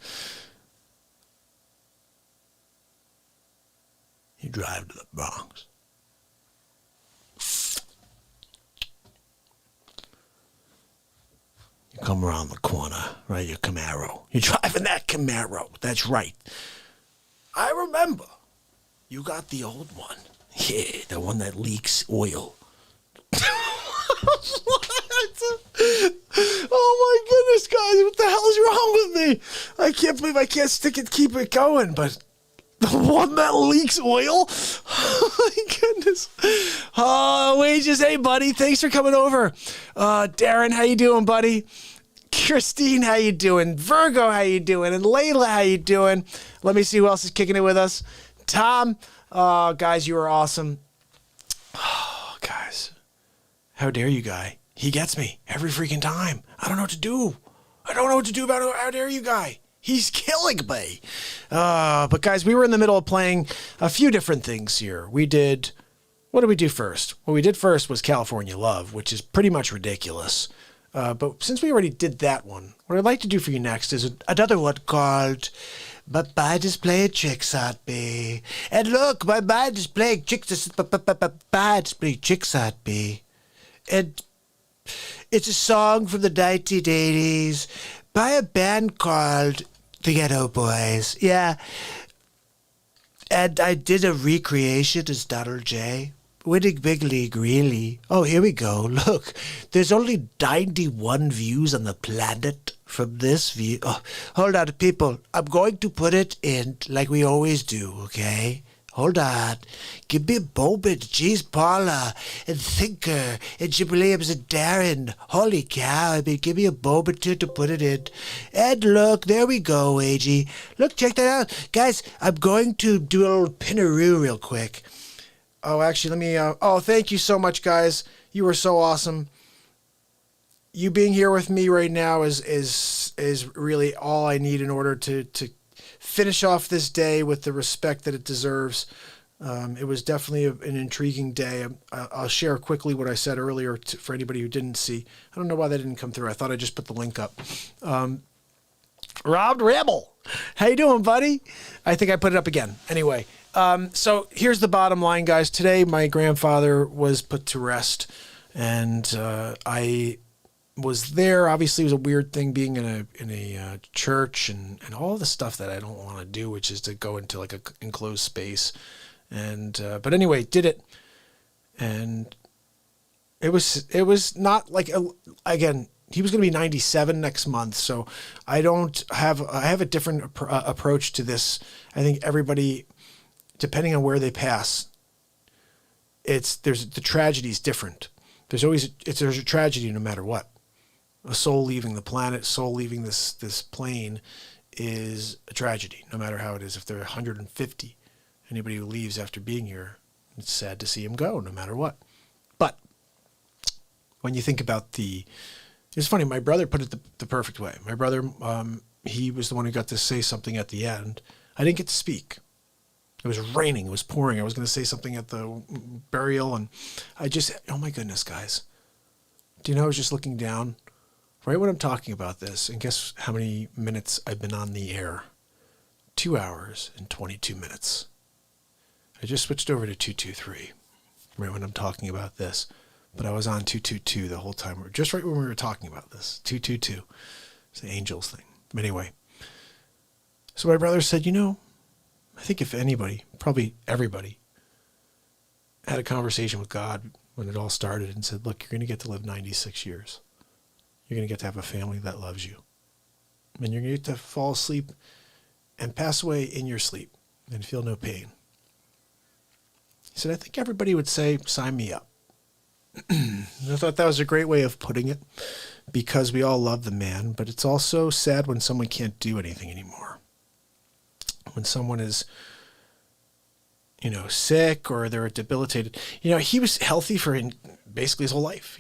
You drive to the Bronx. You come around the corner, right? Your Camaro. You're driving that Camaro. That's right. I remember. You got the old one. Yeah, the one that leaks oil. Oh my goodness, guys, what the hell's wrong with me? I can't believe I can't keep it going, but the one that leaks oil? Oh my goodness. Oh, wages, hey buddy, thanks for coming over. Darren, how you doing, buddy? Christine, how you doing? Virgo, how you doing? And Layla, how you doing? Let me see who else is kicking it with us. Tom, guys, you are awesome. Oh, guys, how dare you, guy? He gets me every freaking time. I don't know what to do. I don't know what to do about how dare you, guy. He's killing me. But guys, we were in the middle of playing a few different things here. What did we do first? What we did first was California Love, which is pretty much ridiculous. But since we already did that one, what I'd like to do for you next is another one called "My Just Playing Tricks on Me." And look, my mind is playing tricks. Playing tricks on me. And it's a song from the 1980s by a band called the Ghetto Boys. Yeah. And I did a recreation as Donald J. Winning Big League, really. Oh, here we go. Look, there's only 91 views on the planet from this view. Oh, hold on, people. I'm going to put it in like we always do, okay? Hold on. Give me a moment. Jeez, Paula and Thinker and Jim Williams and Darren. Holy cow. I mean, give me a moment to put it in. And look, there we go, AG. Look, check that out. Guys, I'm going to do a little pinaroo real quick. Oh, actually, let me... thank you so much, guys. You were so awesome. You being here with me right now is really all I need in order to finish off this day with the respect that it deserves. It was definitely an intriguing day. I'll share quickly what I said earlier for anybody who didn't see. I don't know why that didn't come through. I thought I just put the link up. Rob Rebel, how you doing, buddy? I think I put it up again. Anyway, so here's the bottom line, guys. Today, my grandfather was put to rest, and I was there. Obviously, it was a weird thing being in a church and all the stuff that I don't want to do, which is to go into like a enclosed space. And but anyway, did it, and it was not like again. He was going to be 97 next month, so I have a different approach to this. I think everybody, depending on where they pass, the tragedy is different. There's a tragedy no matter what. A soul leaving the planet, soul leaving this plane is a tragedy, no matter how it is. If they're 150, anybody who leaves after being here, it's sad to see him go, no matter what. But when you think about it's funny, my brother put it the perfect way. My brother, he was the one who got to say something at the end. I didn't get to speak. It was raining, it was pouring. I was going to say something at the burial, and oh my goodness, guys. Do you know, I was just looking down right when I'm talking about this, and guess how many minutes I've been on the air? 2 hours and 22 minutes. I just switched over to 223 right when I'm talking about this. but I was on 222 the whole time. Just right when we were talking about this, 222. It's the angels thing. But anyway, so my brother said, I think if anybody, probably everybody, had a conversation with God when it all started and said, look, you're going to get to live 96 years. You're going to get to have a family that loves you. And you're going to get to fall asleep and pass away in your sleep and feel no pain. He said, I think everybody would say, sign me up. I thought that was a great way of putting it, because we all love the man, but it's also sad when someone can't do anything anymore. When someone is, sick or they're debilitated. He was healthy for basically his whole life,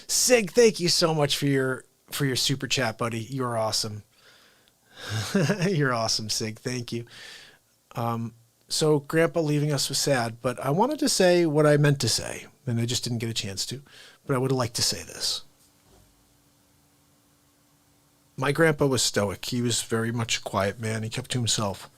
Sig, thank you so much for your super chat, buddy. You're awesome. You're awesome, Sig. Thank you. So Grandpa leaving us was sad, but I wanted to say what I meant to say, and I just didn't get a chance to, but I would have liked to say this. My grandpa was stoic. He was very much a quiet man. He kept to himself.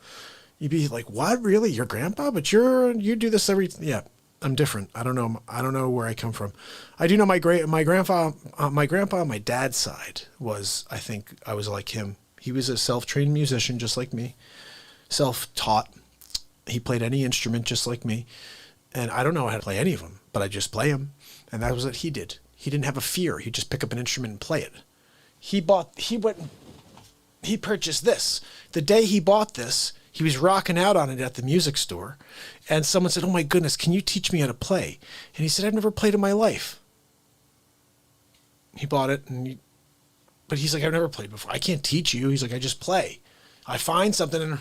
You'd be like, what, really? Your grandpa? But you do this yeah, I'm different. I don't know where I come from. I do know my grandpa on my dad's side was, I think I was like him. He was a self-trained musician just like me, self-taught. He played any instrument just like me. And I don't know how to play any of them, but I just play them. And that was what he did. He didn't have a fear. He'd just pick up an instrument and play it. He purchased this. The day he bought this, he was rocking out on it at the music store. And someone said, oh my goodness, can you teach me how to play? And he said, I've never played in my life. He bought it, but he's like, I've never played before. I can't teach you. He's like, I just play. I find something and...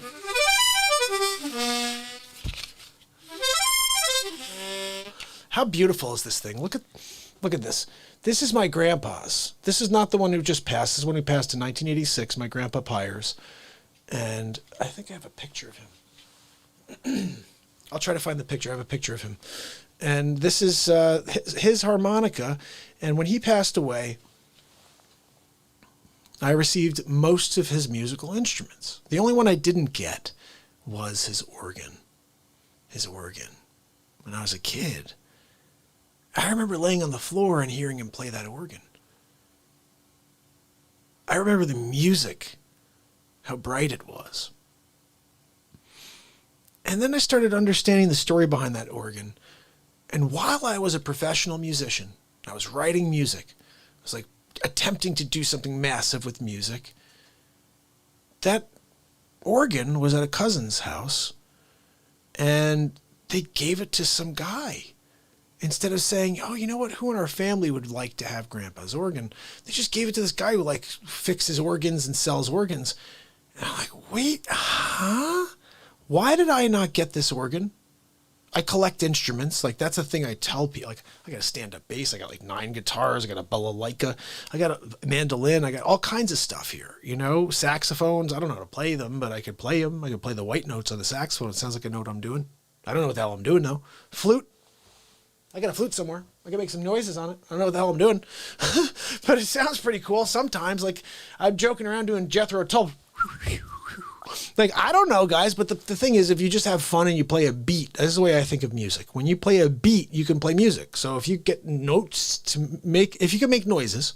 How beautiful is this thing? Look at this. This is my grandpa's. This is not the one who just passed. This is the one who passed in 1986, my grandpa Pires. And I think I have a picture of him. I'll try to find the picture. I have a picture of him. And this is his harmonica. And when he passed away, I received most of his musical instruments. The only one I didn't get was his organ. His organ. When I was a kid, I remember laying on the floor and hearing him play that organ. I remember the music, how bright it was. And then I started understanding the story behind that organ. And while I was a professional musician, I was writing music. I was like attempting to do something massive with music. That organ was at a cousin's house, and they gave it to some guy. Instead of saying, oh, you know what, who in our family would like to have Grandpa's organ? They just gave it to this guy who fixes organs and sells organs. And I'm like, wait, huh? Why did I not get this organ? I collect instruments. That's a thing I tell people. I got a stand-up bass. I got 9 guitars. I got a balalaika. I got a mandolin. I got all kinds of stuff here. Saxophones. I don't know how to play them, but I could play them. I could play the white notes on the saxophone. It sounds like I know what I'm doing. I don't know what the hell I'm doing, though. Flute. I got a flute somewhere. I can make some noises on it. I don't know what the hell I'm doing. But it sounds pretty cool sometimes. I'm joking around doing Jethro Tull. I don't know, guys, but the thing is, if you just have fun and you play a beat, this is the way I think of music. When you play a beat, you can play music. So if you get notes if you can make noises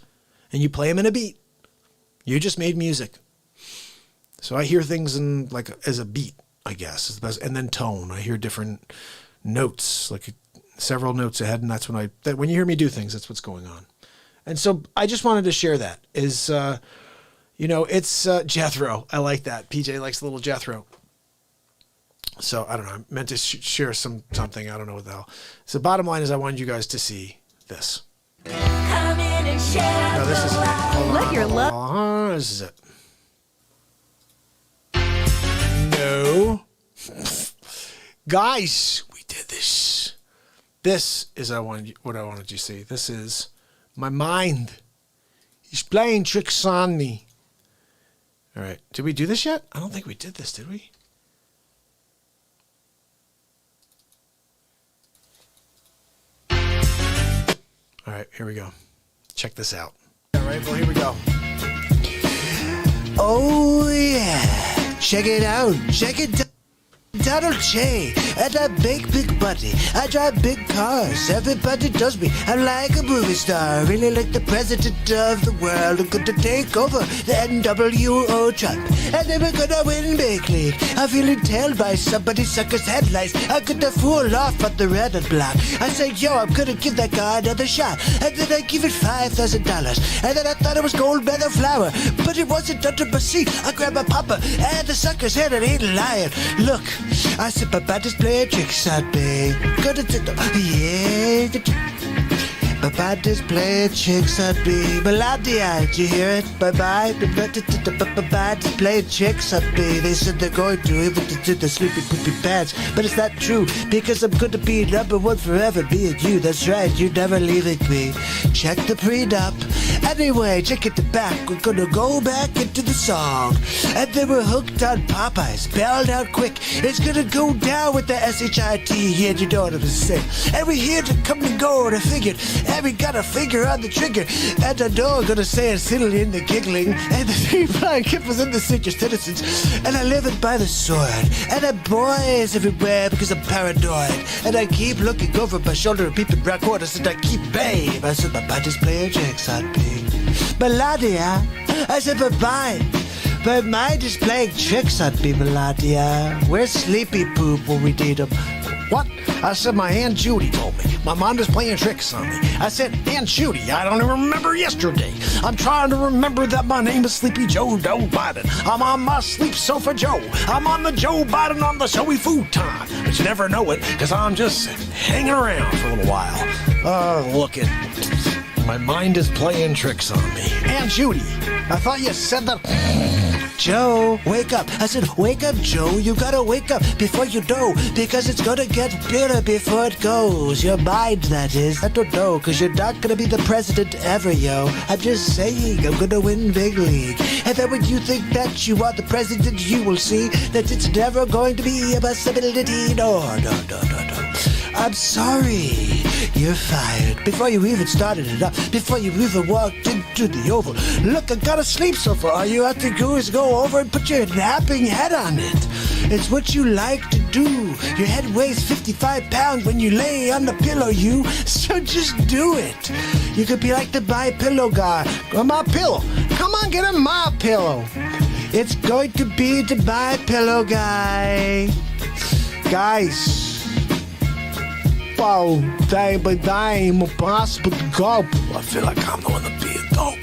and you play them in a beat, you just made music. So I hear things as a beat, I guess, is the best. And then tone. I hear different notes, several notes ahead, and that's when when you hear me do things, that's what's going on. And so I just wanted to share that is, it's Jethro. I like that. PJ likes a little Jethro. So I don't know. I meant to share something. I don't know what the hell. So bottom line is I wanted you guys to see this. Come in and share. No, this is it. Let your love. This is it. No. Guys, we did this. This is what I wanted you to see. This is my mind. He's playing tricks on me. All right. Did we do this yet? I don't think we did this, did we? All right. Here we go. Check this out. All right. Well, here we go. Oh, yeah. Check it out. Check it Donald J. And I bake big money. I drive big cars. Everybody does me. I'm like a movie star. Really like the president of the world. I'm going to take over the NWO Trump. And then we're gonna win big league. I'm feeling tailed by somebody sucker's headlights. I'm gonna fool off on the red and black. I say, yo, I'm gonna give that guy another shot. And then I give it $5,000. And then I thought it was gold medal flour. But it wasn't under my seat. I grabbed my papa and the sucker's head and ain't lying. Look, I said, Papa, just play tricks on me. Gonna do the, Papa, just play tricks on me. Melodia, did you hear it? Bye-bye. Papa, just play tricks on me. They said they're going to, even to the sleepy poopy pants. But it's not true, because I'm going to be number one forever, me and you. That's right, you're never leaving me. Check the prenup. Anyway, check it the back. We're gonna go back into the song. And then we're hooked on Popeye. Spelled out quick. It's gonna go down with the S-H-I-T, and you know what I'm saying. And we're here to come and go and I figured. And we got a finger on the trigger. And I know I'm gonna say it's silly in the giggling. And the three flying kippers in the senior citizens. And I live it by the sword. And I boys everywhere because I'm paranoid. And I keep looking over my shoulder and peeping round corners. And I keep babe. I said, Papa, just play tricks on me. Melodia, I said bye-bye. My mind is playing tricks on me, Melodia. Where's Sleepy Poop when we need him? What? I said my Aunt Judy told me. My mom is playing tricks on me. I said, Aunt Judy, I don't even remember yesterday. I'm trying to remember that my name is Sleepy Joe Biden. I'm on my sleep sofa Joe. I'm on the Joe Biden on the showy futon. But you never know it, because I'm just hanging around for a little while. Look it. My mind is playing tricks on me. Aunt Judy, I thought you said that. Joe, wake up. I said, wake up, Joe. You gotta wake up before you know, because it's gonna get better before it goes. Your mind, that is. I don't know, because you're not gonna be the president ever, yo. I'm just saying, I'm gonna win big league. And then when you think that you are the president, you will see that it's never going to be a possibility. No. I'm sorry. You're fired. Before you even started it up, before you even walked into the Oval. Look, I got a sleep sofa. All you have to do is go over and put your napping head on it. It's what you like to do. Your head weighs 55 pounds when you lay on the pillow, you. So just do it. You could be like the My Pillow guy. My pillow. Come on, get a My Pillow. It's going to be the My Pillow guy. Guys. Wow, I'm impossible to go. I feel like I'm the one to be a dope.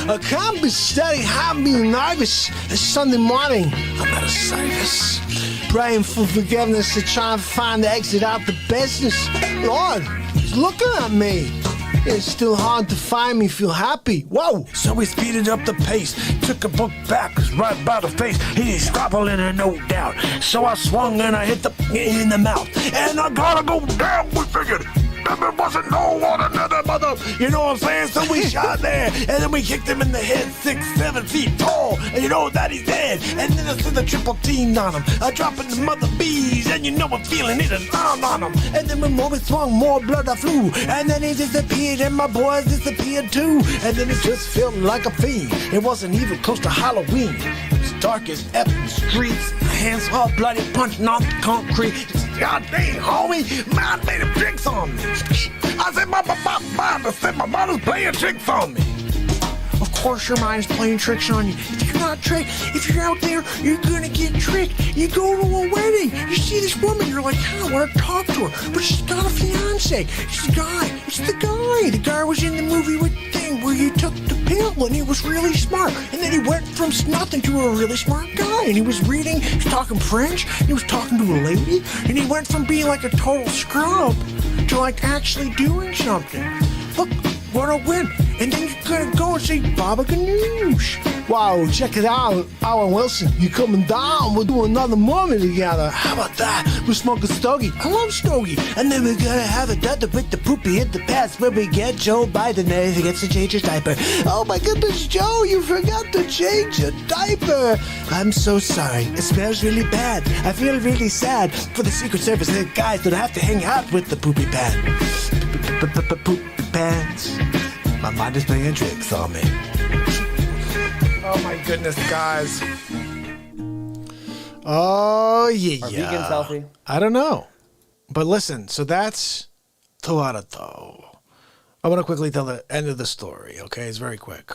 I can't be steady, I'm being nervous. It's Sunday morning. I'm at a service. Praying for forgiveness to try and find the exit out the business. Lord, he's looking at me. It's still hard to find me, feel happy. Whoa! So we speeded up the pace, took a book back, right by the face. He's stopping in no doubt. So I swung and I hit the in the mouth. And I gotta go down, we figured. There wasn't no one another mother. You know what I'm saying? So we shot there, and then we kicked him in the head, 6-7 feet tall. And you know that he's dead. And then I threw the triple team on him. I dropping the mother bees, and you know I'm feeling it and on him. And then when more we swung, more blood I flew. And then he disappeared, and my boys disappeared too. And then it just felt like a fiend. It wasn't even close to Halloween. It was dark as F in the streets. My hands all bloody, punching on the concrete. God dang, homie, man made a tricks on me. I said, my mother's playing tricks on me. Of course your mind's playing tricks on you. If you're not tricked, if you're out there, you're gonna get tricked. You go to a wedding, you see this woman, you're like, I want to talk to her, but she's got a fiance. It's the guy. The guy was in the movie with thing where he took the pill and he was really smart. And then he went from nothing to a really smart guy. And he was reading, he was talking French, he was talking to a lady, and he went from being like a total scrub to like actually doing something. Look, what a win. And then you're gonna go and see Baba Ganoush. Wow, check it out. Owen Wilson, you coming down. We'll do another movie together. How about that? We'll smoke a stogie. I love stogie. And then we're gonna have another with the poopy in the pants where we get Joe Biden and he gets to change his diaper. Oh my goodness, Joe, you forgot to change your diaper. I'm so sorry. It smells really bad. I feel really sad for the Secret Service and the guys that have to hang out with the poopy pants. Poopy pants. My mind is playing tricks on me. Oh my goodness, guys. Oh, yeah. Are vegans healthy? I don't know. But listen, so that's Tuarato. I want to quickly tell the end of the story, okay? It's very quick.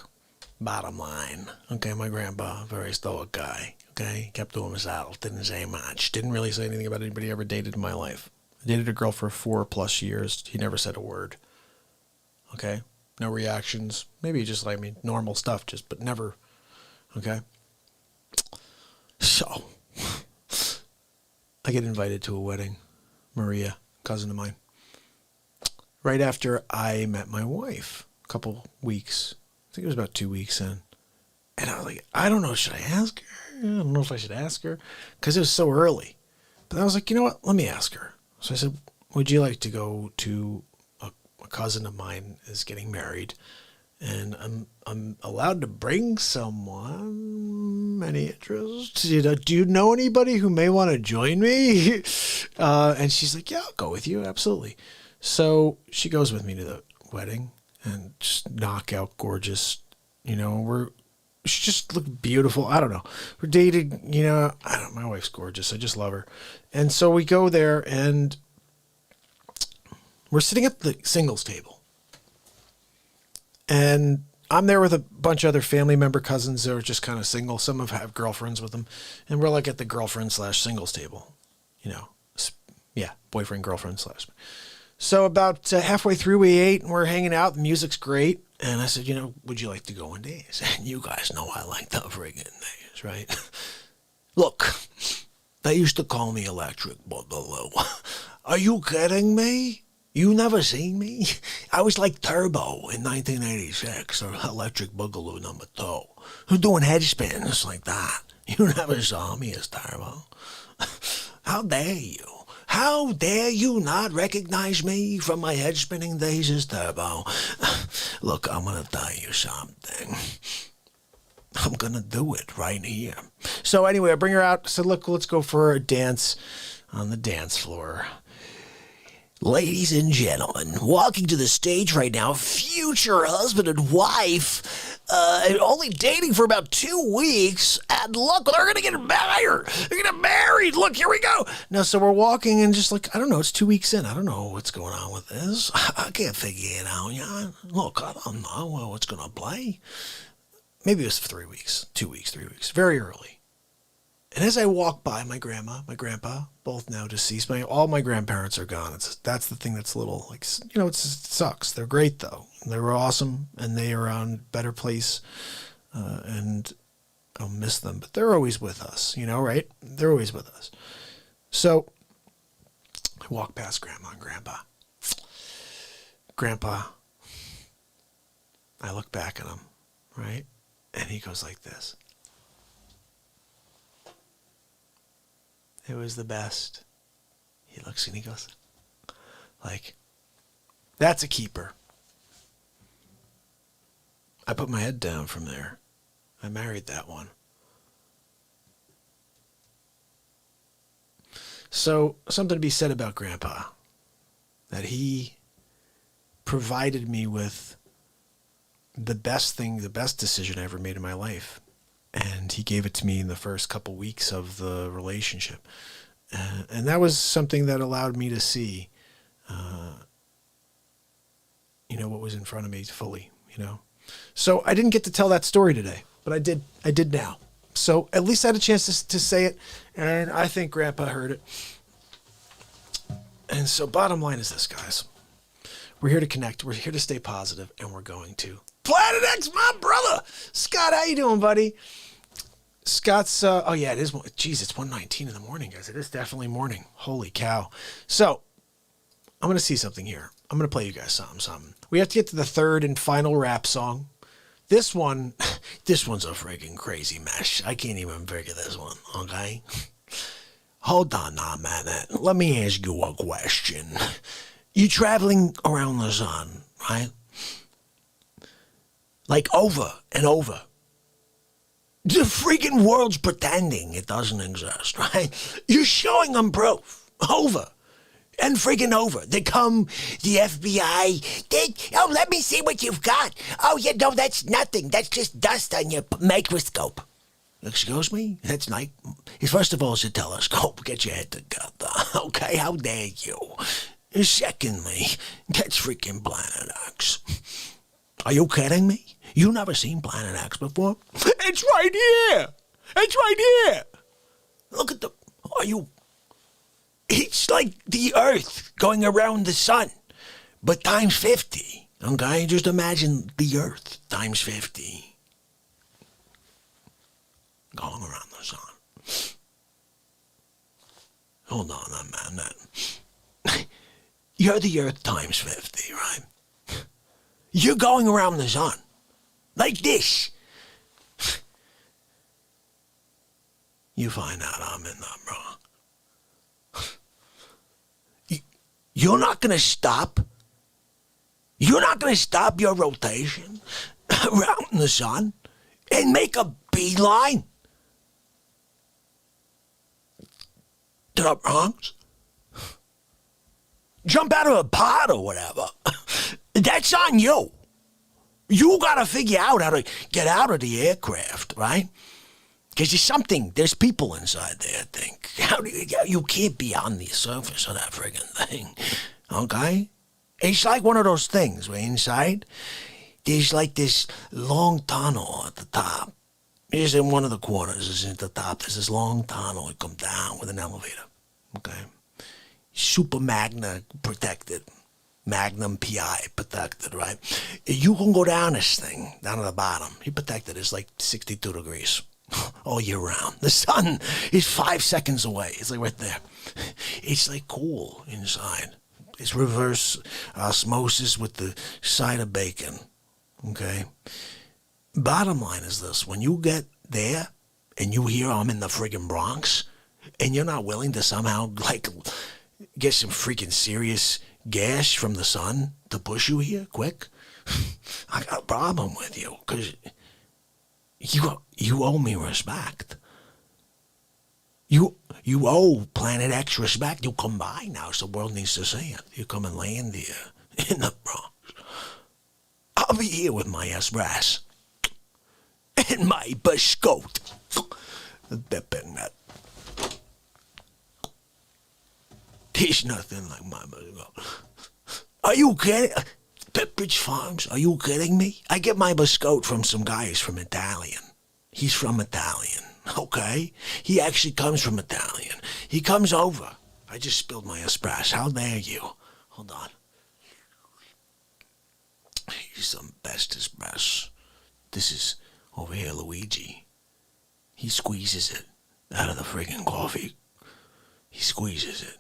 Bottom line, okay, my grandpa, very stoic guy, okay? Kept to himself, didn't say much, didn't really say anything about anybody I ever dated in my life. I dated a girl for 4+ years. He never said a word, okay? No reactions. Maybe just, normal stuff, but never, okay? So, I get invited to a wedding. Maria, cousin of mine. Right after I met my wife, a couple weeks. I think it was about 2 weeks in. And I was like, I don't know, should I ask her? I don't know if I should ask her. Because it was so early. But I was like, you know what? Let me ask her. So I said, would you like to go to a cousin of mine is getting married? And I'm allowed to bring someone. Any interest? Do you know anybody who may want to join me? And she's like, yeah, I'll go with you. Absolutely. So she goes with me to the wedding and just knockout gorgeous. She just looked beautiful. I don't know. We're dating, I don't know. My wife's gorgeous. I just love her. And so we go there and we're sitting at the singles table. And I'm there with a bunch of other family member cousins that are just kind of single. Some have girlfriends with them. And we're like at the girlfriend/singles table. Boyfriend, girlfriend/. So about halfway through, we ate and we're hanging out. The music's great. And I said, would you like to go one dance? And you guys know I like the friggin' dance, right? Look, they used to call me Electric Boogaloo. Are you kidding me? You never seen me? I was like Turbo in 1986, or Electric Boogaloo number 2. Who's doing head spins like that? You never saw me as Turbo. How dare you? How dare you not recognize me from my head spinning days as Turbo? Look, I'm going to tell you something. I'm going to do it right here. So anyway, I bring her out. I said, look, let's go for a dance on the dance floor. Ladies and gentlemen, walking to the stage right now, future husband and wife, only dating for about 2 weeks, and look, they're going to get married. They're going to get married. Look, here we go. Now, so we're walking and just like, I don't know, it's 2 weeks in. I don't know what's going on with this. I can't figure it out. Yeah, look, I don't know what's going to play. Maybe it was 3 weeks, 2 weeks, 3 weeks, very early. And as I walk by, my grandma, my grandpa, both now deceased. All my grandparents are gone. That's the thing that's a little like, it sucks. They're great though. They were awesome, and they are on a better place, and I'll miss them. But they're always with us, right? They're always with us. So I walk past Grandma and Grandpa. Grandpa, I look back at him, right? And he goes like this. It was the best. He looks and he goes, like, that's a keeper. I put my head down from there. I married that one. So, something to be said about Grandpa. That he provided me with the best decision I ever made in my life. And he gave it to me in the first couple weeks of the relationship. And that was something that allowed me to see, what was in front of me fully, So I didn't get to tell that story today, but I did now. So at least I had a chance to say it, and I think Grandpa heard it. And so bottom line is this, guys. We're here to connect. We're here to stay positive, and we're going to Planet X, my brother. Scott, how you doing, buddy? Scott's, it is, it's 1:19 in the morning, guys. It is definitely morning. Holy cow. So, I'm going to see something here. I'm going to play you guys something. We have to get to the third and final rap song. This one's a freaking crazy mess. I can't even figure this one, okay? Hold on now, man. Let me ask you a question. You traveling around the sun, right? Like over and over. The freaking world's pretending it doesn't exist, right? You're showing them proof. Over. And freaking over. They come, the FBI. Let me see what you've got. Oh, no, that's nothing. That's just dust on your microscope. Excuse me? That's nice. First of all, it's a telescope. Get your head together. Okay, how dare you? Secondly, that's freaking Planet X. Are you kidding me? You never seen Planet X before? It's right here. It's right here. Look at the... Are you... It's like the Earth going around the sun, but times 50. Okay, just imagine the Earth times 50. Going around the sun. Hold on a minute. You're the Earth times 50, right? You're going around the sun. Like this. You find out I'm in the Bronx. You're not going to stop. You're not going to stop your rotation around the sun and make a beeline to the Bronx? Jump out of a pod or whatever. That's on you. You got to figure out how to get out of the aircraft, right? Because there's people inside there, I think. You can't be on the surface of that friggin' thing, okay? It's like one of those things where inside, there's like this long tunnel at the top. Here's in one of the corners, is at the top. There's this long tunnel that comes down with an elevator, okay? Super Magna protected. Magnum PI protected, right? You can go down this thing, down to the bottom. He protected. It's like 62 degrees all year round. The sun is 5 seconds away. It's like right there. It's like cool inside. It's reverse osmosis with the side of bacon, okay? Bottom line is this. When you get there and you hear I'm in the friggin' Bronx and you're not willing to somehow, like, get some freaking serious gas from the sun to push you here quick, I got a problem with you, because you owe me respect. You owe Planet X respect. You come by now, so the world needs to see it. You come and land here in the Bronx. I'll be here with my Express and my biscotte. Dipping that. There's nothing like my biscotte. Are you kidding? Pepperidge Farms, are you kidding me? I get my biscotte from some guys from Italian. He's from Italian, okay? He actually comes from Italian. He comes over. I just spilled my espresso. How dare you? Hold on. He's some best espresso. This is over here, Luigi. He squeezes it out of the friggin' coffee. He squeezes it.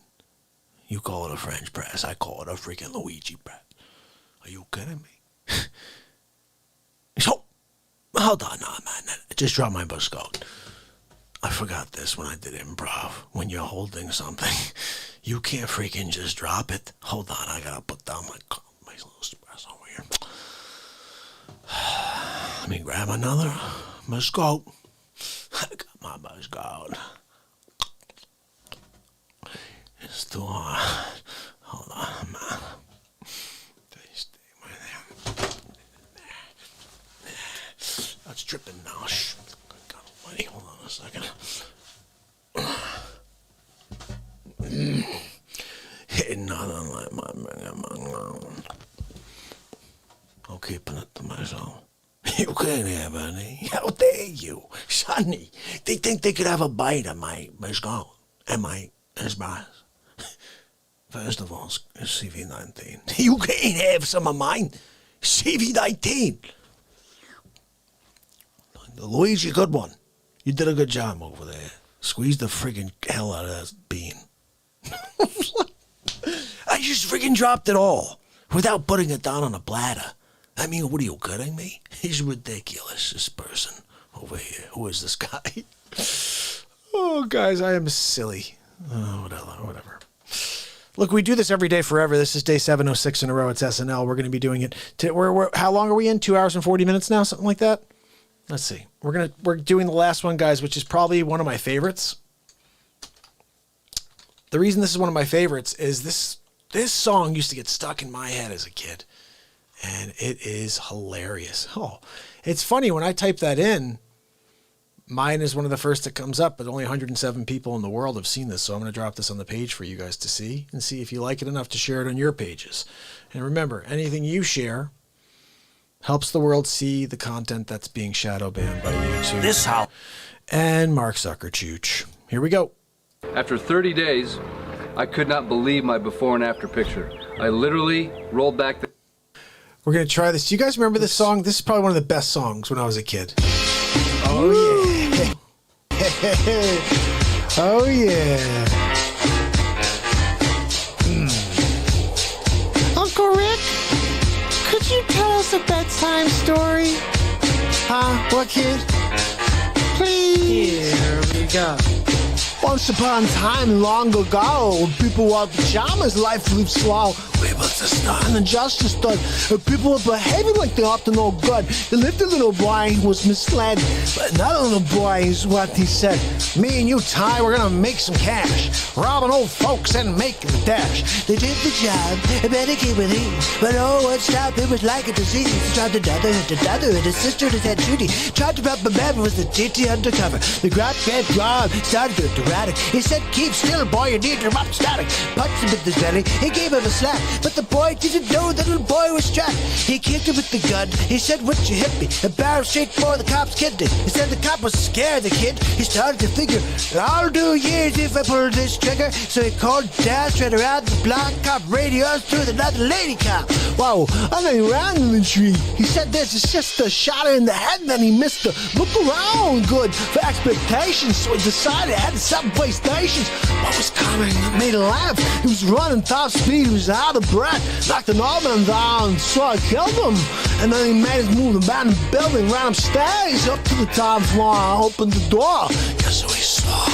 You call it a French press. I call it a freaking Luigi press. Are you kidding me? So, hold on, man. I just dropped my biscotte. I forgot this when I did improv. When you're holding something, you can't freaking just drop it. Hold on, I gotta put down my little espresso over here. Let me grab another biscotte. I got my biscotte. It's too hard. Hold on, man. Stay right there. That's dripping now. Shh. God almighty. Hold on a second. Ain't nothing like my I'm keeping it to myself. You can't have any. How dare you? Sonny, they think they could have a bite of my biscotte and my espresso. First of all, it's CV-19. You can't have some of mine. CV-19. Luigi, good one. You did a good job over there. Squeeze the friggin' hell out of that bean. I just friggin' dropped it all without putting it down on a platter. I mean, what are you kidding me? He's ridiculous, this person over here. Who is this guy? Oh, guys, I am silly. Whatever. Look, we do this every day forever. This is day 706 in a row. It's SNL. We're going to be doing it. How long are we in? 2 hours and 40 minutes now? Something like that? Let's see. We're doing the last one, guys, which is probably one of my favorites. The reason this is one of my favorites is this song used to get stuck in my head as a kid. And it is hilarious. Oh, it's funny when I type that in, Mine is one of the first that comes up, but only 107 people in the world have seen this. So I'm going to drop this on the page for you guys to see and see if you like it enough to share it on your pages. And remember, anything you share helps the world see the content that's being shadow banned by YouTube. This how. And Mark Zuckerchooch. Here we go. After 30 days, I could not believe my before and after picture. I literally rolled back the... We're going to try this. Do you guys remember this song? This is probably one of the best songs when I was a kid. Oh, yeah. Oh, yeah. Uncle Rick, could you tell us a bedtime story? Huh? What, kid? Please. Here we go. Once upon a time, long ago, people wore pajamas, life lived slow. We was the star and the justice stood. People were behaving like they ought to know good. There lived a little boy who was misled, but another little boy is what he said. Me and you, Ty, we're gonna make some cash, robbing old folks and making a dash. They did the job, and better keep with ease. But oh, what stopped? It was like a disease. He tried to daughter, and his sister had had Judy. Tried to rob a man, was the TT undercover. The grab get robbed, started to erratic. He said, keep still, boy, you need to rob static. Punched him in the belly, he gave him a slap. But the boy didn't know the little boy was strapped. He kicked him with the gun. He said, what you hit me? And barreled straight for the cop's kidney. He said the cop was scared, the kid. He started to figure, I'll do years if I pull this trigger. So he called Dad straight around the block. Cop radios to another lady cop. Whoa, I think around in the tree. He said there's his sister shot her in the head and then he missed her. Look around good for expectations. So he decided at the subway stations what was coming that made him laugh. He was running top speed, he was out of breath. Knocked an oven down, so I killed him. And then he made his move about the building, ran upstairs, up to the top floor. I opened the door. Guess who he saw?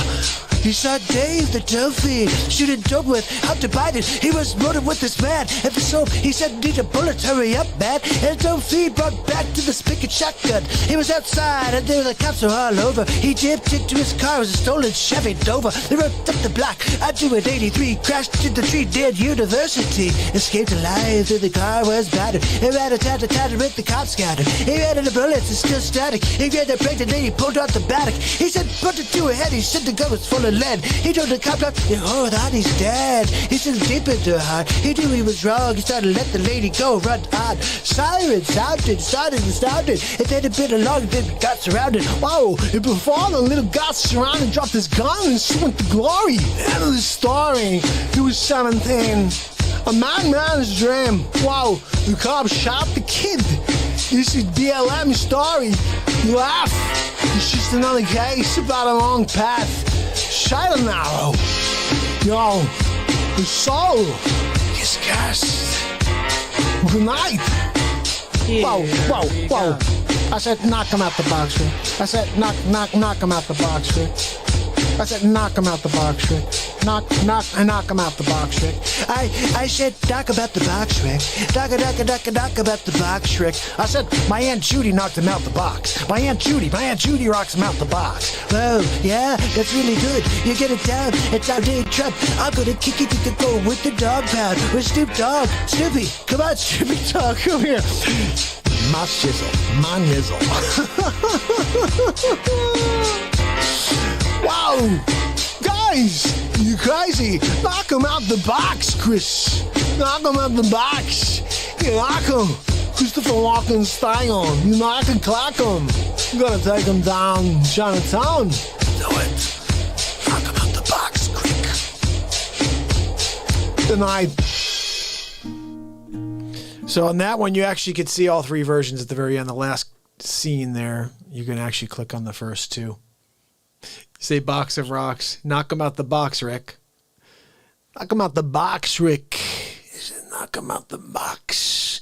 He saw Dave, the dope fiend, shooting dope with Hunter Biden. He was loaded with this man. And for soap, he said, need a bullet, hurry up, man. And the dope fiend brought back to the spigot shotgun. He was outside, and there were the cops were all over. He dipped into his car, it was a stolen Chevy Dover. They ripped up the block, I do at 83, crashed into the tree, dead University. Escaped alive, though the car was battered. He ran a tat with the cops scattered. He ran into bullets, it's still static. He ran the pregnant lady, pulled out the batic. He said, put it to her head, he said the gun was full of lead. He told the cop, oh, that he's dead. He said deep into her heart. He knew he was wrong. He started to let the lady go, run on. Sirens sounded, and then a bit along, then got surrounded. Whoa, and before the little got surrounded, dropped his gun and went to glory. End of the story. He was 17. A madman's dream. Wow, the cop shot the kid. This is BLM story. You laugh. It's just another case about a wrong path. Shut narrow. Yo, the soul is cast. Good night. Whoa. I said knock him out the box, Rick. I said knock him out the box, Rick. I said knock him out the box, Rick. Knock him out the box, Rick. I said knock him out the box, Rick. Knock him out the box, Rick. I said my Aunt Judy knocked him out the box. My Aunt Judy rocks him out the box. Whoa, yeah, that's really good. You get it down, it's out there, Trump. I'm gonna kick it to go with the dog pound. With Snoop Dogg. Snoopy, come on, Snoopy Dogg, come here. My shizzle, my nizzle. Wow, guys, you crazy. Knock him out the box, Chris. Knock him out the box. You knock him. Christopher Walken style. You knock and clack him. You gotta take him down Chinatown. Do it. Knock him out the box, quick. Good night. So on that one, you actually could see all three versions at the very end. The last scene there, you can actually click on the first two. Say box of rocks. Knock him out the box, Rick. Knock him out the box, Rick. He said, knock him out the box.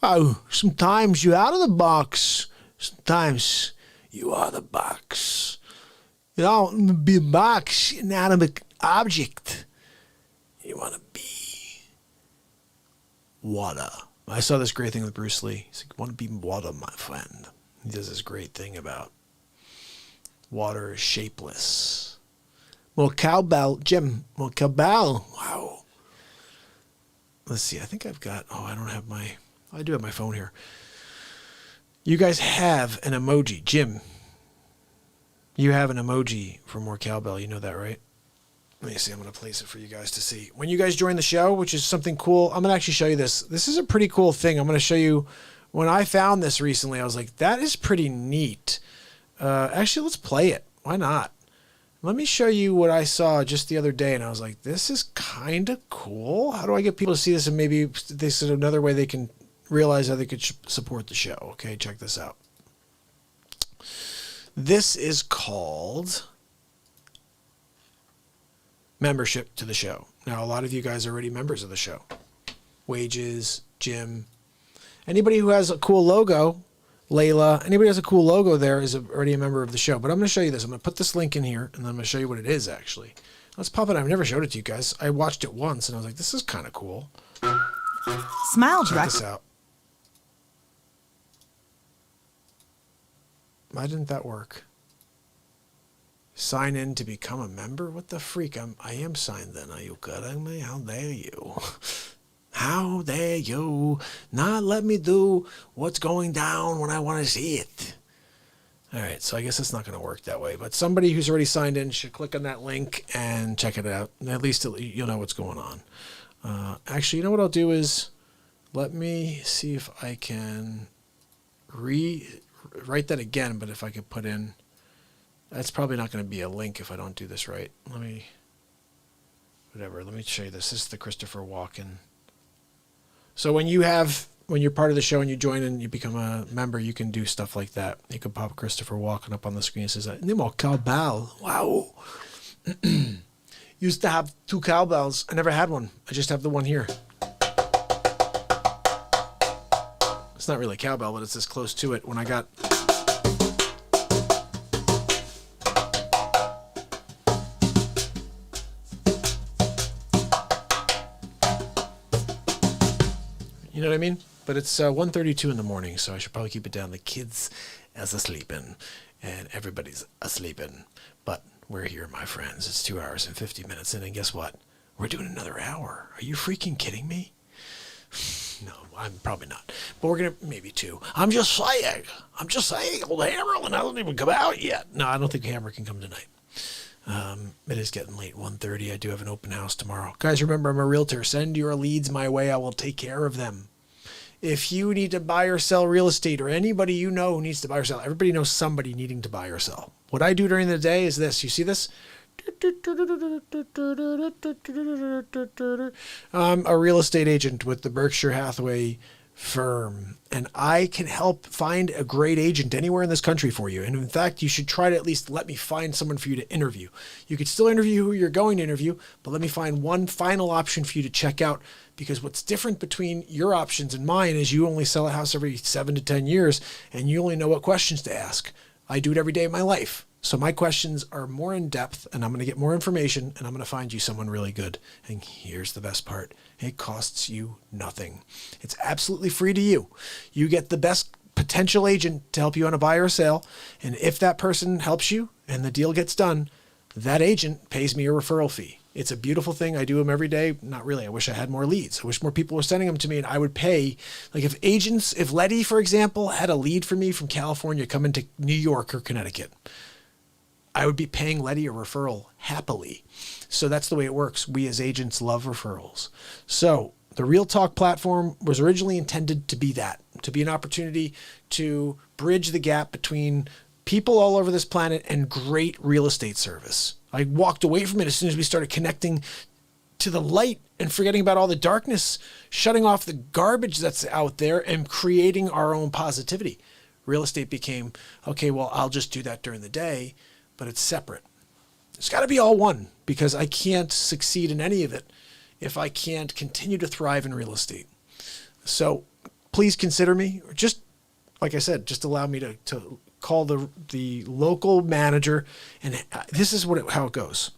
Wow, sometimes you're out of the box. Sometimes you are the box. You don't want to be a box, inanimate object. You want to be water. I saw this great thing with Bruce Lee. He's like, want to be water, my friend. He does this great thing about water is shapeless. More cowbell, Jim. More cowbell. Wow. Let's see. I think I've got. I don't have my. I do have my phone here. You guys have an emoji, Jim. You have an emoji for more cowbell. You know that, right? Let me see. I'm going to place it for you guys to see. When you guys join the show, which is something cool, I'm going to actually show you this. This is a pretty cool thing. I'm going to show you. When I found this recently, I was like, that is pretty neat. Actually, let's play it. Why not? Let me show you what I saw just the other day, and I was like, this is kind of cool. How do I get people to see this? And maybe this is another way they can realize how they could support the show. Okay, check this out. This is called membership to the show. Now, a lot of you guys are already members of the show. Wages, Jim. Anybody who has a cool logo, Layla, anybody who has a cool logo there is already a member of the show. But I'm going to show you this. I'm going to put this link in here, and then I'm going to show you what it is, actually. Let's pop it. I've never showed it to you guys. I watched it once, and I was like, this is kind of cool. Smile Check direct. this out. Why didn't that work? Sign in to become a member? What the freak? I am signed in. Are you kidding me? How dare you? How dare you not let me do what's going down when I want to see it? All right, so I guess it's not going to work that way. But somebody who's already signed in should click on that link and check it out. And at least you'll know what's going on. Actually, you know what I'll do is let me see if I can write that again. But if I could put in... That's probably not going to be a link if I don't do this right. Let me show you this. This is the Christopher Walken. So when you're part of the show and you join and you become a member, you can do stuff like that. You can pop Christopher Walken up on the screen. It says, "Nemo cowbell." Wow. Used to have 2 cowbells. I never had one. I just have the one here. It's not really cowbell, but it's this close to it. When I got... You know what I mean? But it's 1:32 in the morning, so I should probably keep it down. The kids is asleeping, and everybody's asleeping. But we're here, my friends. It's 2 hours and 50 minutes in, and guess what? We're doing another hour. Are you freaking kidding me? No, I'm probably not. But we're going to, maybe 2. I'm just saying. Old Hammer hasn't even come out yet. No, I don't think Hammer can come tonight. It is getting late, 1:30. I do have an open house tomorrow. Guys, remember, I'm a realtor. Send your leads my way. I will take care of them. If you need to buy or sell real estate, or anybody you know who needs to buy or sell, everybody knows somebody needing to buy or sell. What I do during the day is this. You see this? I'm a real estate agent with the Berkshire Hathaway firm, and I can help find a great agent anywhere in this country for you. And in fact, you should try to at least let me find someone for you to interview. You could still interview who you're going to interview, but let me find one final option for you to check out, because what's different between your options and mine is you only sell a house every 7 to 10 years, and you only know what questions to ask. I do it every day of my life. So my questions are more in depth, and I'm going to get more information, and I'm going to find you someone really good. And here's the best part. It costs you nothing. It's absolutely free to you. You get the best potential agent to help you on a buy or sale. And if that person helps you and the deal gets done, that agent pays me a referral fee. It's a beautiful thing. I do them every day. Not really. I wish I had more leads. I wish more people were sending them to me, and I would pay. Like if Letty, for example, had a lead for me from California coming to New York or Connecticut, I would be paying Letty a referral happily. So that's the way it works. We as agents love referrals. So the Real Talk platform was originally intended to be that, to be an opportunity to bridge the gap between people all over this planet and great real estate service. I walked away from it as soon as we started connecting to the light and forgetting about all the darkness, shutting off the garbage that's out there and creating our own positivity. Real estate became, okay, well, I'll just do that during the day, but it's separate. It's got to be all one, because I can't succeed in any of it if I can't continue to thrive in real estate. So please consider me, or just, like I said, just allow me to call the local manager, and this is how it goes.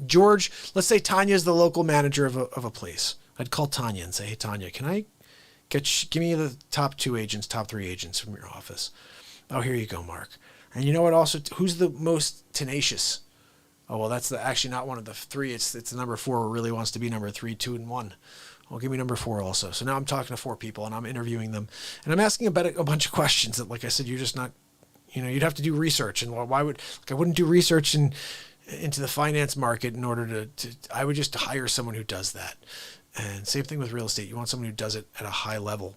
George, let's say Tanya is the local manager of a place. I'd call Tanya and say, hey, Tanya, can I give me the top 3 agents from your office? Oh, here you go, Mark. And you know what also, who's the most tenacious? Oh, well, that's actually not one of the 3. It's the number 4 who really wants to be number 3, 2, and 1. Well, give me number 4 also. So now I'm talking to 4 people, and I'm interviewing them. And I'm asking about a bunch of questions that, like I said, you're just not You'd have to do research, and why would I wouldn't do research into the finance market in order to I would just hire someone who does that. And same thing with real estate. You want someone who does it at a high level.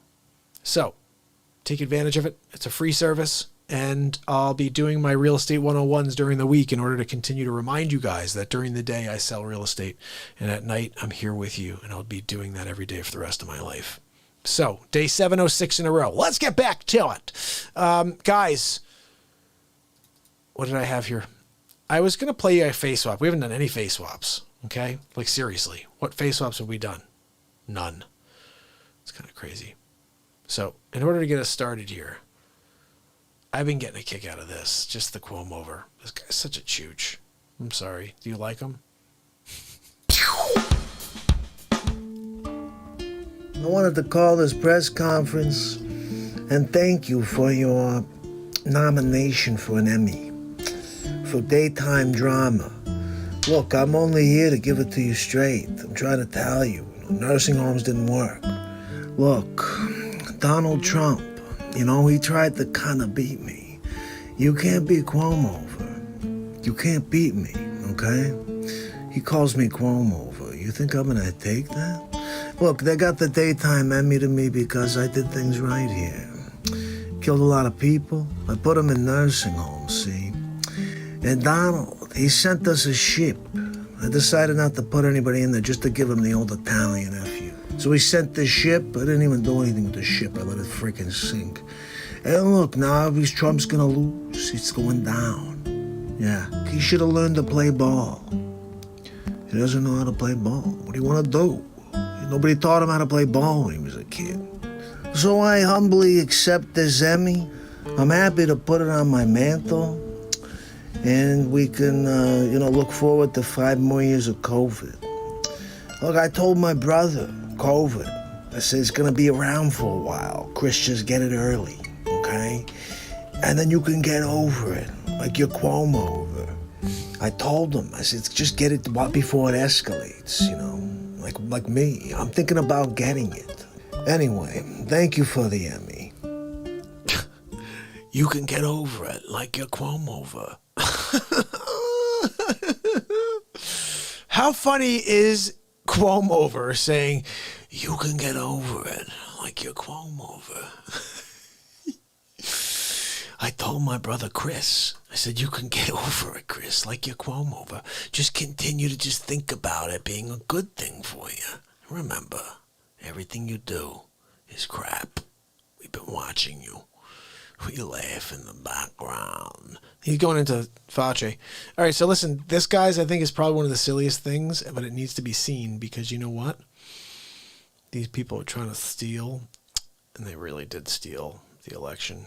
So take advantage of it. It's a free service, and I'll be doing my real estate 101s during the week in order to continue to remind you guys that during the day I sell real estate, and at night I'm here with you, and I'll be doing that every day for the rest of my life. So day 706 in a row. Let's get back to it. Guys, what did I have here? I was going to play a face swap. We haven't done any face swaps. Okay? Like, seriously. What face swaps have we done? None. It's kind of crazy. So, in order to get us started here, I've been getting a kick out of this. Just the Quom over. This guy's such a chooch. I'm sorry. Do you like him? I wanted to call this press conference and thank you for your nomination for an Emmy for daytime drama. Look, I'm only here to give it to you straight. I'm trying to tell you, nursing homes didn't work. Look, Donald Trump, he tried to kind of beat me. You can't beat Quom over. You can't beat me, okay? He calls me Quom over. You think I'm gonna take that? Look, they got the daytime Emmy to me because I did things right here. Killed a lot of people. I put them in nursing homes, see? And Donald, he sent us a ship. I decided not to put anybody in there just to give him the old Italian F.U. So he sent the ship. I didn't even do anything with the ship. I let it freaking sink. And look, now Trump's gonna lose. He's going down. Yeah, he should have learned to play ball. He doesn't know how to play ball. What do you want to do? Nobody taught him how to play ball when he was a kid. So I humbly accept this Emmy. I'm happy to put it on my mantle. And we can, look forward to 5 more years of COVID. Look, I told my brother, COVID, I said it's going to be around for a while. Chris, just get it early, okay? And then you can get over it, like your Quom over. I told him, I said, just get it before it escalates, like me. I'm thinking about getting it. Anyway, thank you for the Emmy. You can get over it like your Quom over. How funny is Quom over saying, you can get over it like your Quom over? I told my brother Chris, I said, you can get over it, Chris, like your Quom over. Just continue to just think about it being a good thing for you. Remember, everything you do is crap. We've been watching you. We laugh in the background. He's going into Fauci. All right, so listen, this, guys, I think is probably one of the silliest things, but it needs to be seen because you know what? These people are trying to steal, and they really did steal the election.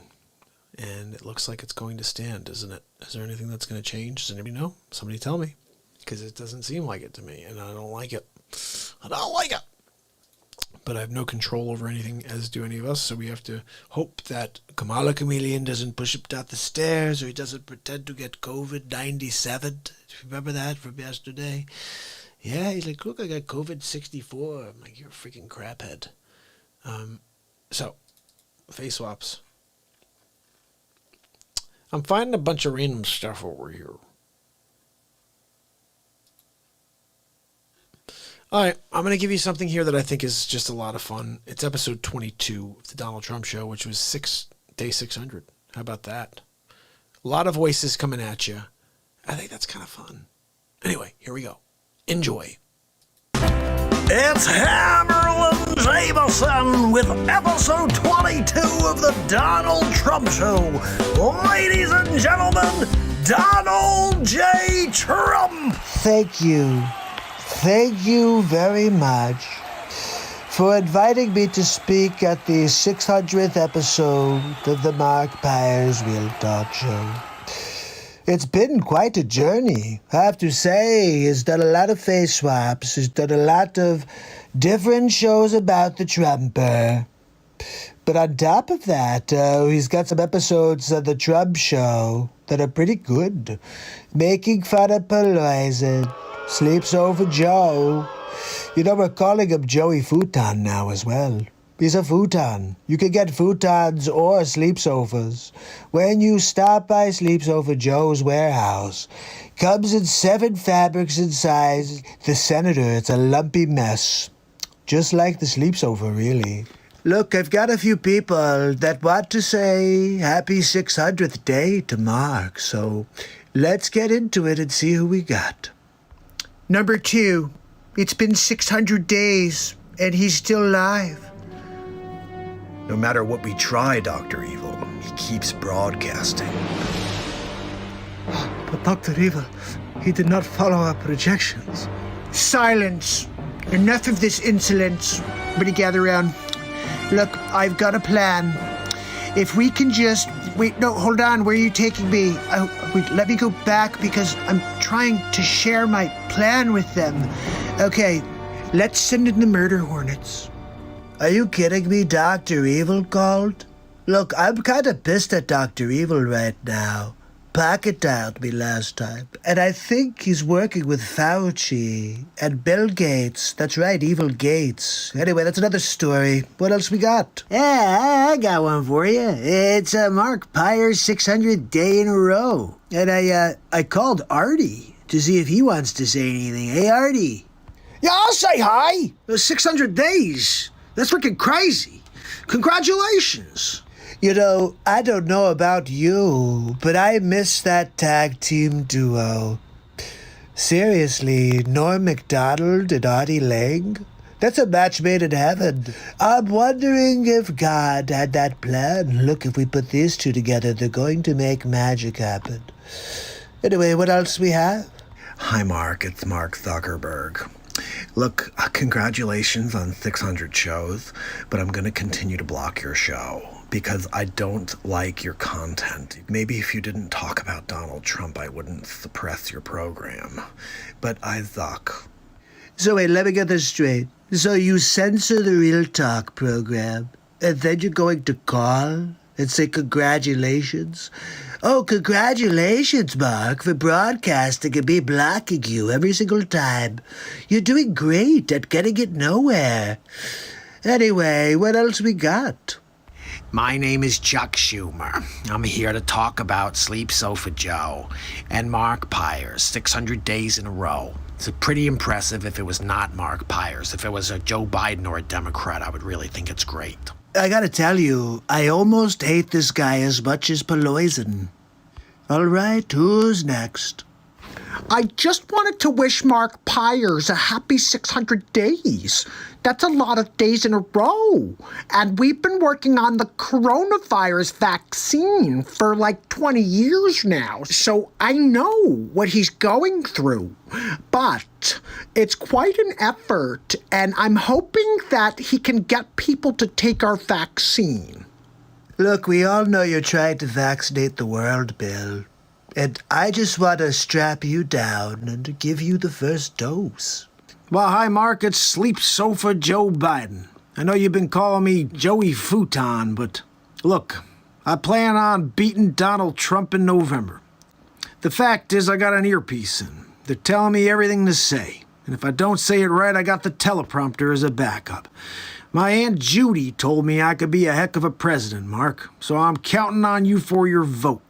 And it looks like it's going to stand, isn't it? Is there anything that's going to change? Does anybody know? Somebody tell me, because it doesn't seem like it to me, and I don't like it. I don't like it. But I have no control over anything, as do any of us, so we have to hope that Kamala Chameleon doesn't push up down the stairs, or he doesn't pretend to get COVID-97. Do you remember that from yesterday? Yeah, he's like, look, I got COVID-64. I'm like, you're a freaking craphead. So, face swaps. I'm finding a bunch of random stuff over here. All right, I'm going to give you something here that I think is just a lot of fun. It's episode 22 of the Donald Trump Show, which was day 600. How about that? A lot of voices coming at you. I think that's kind of fun. Anyway, here we go. Enjoy. It's Hammerlin Jameson with episode 22 of the Donald Trump Show. Ladies and gentlemen, Donald J. Trump. Thank you. Thank you very much for inviting me to speak at the 600th episode of the MARKPIRES Real Talk Show. It's been quite a journey. I have to say, he's done a lot of face swaps. He's done a lot of different shows about the Trumper. But on top of that, he's got some episodes of the Trump Show that are pretty good. Making fun of Poison, Sleeps Over Joe. We're calling him Joey Futon now as well. is a futon. You can get futons or sleep sofas when you stop by Sleep Sofa Joe's warehouse. Comes in 7 fabrics and sizes. The Senator, it's a lumpy mess. Just like the sleep sofa, really. Look, I've got a few people that want to say happy 600th day to Mark, so let's get into it and see who we got. Number 2, it's been 600 days, and he's still alive. No matter what we try, Dr. Evil, he keeps broadcasting. But Dr. Evil, he did not follow our projections. Silence! Enough of this insolence. Everybody gather around. Look, I've got a plan. If we can just... Wait, no, hold on. Where are you taking me? Wait, let me go back because I'm trying to share my plan with them. Okay, let's send in the murder hornets. Are you kidding me? Dr. Evil called? Look, I'm kind of pissed at Dr. Evil right now. Pocket dialed me last time, and I think he's working with Fauci and Bill Gates. That's right, Evil Gates. Anyway, that's another story. What else we got? Yeah, I got one for you. It's MARKPIRES' 600th day in a row. And I called Artie to see if he wants to say anything. Hey, Artie. Yeah, I'll say hi. 600 days. That's freaking crazy. Congratulations. You know, I don't know about you, but I miss that tag team duo. Seriously, Norm Macdonald and Artie Lang? That's a match made in heaven. I'm wondering if God had that plan. Look, if we put these two together, they're going to make magic happen. Anyway, what else we have? Hi, Mark. It's Mark Zuckerberg. Look, congratulations on 600 shows, but I'm going to continue to block your show because I don't like your content. Maybe if you didn't talk about Donald Trump, I wouldn't suppress your program, but I zuck. So wait, let me get this straight. So you censor the Real Talk program, and then you're going to call and say congratulations? Oh, congratulations, Mark, for broadcasting and me blocking you every single time. You're doing great at getting it nowhere. Anyway, what else we got? My name is Chuck Schumer. I'm here to talk about Sleep Sofa Joe and MARKPIRES 600 days in a row. It's pretty impressive if it was not MARKPIRES. If it was a Joe Biden or a Democrat, I would really think it's great. I gotta tell you, I almost hate this guy as much as Peloisen. All right, who's next? I just wanted to wish MARKPIRES a happy 600 days. That's a lot of days in a row. And we've been working on the coronavirus vaccine for like 20 years now. So I know what he's going through. But it's quite an effort. And I'm hoping that he can get people to take our vaccine. Look, we all know you're trying to vaccinate the world, Bill. And I just want to strap you down and to give you the first dose. Well, hi, Mark. It's Sleep Sofa Joe Biden. I know you've been calling me Joey Futon, but look, I plan on beating Donald Trump in November. The fact is, I got an earpiece in. They're telling me everything to say. And if I don't say it right, I got the teleprompter as a backup. My Aunt Judy told me I could be a heck of a president, Mark. So I'm counting on you for your vote.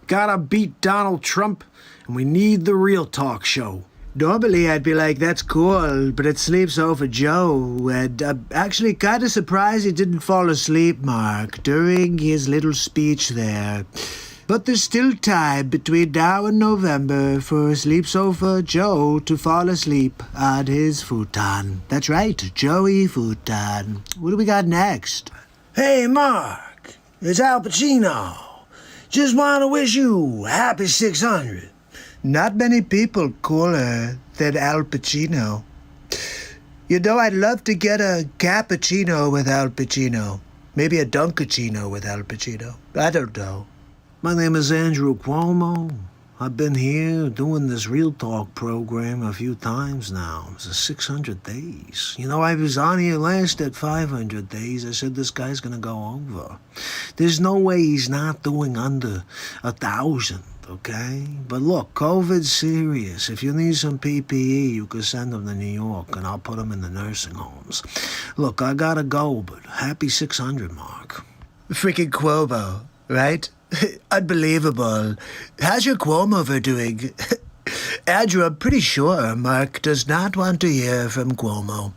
Gotta beat Donald Trump, and we need the Real Talk show. Normally I'd be like, that's cool, but it sleeps over Joe, and I'm actually kind of surprised he didn't fall asleep, Mark, during his little speech there. But there's still time between now and November for Sleep Sofa Joe to fall asleep on his futon. That's right, Joey Futon. What do we got next? Hey, Mark, it's Al Pacino. Just want to wish you happy 600. Not many people cooler than Al Pacino. You know, I'd love to get a cappuccino with Al Pacino. Maybe a Dunkachino with Al Pacino. I don't know. My name is Andrew Cuomo. I've been here doing this Real Talk program a few times now. It's 600 days. You know, I was on here last at 500 days. I said this guy's gonna go over. There's no way he's not doing under 1,000. okay? But look, COVID's serious. If you need some PPE, you can send them to New York, and I'll put them in the nursing homes. Look, I gotta go, but happy 600 mark. Freaking Cuomo, right? Unbelievable. How's your Cuomo doing? Andrew, I'm pretty sure Mark does not want to hear from Cuomo.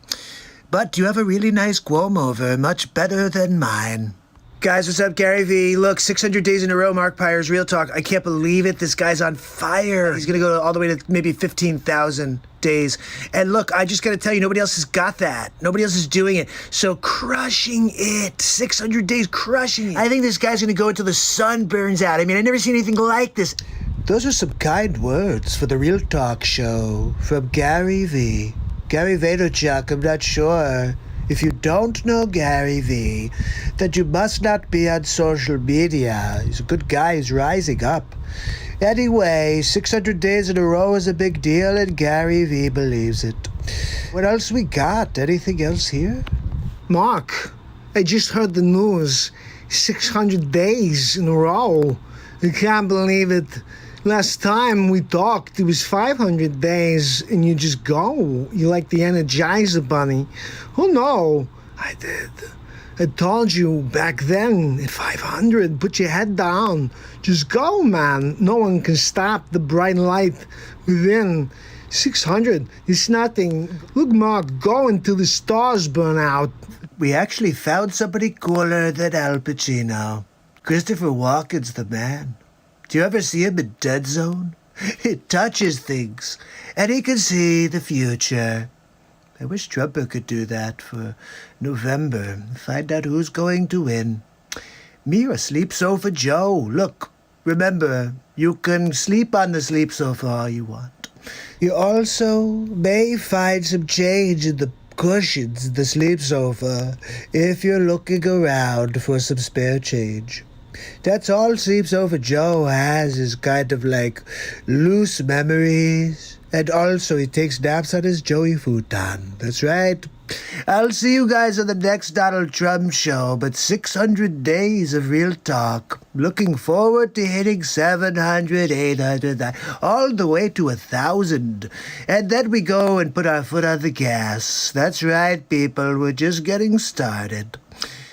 But you have a really nice Cuomo, much better than mine. Guys, what's up? Gary V. Look, 600 days in a row, MARKPIRES, Real Talk. I can't believe it. This guy's on fire. He's going to go all the way to maybe 15,000 days. And look, I just got to tell you, nobody else has got that. Nobody else is doing it. So crushing it. 600 days, crushing it. I think this guy's going to go until the sun burns out. I mean, I've never seen anything like this. Those are some kind words for the Real Talk show from Gary V. Gary Vaynerchuk, I'm not sure. If you don't know Gary V, then you must not be on social media. He's a good guy. He's rising up. Anyway, 600 days in a row is a big deal, and Gary V believes it. What else we got? Anything else here? Mark, I just heard the news. 600 days in a row. I can't believe it. Last time we talked, it was 500 days, and you just go. You like the Energizer Bunny. Oh, no. I did. I told you back then, at 500, put your head down. Just go, man. No one can stop the bright light within. 600 is nothing. Look, Mark, go until the stars burn out. We actually found somebody cooler than Al Pacino. Christopher Walken's the man. Do you ever see him in Dead Zone? He touches things, and he can see the future. I wish Trump could do that for November. Find out who's going to win. Me or Sleep Sofa Joe. Look, remember, you can sleep on the sleep sofa all you want. You also may find some change in the cushions of the sleep sofa if you're looking around for some spare change. That's all Sleep Sofa Joe has, is kind of like loose memories. And also he takes naps on his Joey futon. That's right. I'll see you guys on the next Donald Trump show, but 600 days of Real Talk. Looking forward to hitting 700, 800, all the way to 1,000. And then we go and put our foot on the gas. That's right, people. We're just getting started.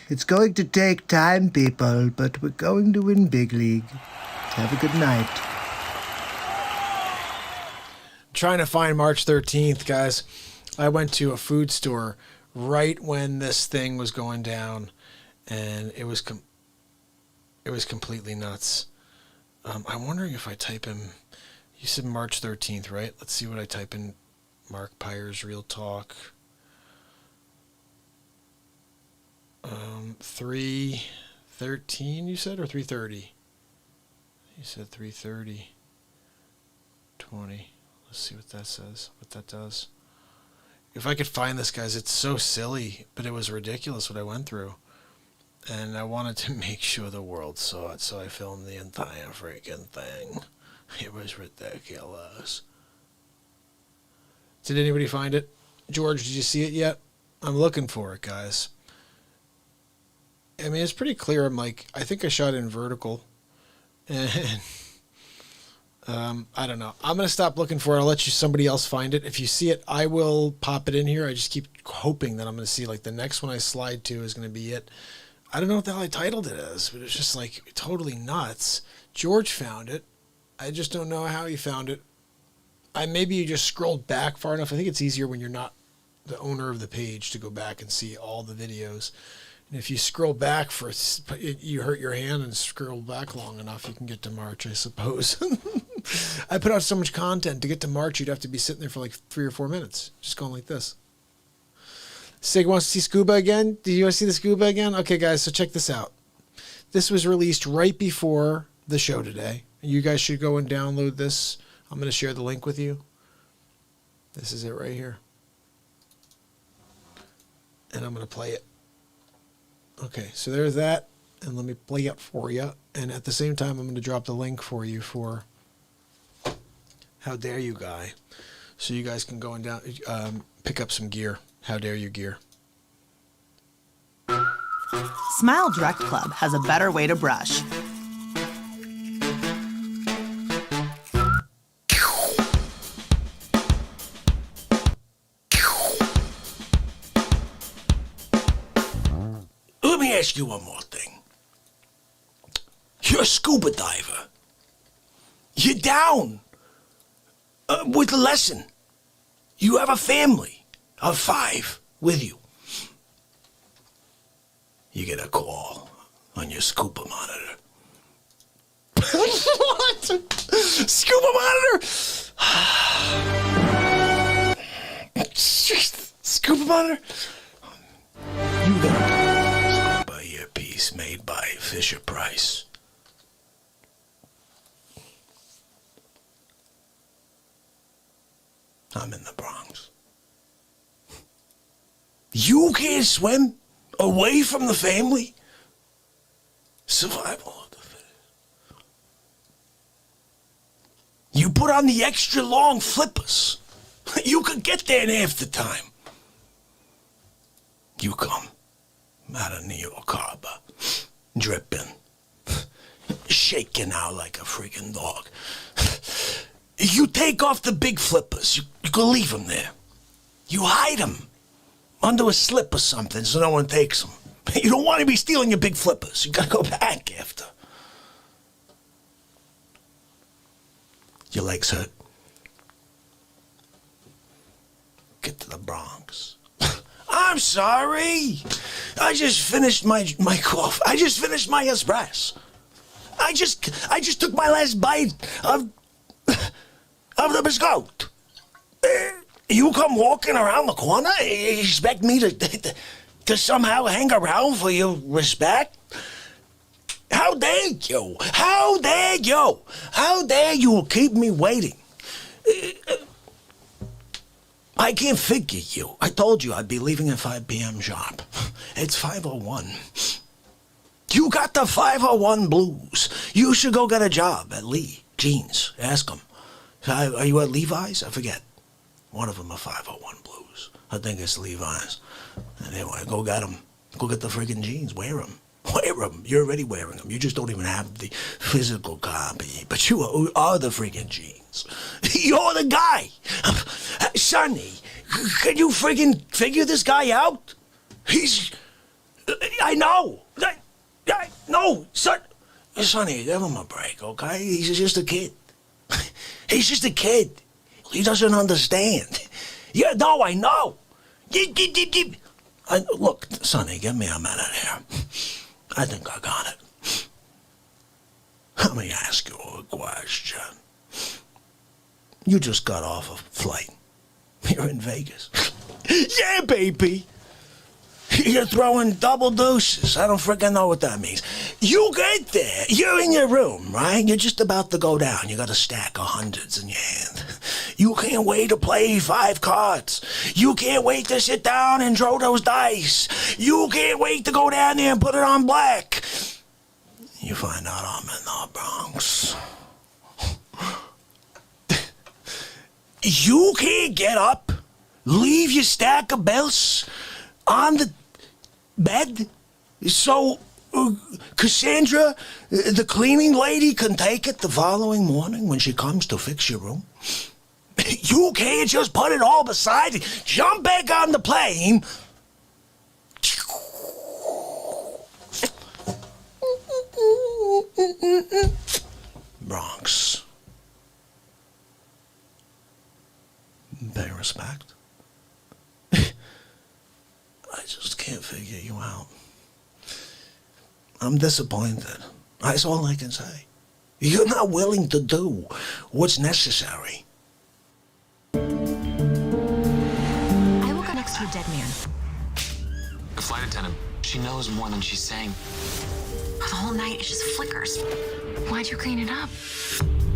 It's going to take time, people, but we're going to win big league. Have a good night. Trying to find March 13th, guys. I went to a food store right when this thing was going down, and it was completely nuts. I'm wondering if I type in, you said March 13th, right? Let's see what I type in. MARKPIRES Real Talk. 3:13 you said, or 3:30? You said 3:30. 20. Let's see what that says, what that does. If I could find this, guys, it's so silly, but it was ridiculous what I went through. And I wanted to make sure the world saw it, so I filmed the entire freaking thing. It was ridiculous. Did anybody find it? George, did you see it yet? I'm looking for it, guys. I mean, it's pretty clear. I think I shot in vertical. And I don't know. I'm going to stop looking for it. I'll let somebody else find it. If you see it, I will pop it in here. I just keep hoping that I'm going to see, the next one I slide to is going to be it. I don't know what the hell I titled it as, but it's just, totally nuts. George found it. I just don't know how he found it. Maybe you just scrolled back far enough. I think it's easier when you're not the owner of the page to go back and see all the videos. And if you scroll back you hurt your hand and scroll back long enough, you can get to March, I suppose. I put out so much content. To get to March, you'd have to be sitting there for 3 or 4 minutes, just going like this. Sig wants to see Scuba again. Do you want to see the Scuba again? Okay, guys, so check this out. This was released right before the show today. You guys should go and download this. I'm going to share the link with you. This is it right here. And I'm going to play it. Okay, so there's that, and let me play it for you. And at the same time, I'm going to drop the link for you for How Dare You Guy, so you guys can go and pick up some gear. How Dare You gear. Smile Direct Club has a better way to brush. ask you one more thing. You're a scuba diver. You're down with the lesson. You have a family of 5 with you. You get a call on your scuba monitor. What? Scuba monitor? Scuba monitor? You got a scuba earpiece made by Fisher-Price. I'm in the Bronx. You can't swim away from the family? Survival of the fittest. You put on the extra long flippers. You could get there in half the time. You come out of New York Harbor, dripping, shaking out like a freaking dog. You take off the big flippers. You can leave them there. You hide them under a slip or something so no one takes them. You don't want to be stealing your big flippers. You gotta go back after. Your legs hurt. Get to the Bronx. I'm sorry. I just finished my coffee. I just finished my espresso. I just took my last bite of the biscuit. You come walking around the corner? You expect me to somehow hang around for your respect? How dare you? How dare you? How dare you keep me waiting? I can't figure you. I told you I'd be leaving at 5 p.m. sharp. It's 5:01. You got the 5:01 blues. You should go get a job at Lee Jeans. Ask them. Are you at Levi's? I forget. One of them are 5:01 blues. I think it's Levi's. Anyway, go get them. Go get the friggin' jeans. Wear them. Wear them. You're already wearing them. You just don't even have the physical copy. But you are the friggin' jeans. You're the guy. Sonny, can you friggin' figure this guy out? I know. No, Sonny, give him a break, okay? He's just a kid. He's just a kid. He doesn't understand. Yeah, no, I know. Look, Sonny, get me a minute here. I think I got it. Let me ask you a question. You just got off a flight. You're in Vegas. Yeah, baby. You're throwing double deuces. I don't freaking know what that means. You get there. You're in your room, right? You're just about to go down. You got a stack of hundreds in your hand. You can't wait to play 5 cards. You can't wait to sit down and throw those dice. You can't wait to go down there and put it on black. You find out I'm in the Bronx. You can't get up, leave your stack of belts on the bed so Cassandra, the cleaning lady, can take it the following morning when she comes to fix your room. You can't just put it all beside you, jump back on the plane. Bronx. Pay respect. I just can't figure you out. I'm disappointed. That's all I can say. You're not willing to do what's necessary. I woke up next to a dead man. The flight attendant, she knows more than she's saying. The whole night it just flickers. Why'd you clean it up?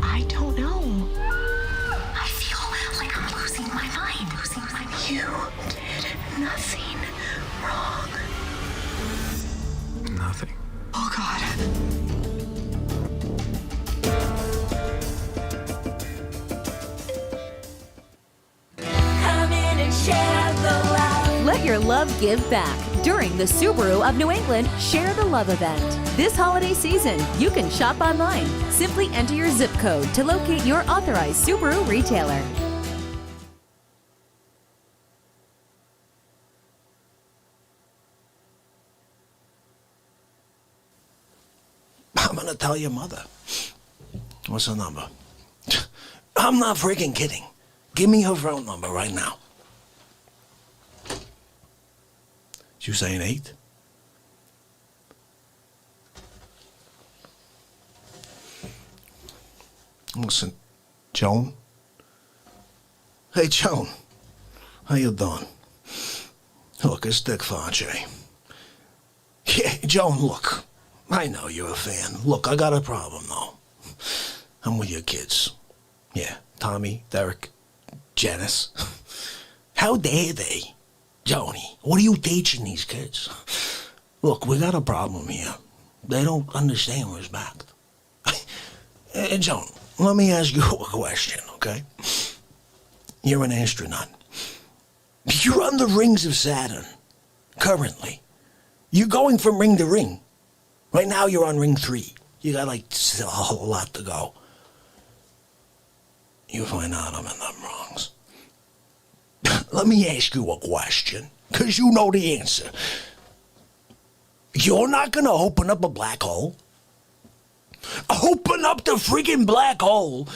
I don't know. I feel like I'm losing my mind. You did nothing wrong. Nothing. Oh, God. Come in and share the love. Let your love give back during the Subaru of New England Share the Love event. This holiday season, you can shop online. Simply enter your zip code to locate your authorized Subaru retailer. I'm gonna tell your mother. What's her number? I'm not freaking kidding. Give me her phone number right now. You saying 8? Listen, Joan. Hey, Joan. How you doing? Look, it's Dick Fonche. Yeah, Joan, look. I know you're a fan. Look, I got a problem, though. I'm with your kids. Yeah, Tommy, Derek, Janice. How dare they? Joni, what are you teaching these kids? Look, we got a problem here. They don't understand respect. Joan, let me ask you a question, okay? You're an astronaut. You're on the rings of Saturn, currently. You're going from ring to ring. Right now you're on ring 3. You got like still a whole lot to go. You find out I'm in the Bronx. Let me ask you a question, because you know the answer. You're not going to open up a black hole? Open up the friggin' black hole,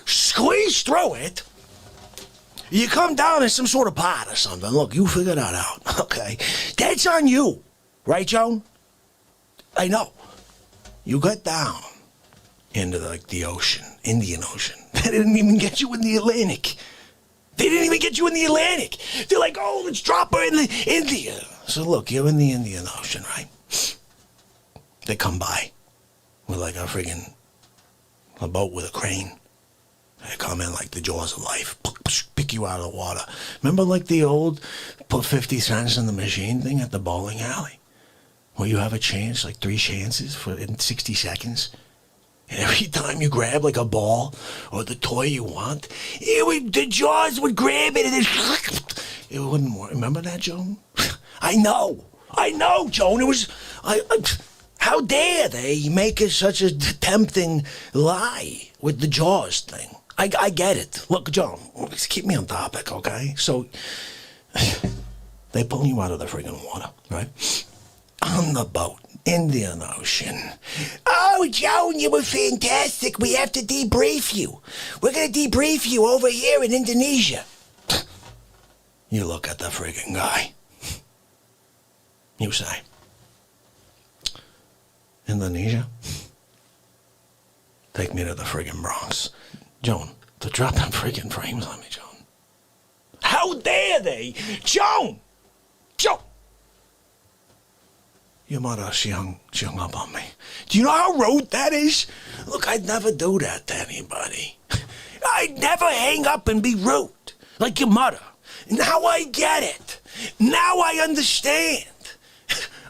squeeze through it. You come down in some sort of pot or something. Look, you figure that out, okay? That's on you. Right, Joan? I know. You got down into the ocean, Indian Ocean. They didn't even get you in the Atlantic. They didn't even get you in the Atlantic. They're like, oh, let's drop her in the India. So look, you're in the Indian Ocean, right? They come by with like a boat with a crane. They come in like the jaws of life, pick you out of the water. Remember like the old put 50 cents in the machine thing at the bowling alley? Where you have a chance, like 3 chances in 60 seconds? And every time you grab like a ball or the toy you want, the jaws would grab it and it wouldn't work. Remember that, Joan? I know, Joan. It was, how dare they make it such a tempting lie with the jaws thing? I get it. Look, Joan, keep me on topic, okay? So, they pull you out of the friggin' water, right? On the boat, Indian Ocean. Oh, Joan, you were fantastic. We have to debrief you. We're going to debrief you over here in Indonesia. You look at the friggin' guy. You say, Indonesia? Take me to the friggin' Bronx. Joan, to drop them friggin' frames on me, Joan. How dare they? Joan! Joan! Your mother, she hung up on me. Do you know how rude that is? Look, I'd never do that to anybody. I'd never hang up and be rude, like your mother. Now I get it. Now I understand.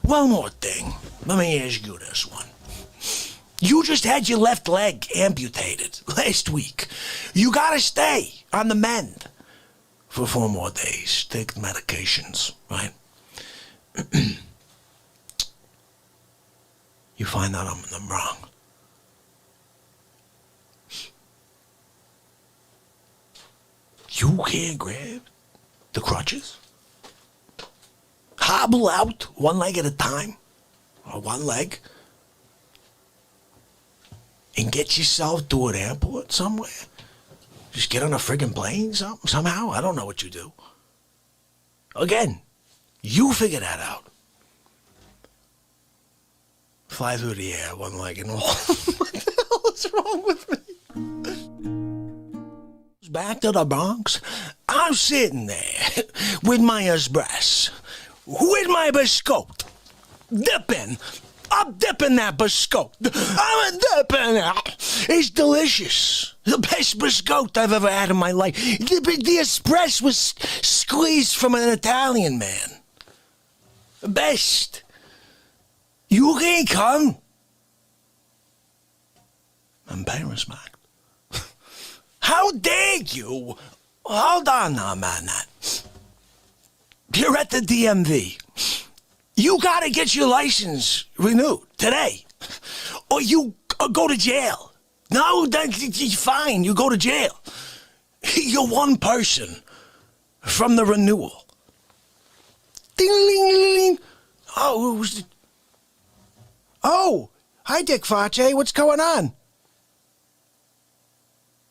One more thing. Let me ask you this one. You just had your left leg amputated last week. You gotta stay on the mend for 4 more days. Take medications, right? You find out I'm in the Bronx. You can't grab the crutches? Hobble out 1 leg at a time, or 1 leg, and get yourself to an airport somewhere? Just get on a friggin' plane somehow? I don't know what you do. Again, you figure that out. Fly through the air, 1 leg and all. What the hell is wrong with me? Back to the Bronx, I'm sitting there with my espresso, with my biscotti, dipping. I'm dipping that biscotti. I'm dipping it. It's delicious. The best biscotti I've ever had in my life. The espresso was squeezed from an Italian man. The best. You can't come. I'm embarrassed, Mark. How dare you? Hold on now, man. You're at the DMV. You gotta get your license renewed today, or you go to jail. No, that's fine. You go to jail. You're 1 person from the renewal. Ding, ding, ding, ding. Oh, who's the... Oh, Hi, Dick Face. What's going on?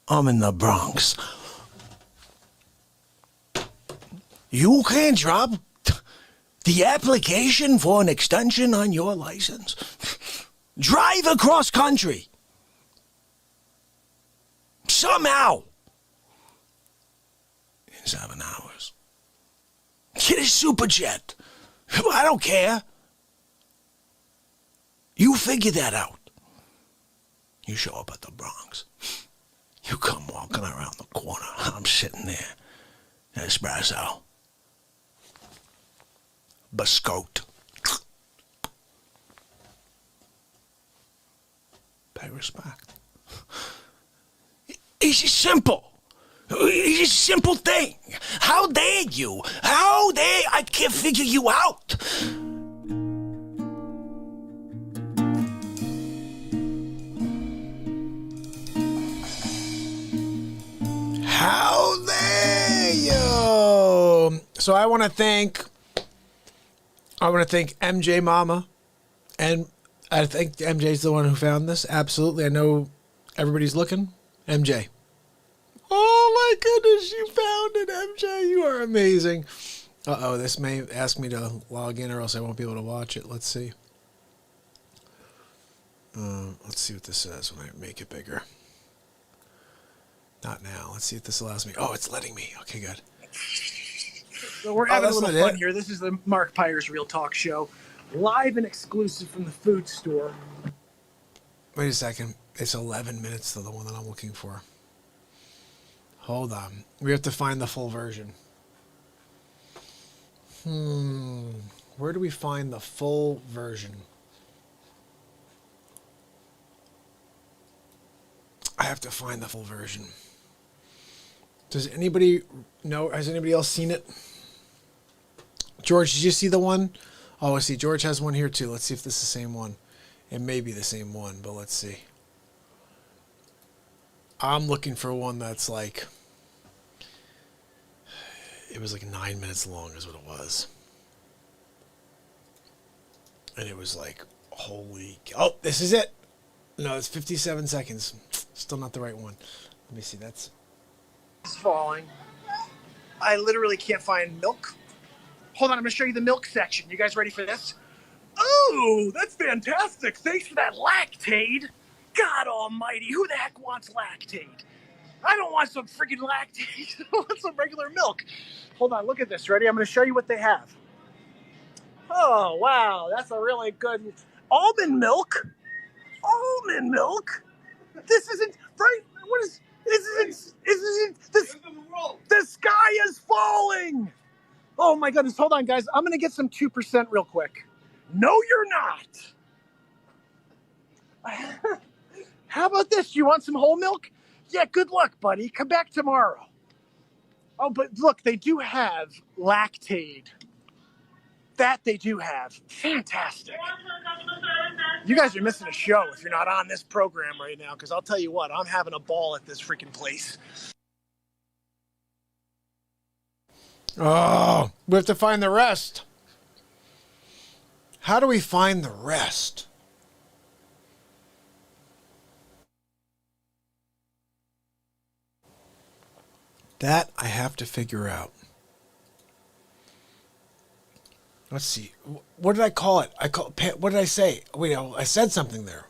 I'm in the Bronx. You can drop the application for an extension on your license. Drive across country. Somehow. In 7 hours. Get a super jet. I don't care. You figure that out. You show up at the Bronx. You come walking around the corner. I'm sitting there. Espresso. Biscotte. Pay respect. It's just simple. It's just a simple thing. How dare you? How dare I can't figure you out? How dare you? So I want to thank MJ Mama, and I think MJ's the one who found this. Absolutely. I know everybody's looking. MJ. Oh my goodness, you found it, MJ. You are amazing. Uh-oh, this may ask me to log in or else I won't be able to watch it. Let's see. Let's see what this says when I make it bigger. Not now. Let's see if this allows me. Oh, it's letting me. Okay, good. So we're having a little fun here. This is the MARKPIRES Real Talk Show, live and exclusive from the food store. Wait a second. It's 11 minutes to the one that I'm looking for. Hold on. We have to find the full version. Where do we find the full version? I have to find the full version. Does anybody know? Has anybody else seen it? George, did you see the one? Oh, I see. George has one here too. Let's see if this is the same one. It may be the same one, but let's see. I'm looking for one that's like... It was like 9 minutes long is what it was. And it was like, holy... Oh, this is it! No, it's 57 seconds. Still not the right one. Let me see, that's... It's falling. I literally can't find milk. Hold on, I'm going to show you the milk section. You guys ready for this? Oh, that's fantastic. Thanks for that Lactaid. God almighty, who the heck wants Lactaid? I don't want some freaking Lactaid. I want some regular milk. Hold on, look at this. Ready? I'm going to show you what they have. Oh, wow. That's a really good... Almond milk? Almond milk? This isn't... Right? What is... This isn't... The sky is falling! Oh, my goodness. Hold on, guys. I'm going to get some 2% real quick. No, you're not. How about this? You want some whole milk? Yeah, good luck, buddy. Come back tomorrow. Oh, but look, they do have Lactaid. That they do have. Fantastic. You guys are missing a show if you're not on this program right now, because I'll tell you what, I'm having a ball at this freaking place. Oh, we have to find the rest. How do we find the rest? That I have to figure out. Let's see. What did I call it? What did I say? Wait, I said something there.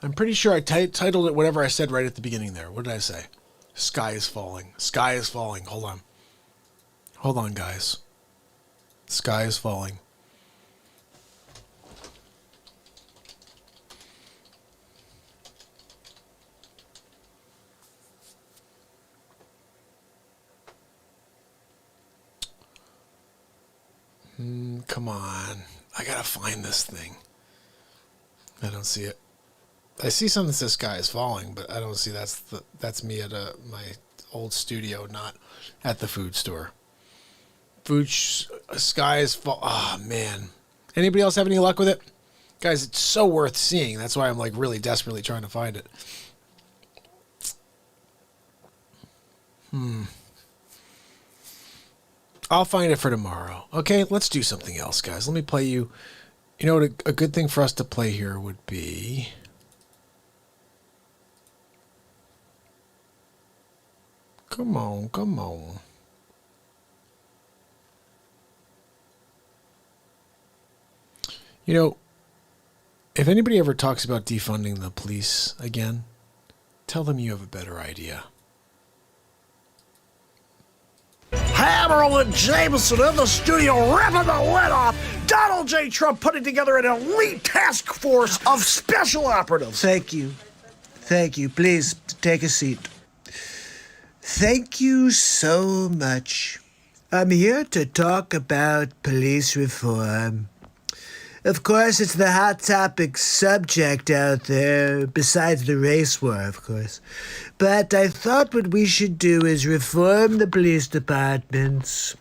I'm pretty sure I titled it whatever I said right at the beginning there. What did I say? Sky is falling. Sky is falling. Hold on. Hold on, guys. Sky is falling. Come on. I gotta find this thing. I don't see it. I see something that says sky is falling, but I don't see that's me at my old studio, not at the food store. Sky is fall. Oh, man. Anybody else have any luck with it? Guys, it's so worth seeing. That's why I'm like really desperately trying to find it. I'll find it for tomorrow. Okay, let's do something else, guys. Let me play you You know what a good thing for us to play here would be... Come on, come on. You know, if anybody ever talks about defunding the police again, tell them you have a better idea. Hammerl and Jameson in the studio ripping the lid off. Donald J. Trump putting together an elite task force of special operatives. Thank you. Thank you. Please take a seat. Thank you so much. I'm here to talk about police reform. Of course, it's the hot topic subject out there, besides the race war, of course. But I thought what we should do is reform the police departments.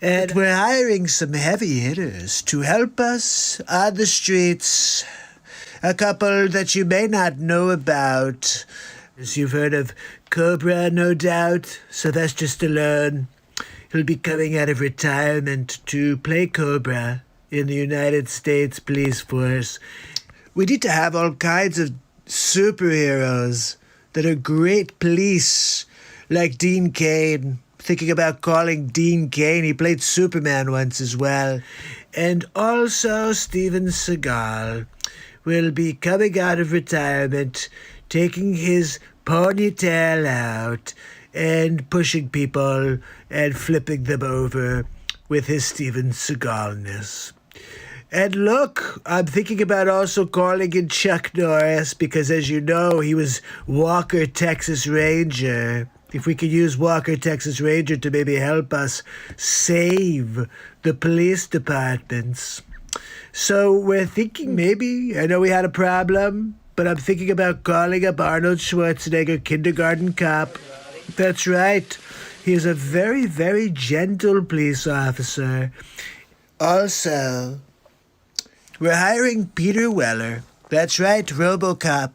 And we're hiring some heavy hitters to help us on the streets. A couple that you may not know about. As you've heard of Cobra, no doubt. Sylvester Stallone. He'll be coming out of retirement to play Cobra in the United States Police Force. We need to have all kinds of superheroes that are great police, like Dean Cain. Thinking about calling Dean Cain. He played Superman once as well. And also Steven Seagal will be coming out of retirement, taking his ponytail out and pushing people and flipping them over with his Steven Seagalness. And look, I'm thinking about also calling in Chuck Norris because, as you know, he was Walker, Texas Ranger. If we could use Walker, Texas Ranger to maybe help us save the police departments. So we're thinking maybe, I know we had a problem, but I'm thinking about calling up Arnold Schwarzenegger, kindergarten cop. That's right. He is a very, very gentle police officer. Also, we're hiring Peter Weller. That's right, RoboCop.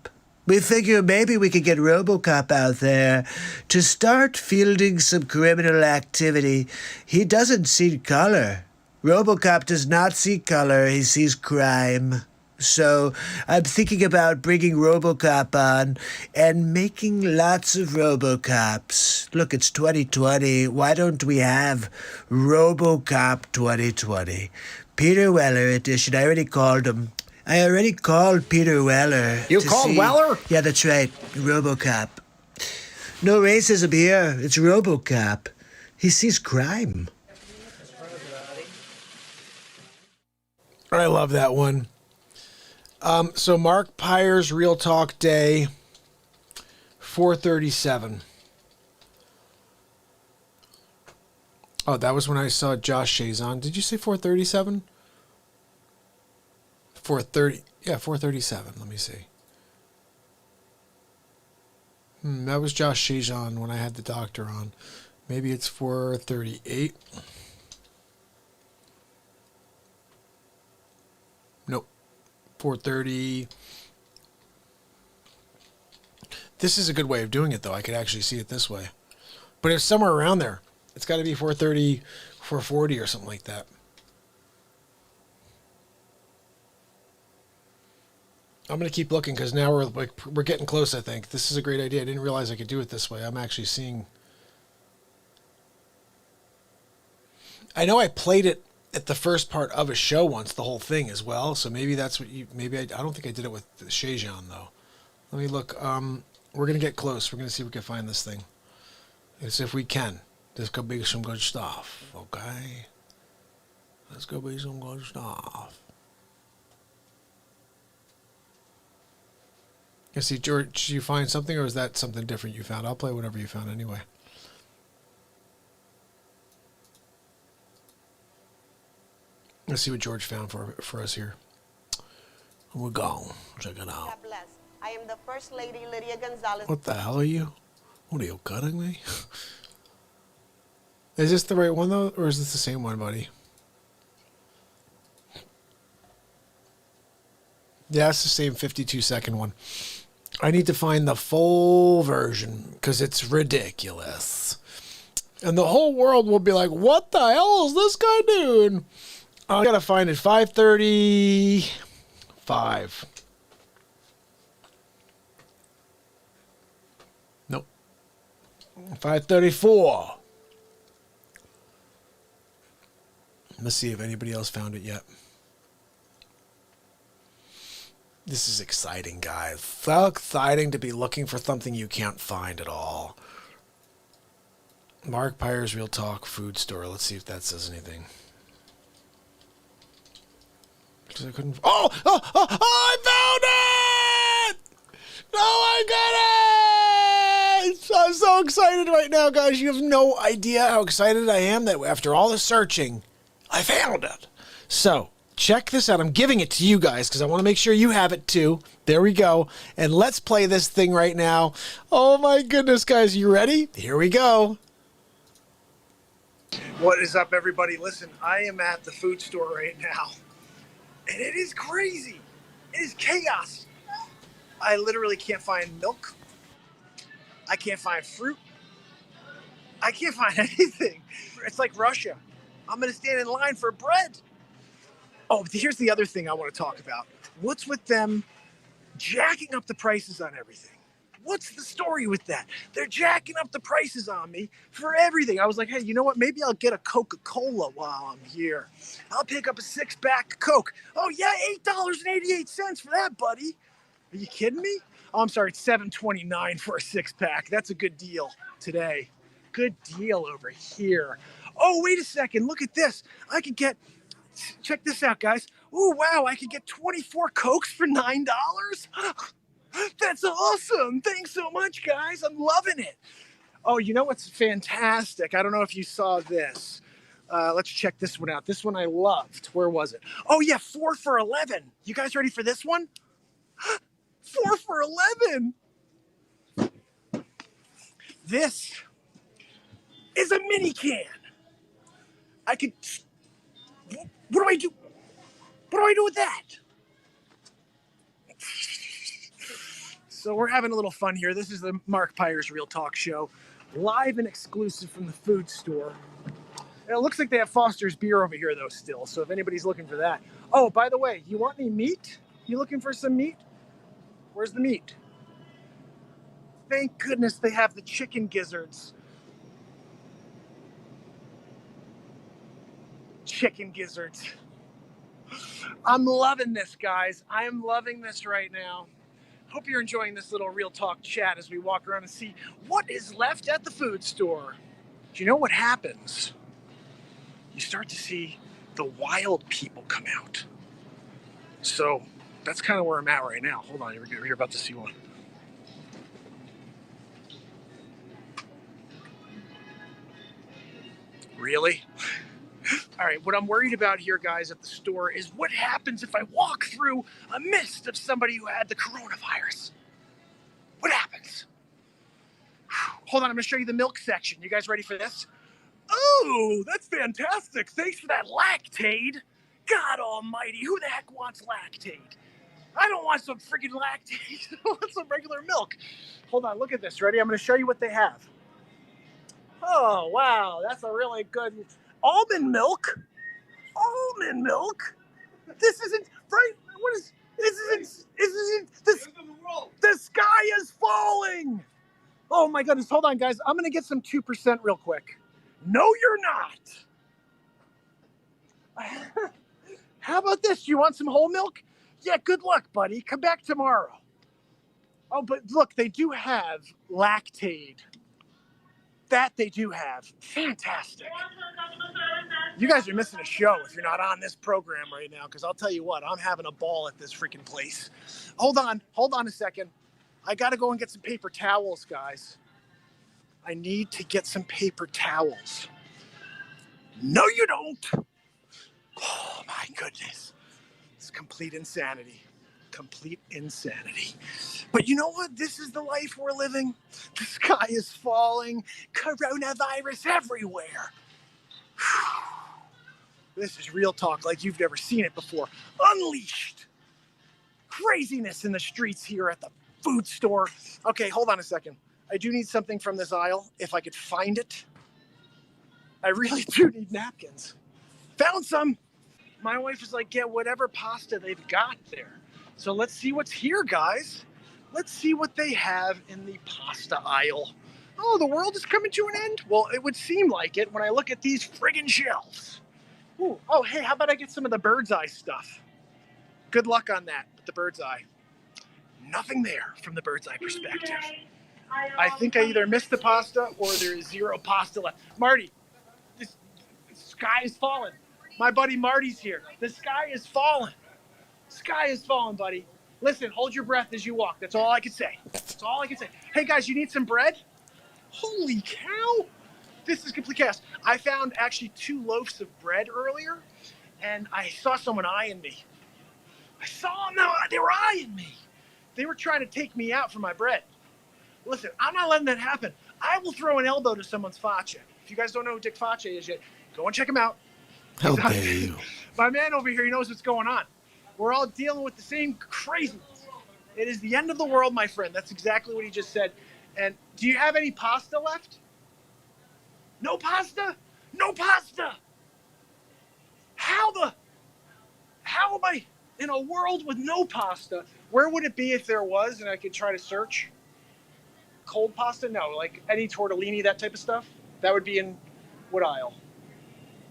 We figure maybe we could get RoboCop out there to start fielding some criminal activity. He doesn't see color. RoboCop does not see color. He sees crime. So I'm thinking about bringing RoboCop on and making lots of RoboCops. Look, it's 2020. Why don't we have RoboCop 2020? Peter Weller edition. I already called him. I already called Peter Weller. You called Weller? Yeah, that's right. RoboCop. No racism here. It's RoboCop. He sees crime. I love that one. So MARKPIRES Real Talk Day 437. Oh, that was when I saw Josh Chazon. Did you say 437? 430. Yeah, 437. Let me see. That was Josh Chazon when I had the doctor on. Maybe it's 438. Nope. 430. This is a good way of doing it, though. I could actually see it this way. But it's somewhere around there. It's got to be 430, 440 or something like that. I'm going to keep looking because now we're getting close, I think. This is a great idea. I didn't realize I could do it this way. I'm actually seeing... I know I played it at the first part of a show once, the whole thing as well. So maybe that's what you... Maybe I don't think I did it with Chazon, though. Let me look. We're going to get close. We're going to see if we can find this thing. As if we can. This could be some good stuff, okay? This could be some good stuff. You see, George, did you find something, or is that something different you found? I'll play whatever you found anyway. Let's see what George found for us here. We're gone. Check it out. God bless. I am the First Lady Lydia Gonzalez. What the hell are you? What are you, cutting me? Is this the right one, though, or is this the same one, buddy? Yeah, it's the same 52-second one. I need to find the full version because it's ridiculous. And the whole world will be like, what the hell is this guy doing? I gotta find it. 5:35. Nope. 5:34. Let's see if anybody else found it yet. This is exciting, guys. So exciting to be looking for something you can't find at all. MARKPIRES Real Talk Food Store. Let's see if that says anything. Because I couldn't. Oh, I found it! No, I got it! I'm so excited right now, guys. You have no idea how excited I am that after all the searching, I found it. So, check this out. I'm giving it to you guys because I want to make sure you have it too. There we go. And let's play this thing right now. Oh my goodness, guys. You ready? Here we go. What is up, everybody? Listen, I am at the food store right now, and it is crazy. It is chaos. I literally can't find milk. I can't find fruit. I can't find anything. It's like Russia. I'm going to stand in line for bread. Oh, here's the other thing I want to talk about. What's with them jacking up the prices on everything? What's the story with that? They're jacking up the prices on me for everything. I was like, hey, you know what? Maybe I'll get a Coca-Cola while I'm here. I'll pick up a 6-pack of Coke. Oh, yeah, $8.88 for that, buddy. Are you kidding me? Oh, I'm sorry, it's $7.29 for a 6-pack. That's a good deal today. Good deal over here. Oh, wait a second. Look at this. I could get, check this out, guys. Oh, wow, I could get 24 Cokes for $9. That's awesome. Thanks so much, guys. I'm loving it. Oh, you know what's fantastic? I don't know if you saw this. Let's check this one out. This one I loved. Where was it? Oh, yeah, 4 for $11. You guys ready for this one? 4 for $11. This is a mini can. I could... What do I do? What do I do with that? So we're having a little fun here. This is the MARKPIRES Real Talk Show, live and exclusive from the food store. And it looks like they have Foster's beer over here, though, still. So if anybody's looking for that. Oh, by the way, you want any meat? You looking for some meat? Where's the meat? Thank goodness they have the chicken gizzards. Chicken gizzards. I'm loving this, guys. I am loving this right now. Hope you're enjoying this little Real Talk chat as we walk around and see what is left at the food store. Do you know what happens? You start to see the wild people come out. So that's kind of where I'm at right now. Hold on, you're about to see one. Really? All right, what I'm worried about here, guys, at the store is what happens if I walk through a mist of somebody who had the coronavirus? What happens? Hold on, I'm going to show you the milk section. You guys ready for this? Oh, that's fantastic. Thanks for that Lactaid. God almighty, who the heck wants Lactaid? I don't want some freaking Lactaid. I want some regular milk. Hold on, look at this. Ready? I'm going to show you what they have. Oh, wow, that's a really good... Almond milk? Almond milk? This isn't right. What is this? The sky is falling. Oh my goodness. Hold on, guys. I'm gonna get some 2% real quick. No, you're not. How about this? You want some whole milk? Yeah, good luck, buddy. Come back tomorrow. Oh, but look, they do have Lactaid. That they do have. Fantastic. You guys are missing a show if you're not on this program right now, because I'll tell you what, I'm having a ball at this freaking place. Hold on a second. I got to go and get some paper towels, guys. I need to get some paper towels. No, you don't. Oh, my goodness. It's complete insanity. Complete insanity. But you know what? This is the life we're living. The sky is falling. Coronavirus everywhere. This is real talk like you've never seen it before. Unleashed. Craziness in the streets here at the food store. Okay, hold on a second. I do need something from this aisle, if I could find it. I really do need napkins. Found some. My wife is like, get whatever pasta they've got there. So let's see what's here, guys. Let's see what they have in the pasta aisle. Oh, the world is coming to an end? Well, it would seem like it when I look at these friggin' shelves. Ooh, oh, hey, how about I get some of the bird's eye stuff? Good luck on that with the bird's eye. Nothing there from the bird's eye perspective. I think I either missed the pasta or there is zero pasta left. Marty, the sky is falling. My buddy Marty's here. The sky is falling. Sky is falling, buddy. Listen, hold your breath as you walk. That's all I can say. That's all I can say. Hey, guys, you need some bread? Holy cow. This is complete chaos. I found actually 2 loaves of bread earlier, and I saw someone eyeing me. I saw them. They were eyeing me. They were trying to take me out for my bread. Listen, I'm not letting that happen. I will throw an elbow to someone's faccia. If you guys don't know who Dick Faccia is yet, go and check him out. How dare you? My man over here, he knows what's going on. We're all dealing with the same craziness. It is the end of the world, my friend. That's exactly what he just said. And do you have any pasta left? No pasta? No pasta! How am I in a world with no pasta? Where would it be if there was and I could try to search? Cold pasta? No, like any tortellini, that type of stuff? That would be in what aisle?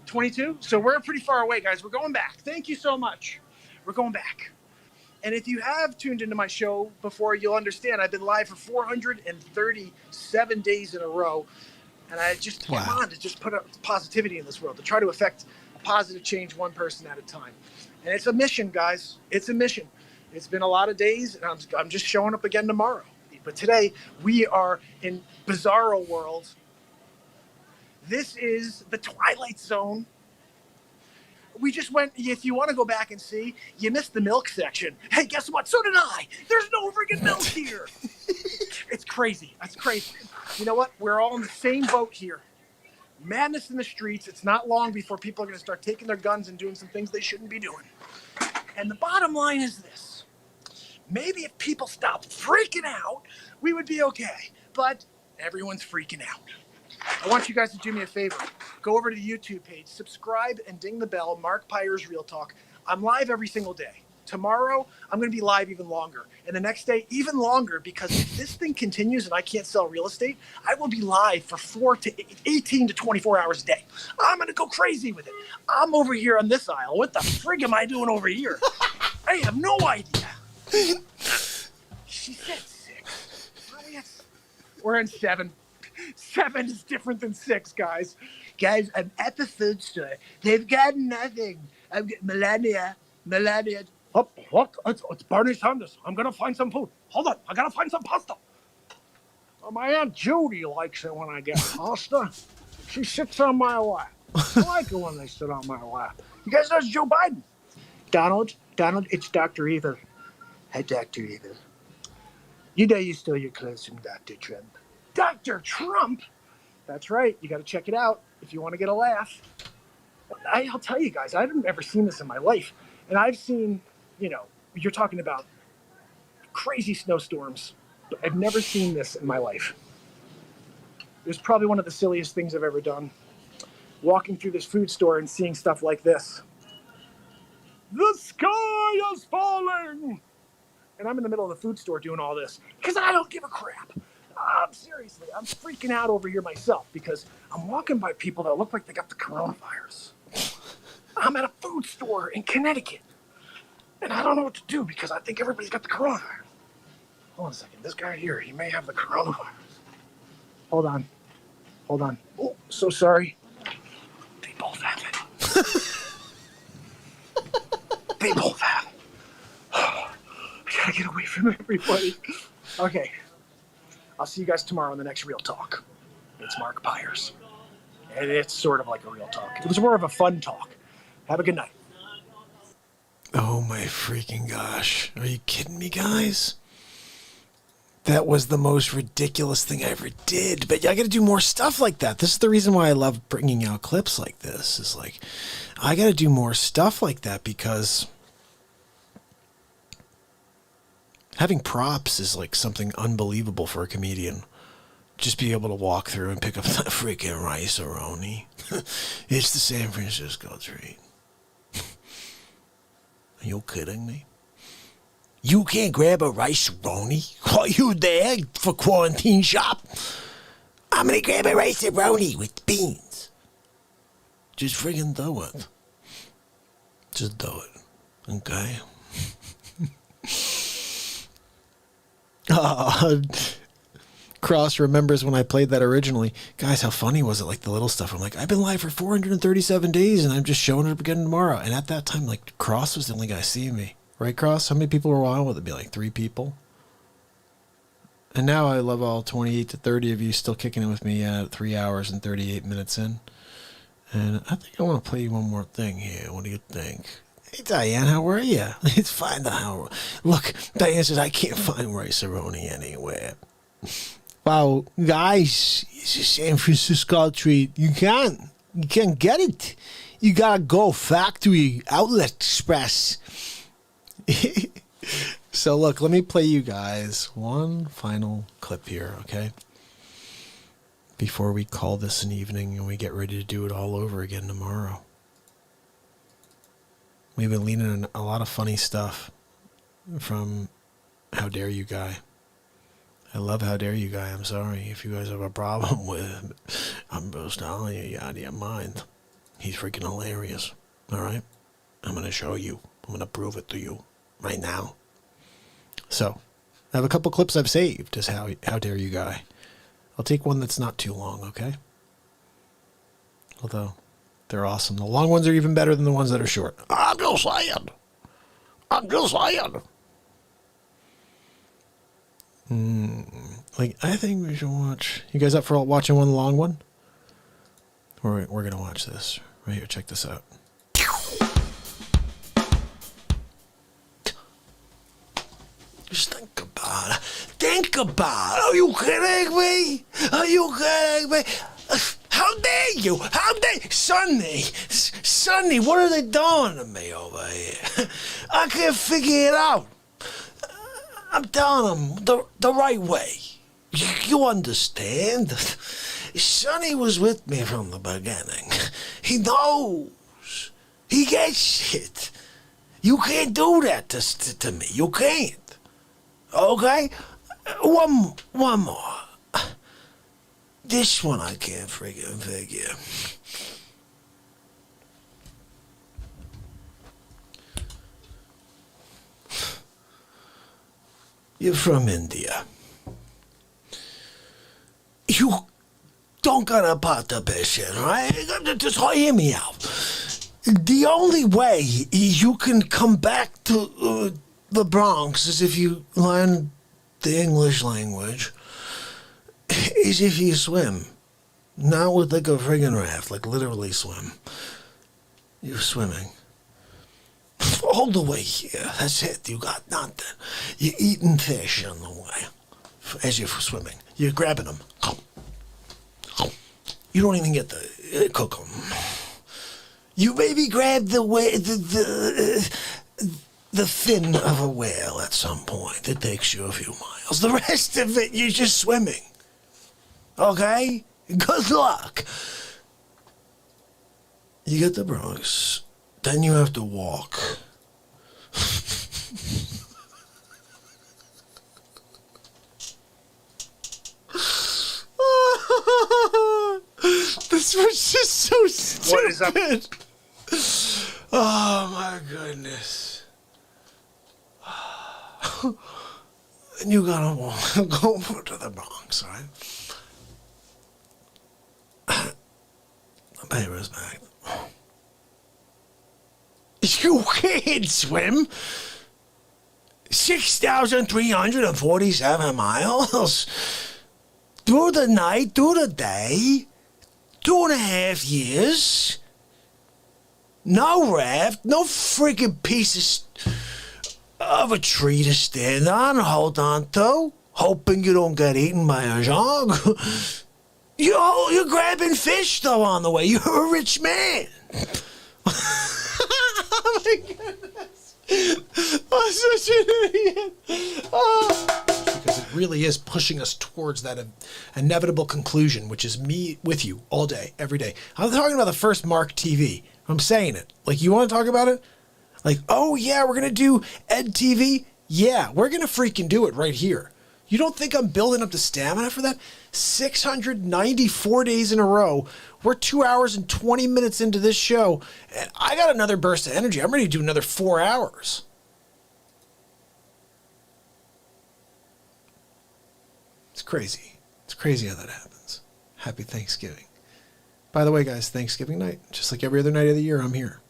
22? So we're pretty far away, guys. We're going back. Thank you so much. We're going back. And if you have tuned into my show before, you'll understand I've been live for 437 days in a row. And I just come on to just put up positivity in this world, to try to affect positive change one person at a time. And it's a mission, guys. It's a mission. It's been a lot of days, and I'm just showing up again tomorrow. But today, we are in Bizarro World. This is the Twilight Zone. We just went, if you want to go back and see, you missed the milk section. Hey, guess what? So did I. There's no freaking milk here. It's crazy. That's crazy. You know what? We're all in the same boat here. Madness in the streets. It's not long before people are going to start taking their guns and doing some things they shouldn't be doing. And the bottom line is this. Maybe if people stopped freaking out, we would be okay. But everyone's freaking out. I want you guys to do me a favor. Go over to the YouTube page, subscribe, and ding the bell. MARKPIRES Real Talk. I'm live every single day. Tomorrow, I'm going to be live even longer. And the next day, even longer, because if this thing continues and I can't sell real estate, I will be live for 18 to 24 hours a day. I'm going to go crazy with it. I'm over here on this aisle. What the frig am I doing over here? I have no idea. She said 6. We're in 7. 7 is different than 6, guys. Guys, I'm at the food store. They've got nothing. I'm getting Melania. Oh, what? It's Bernie Sanders. I'm going to find some food. Hold on. I got to find some pasta. Oh, my Aunt Judy likes it when I get pasta. She sits on my lap. I like it when they sit on my lap. You guys know it's Joe Biden. Donald, it's Dr. Evil. Hi, Dr. Evil. You know you stole your clothes from Dr. Trump. Dr. Trump? That's right. You got to check it out if you want to get a laugh. I'll tell you guys, I've never seen this in my life. And I've seen, you're talking about crazy snowstorms. I've never seen this in my life. It was probably one of the silliest things I've ever done. Walking through this food store and seeing stuff like this. The sky is falling! And I'm in the middle of the food store doing all this because I don't give a crap. Seriously, I'm freaking out over here myself because I'm walking by people that look like they got the coronavirus. I'm at a food store in Connecticut, and I don't know what to do because I think everybody's got the coronavirus. Hold on a second. This guy here, he may have the coronavirus. Hold on. Oh, so sorry. They both have it. They both have it. I gotta get away from everybody. Okay. I'll see you guys tomorrow on the next Real Talk. It's MARKPIRES. And it's sort of like a real talk. It was more of a fun talk. Have a good night. Oh my freaking gosh. Are you kidding me, guys? That was the most ridiculous thing I ever did. But I got to do more stuff like that. This is the reason why I love bringing out clips like this. Is like, I got to do more stuff like that because having props is like something unbelievable for a comedian. Just be able to walk through and pick up that freaking rice-a-roni. It's the San Francisco treat. Are you kidding me? You can't grab a rice-a-roni while you there for quarantine shop? I'm gonna grab a rice-a-roni with beans. Just friggin' do it. Just do it. Okay? Cross remembers when I played that originally. Guys, how funny was it? Like the little stuff. I'm like, I've been live for 437 days and I'm just showing up again tomorrow. And at that time, like, Cross was the only guy seeing me. Right, Cross? How many people were on with it? Be like 3 people? And now I love all 28 to 30 of you still kicking it with me at 3 hours and 38 minutes in. And I think I want to play you one more thing here. What do you think? Hey, Diane, how are you? It's fine. Look, Diane says, I can't find rice-a-roni anywhere. Wow, guys, it's a San Francisco treat. You can't get it. You gotta go factory outlet express. So look, let me play you guys one final clip here, okay? Before we call this an evening and we get ready to do it all over again tomorrow. We've been leaning on a lot of funny stuff from How Dare You Guy. I love How Dare You Guy. I'm sorry if you guys have a problem with it. I'm just telling you, you're out of your mind. He's freaking hilarious. All right? I'm going to show you. I'm going to prove it to you right now. So, I have a couple clips I've saved as How Dare You Guy. I'll take one that's not too long, okay? Although, they're awesome. The long ones are even better than the ones that are short. I'm just saying. Like, I think we should watch... You guys up for watching one long one? We're going to watch this. Right here, check this out. Just think about it. Think about it. Are you kidding me? Are you kidding me? How dare you? How dare Sonny, what are they doing to me over here? I can't figure it out. I'm telling them the right way. You understand? Sonny was with me from the beginning. He knows. He gets it. You can't do that to me. You can't. Okay? One more. This one I can't friggin' figure. You're from India. You don't got a pot to piss in, right? Just hear me out. The only way you can come back to the Bronx is if you learn the English language, is if you swim. Not with like a friggin' raft, like literally swim. You're swimming. All the way here, that's it. You got nothing. You're eating fish on the way as you're swimming. You're grabbing them. You don't even get to cook them. You maybe grab the fin of a whale at some point. It takes you a few miles. The rest of it, you're just swimming. Okay? Good luck. You get the Bronx. Then you have to walk. This was just so stupid. What is up? Oh my goodness. And you gotta go over to the Bronx, right? Pay respect. You can't swim 6,347 miles through the night, through the day, 2.5 years. No raft, no freaking piece of a tree to stand on and hold on to, hoping you don't get eaten by a shark. You're grabbing fish, though, on the way. You're a rich man. Oh, my goodness. I'm such an idiot. Oh. Because it really is pushing us towards that inevitable conclusion, which is me with you all day, every day. I'm talking about the first Mark TV. I'm saying it. Like, you want to talk about it? Like, oh yeah, we're gonna do Ed TV. Yeah, we're gonna freaking do it right here. You don't think I'm building up the stamina for that? 694 days in a row. We're 2 hours and 20 minutes into this show, and I got another burst of energy. I'm ready to do another 4 hours. It's crazy. It's crazy how that happens. Happy Thanksgiving. By the way, guys, Thanksgiving night, just like every other night of the year, I'm here.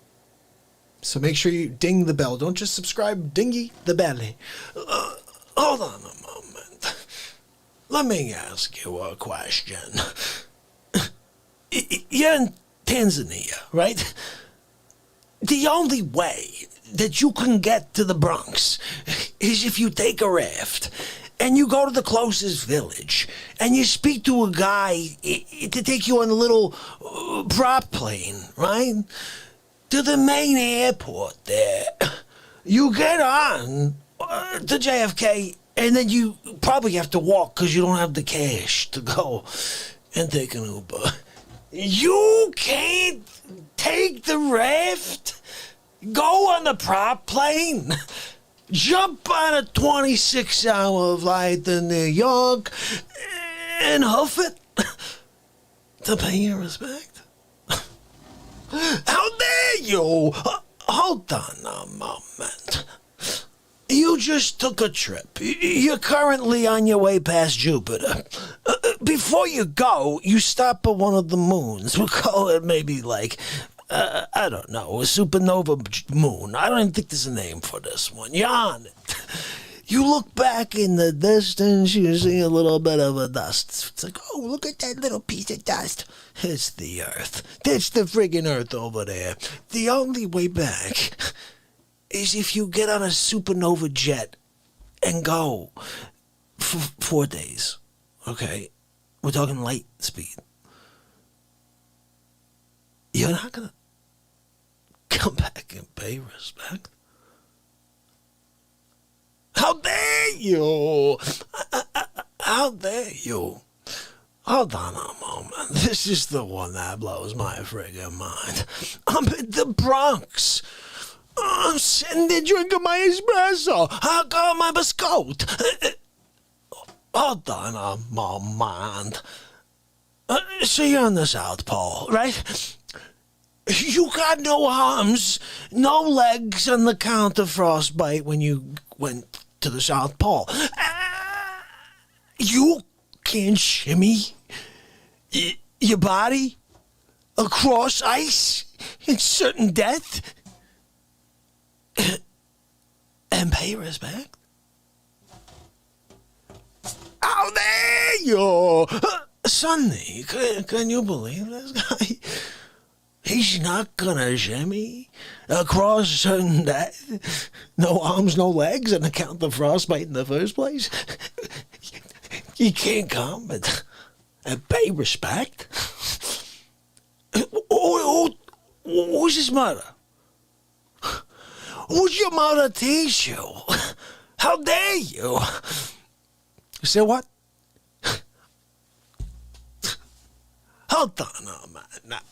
So make sure you ding the bell. Don't just subscribe, dingy the belly. Hold on a moment. Let me ask you a question. You're in Tanzania, right? The only way that you can get to the Bronx is if you take a raft and you go to the closest village and you speak to a guy to take you on a little prop plane, right? To the main airport there. You get on to JFK, and then you probably have to walk because you don't have the cash to go and take an Uber. You can't take the raft, go on the prop plane, jump on a 26-hour flight to New York, and hoof it to pay your respect. How dare you? Hold on a moment. You just took a trip. You're currently on your way past Jupiter. Before you go, you stop at one of the moons. We'll call it maybe like, I don't know, a supernova moon. I don't even think there's a name for this one. You're on it. You look back in the distance, you see a little bit of a dust. It's like, oh, look at that little piece of dust. It's the Earth. That's the friggin' Earth over there. The only way back is if you get on a supernova jet and go for 4 days. Okay? We're talking light speed. You're not gonna come back and pay respect. How dare you? How dare you? Hold on a moment. This is the one that blows my friggin' mind. I'm in the Bronx. I'm sitting there drinking my espresso. I got my biscotti. Hold on a moment. So you're on the South Pole, right? You got no arms, no legs on the count of frostbite when you went to the South Pole. You can't shimmy your body across ice in certain death and pay respect? How dare you? Sonny, can you believe this guy? He's not gonna shimmy across certain death. No arms, no legs, and account the frostbite in the first place. You can't come and pay respect. Who's his mother? Who's your mother teach you? How dare you? You say what? Hold on a minute.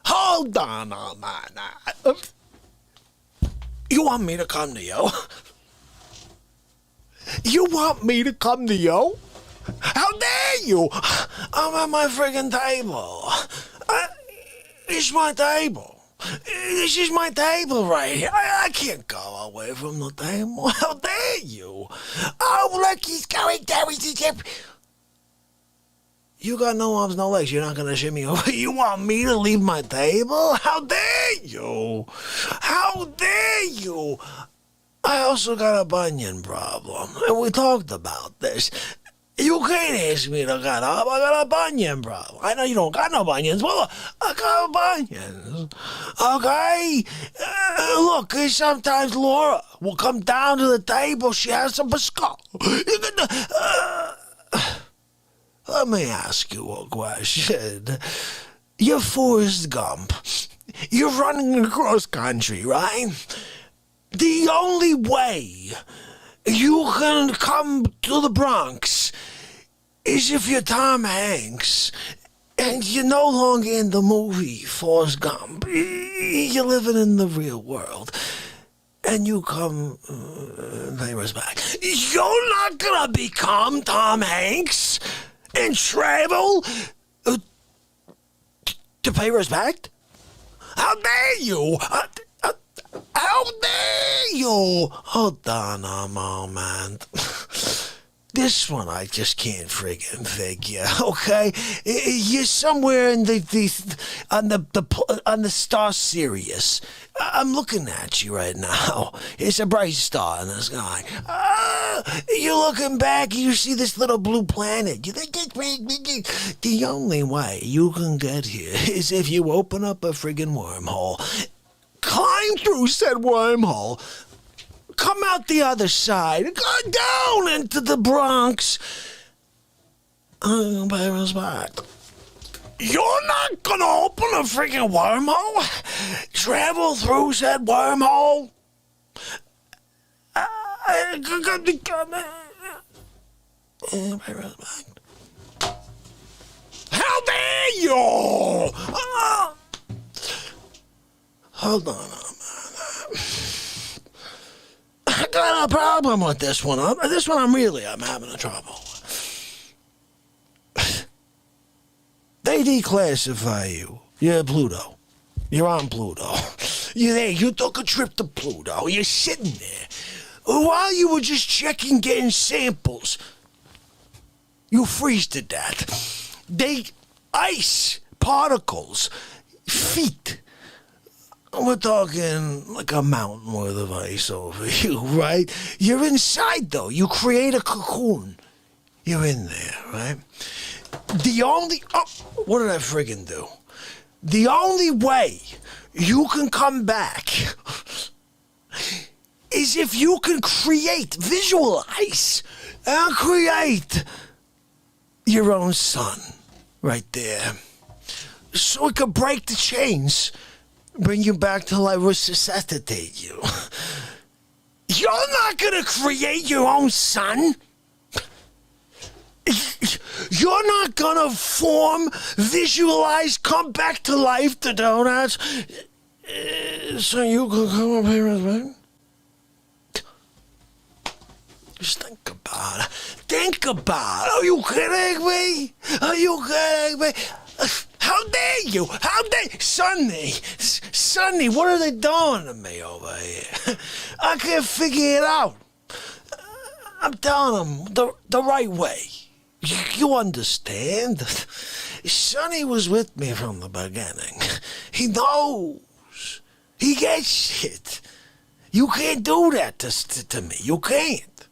Hold on a minute. You want me to come to you? You want me to come to you? How dare you? I'm at my friggin' table. It's my table. This is my table right here. I can't go away from the table. How dare you? Oh, look, he's going down with the tip. You got no arms, no legs. You're not going to shimmy over. You want me to leave my table? How dare you? How dare you? I also got a bunion problem, and we talked about this. You can't ask me to get up. I got a bunion problem. I know you don't got no bunions. Well, I got bunions. Okay? Look, sometimes Laura will come down to the table. She has some biscuit. Let me ask you a question. You're Forrest Gump. You're running across country, right? The only way you can come to the Bronx is if you're Tom Hanks and And you're no longer in the movie Forrest Gump. You're living in the real world. And you come pay respect. You're not gonna become Tom Hanks and travel to pay respect? How dare you? How dare you? Hold on a moment. This one I just can't friggin' figure, okay? You're somewhere in on the star Sirius. I'm looking at you right now. It's a bright star in the sky. You're looking back, you see this little blue planet. You think the only way you can get here is if you open up a friggin' wormhole, climb through said wormhole, come out the other side, go down into the Bronx. Pay respect. You're not gonna open a freaking wormhole? Travel through said wormhole? Pay respect. How dare you? Hold on a minute. I got a problem with this one. This one I'm having a trouble. They declassify you. You're Pluto. You're on Pluto. You're there. You took a trip to Pluto. You're sitting there. While you were just getting samples, you freeze to death. Ice particles, feet. We're talking like a mountain worth of ice over you, right? You're inside, though. You create a cocoon. You're in there, right? What did I friggin' do? The only way you can come back is if you can visualize, and create your own sun right there. So it could break the chains. Bring you back to life, resuscitate you. You're not gonna create your own son. You're not gonna visualize, come back to life the donuts, so you can come up here and respect. Just think about it. Think about it. Are you kidding me? Are you kidding me? How dare you? How dare Sonny, what are they doing to me over here? I can't figure it out. I'm telling them the right way. You understand? Sonny was with me from the beginning. He knows. He gets it. You can't do that to me. You can't.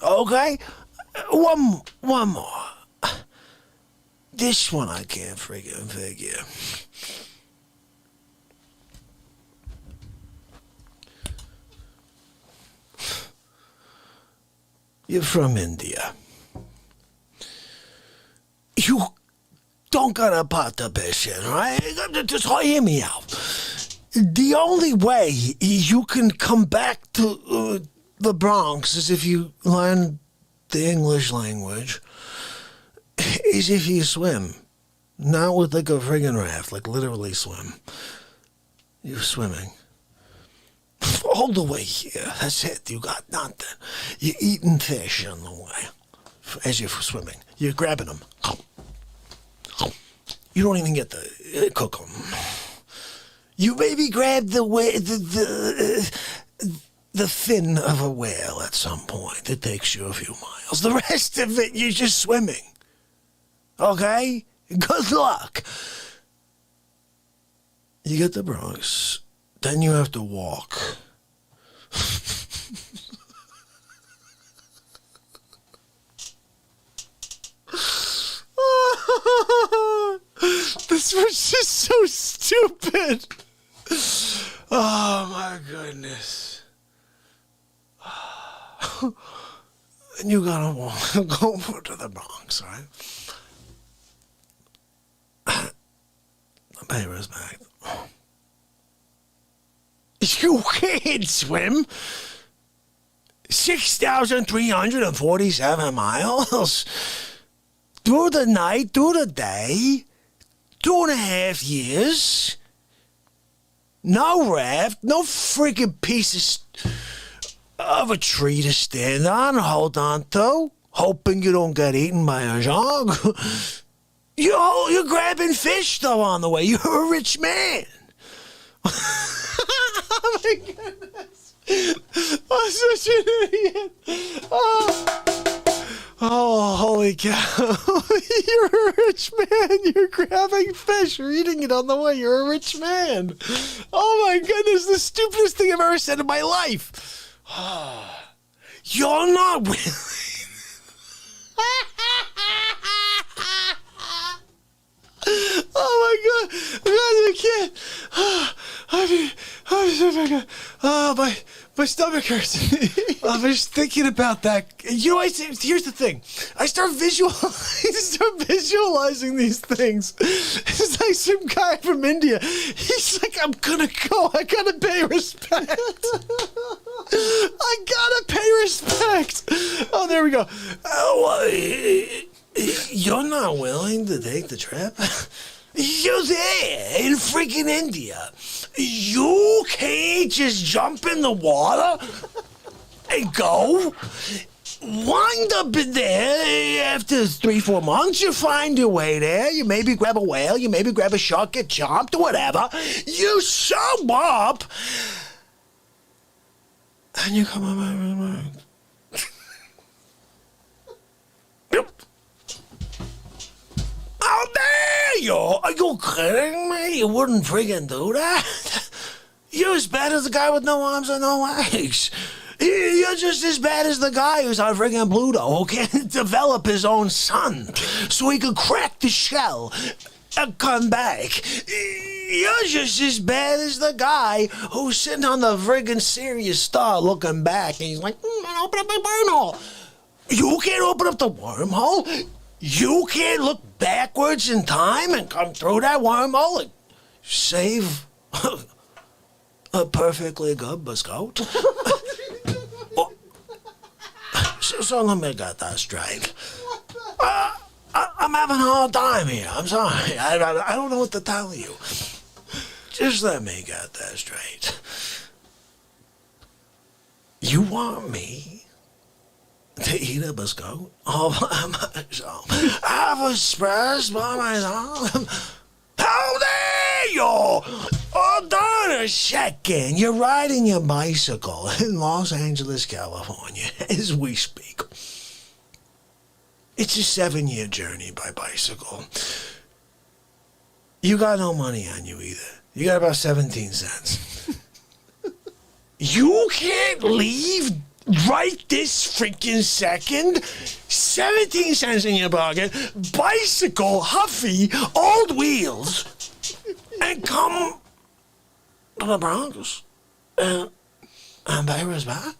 Okay? One more. This one I can't friggin' figure. You're from India. You don't got a pot to piss in, right? Just hear me out. The only way you can come back to the Bronx is if you learn the English language. Is if you swim. Not with like a friggin' raft, like literally swim. You're swimming. All the way here. That's it. You got nothing. You're eating fish on the way. As you're swimming. You're grabbing them. You don't even get to cook them. You maybe grab the fin of a whale at some point. It takes you a few miles. The rest of it, you're just swimming. Okay? Good luck. You get the Bronx, then you have to walk. This was just so stupid. Oh my goodness. And you gotta go to the Bronx, right? Pay respect. You can't swim. 6,347 miles. Through the night, through the day. 2.5 years. No raft, no freaking piece of a tree to stand on, hold on to, hoping you don't get eaten by a shark. You're grabbing fish, though, on the way. You're a rich man. Oh, my goodness. I'm such an idiot. Oh, holy cow. You're a rich man. You're grabbing fish. You're eating it on the way. You're a rich man. Oh, my goodness. The stupidest thing I've ever said in my life. You're not willing. Oh, my God. I can't. My stomach hurts. I was thinking about that. You know, here's the thing. I start visualizing these things. It's like some guy from India. He's like, I'm gonna go. I gotta pay respect. I gotta pay respect. Oh, there we go. You're not willing to take the trip? You're there in freaking India. You can't just jump in the water and go. Wind up in there after 3-4 months. You find your way there. You maybe grab a whale. You maybe grab a shark, get chomped, whatever. You show up. And you come on. Yep. Oh, there you are. Are you kidding me? You wouldn't friggin' do that? You're as bad as the guy with no arms and no legs. You're just as bad as the guy who's on friggin' Pluto who can't develop his own sun so he could crack the shell and come back. You're just as bad as the guy who's sitting on the friggin' Sirius Star looking back and he's like, open up my wormhole. You can't open up the wormhole. You can't look backwards in time and come through that wormhole and save a perfectly good biscuit. So let me get that straight. I'm having a hard time here. I'm sorry. I don't know what to tell you. Just let me get that straight. You want me to eat a biscuit all by myself? I was expressed by myself. How dare you? Hold on a second. You're riding your bicycle in Los Angeles, California, as we speak. It's a 7-year journey by bicycle. You got no money on you either. You got about 17 cents. You can't leave right this freaking second. 17 cents in your pocket, bicycle, huffy, old wheels, and come to the Bronx and pay respect.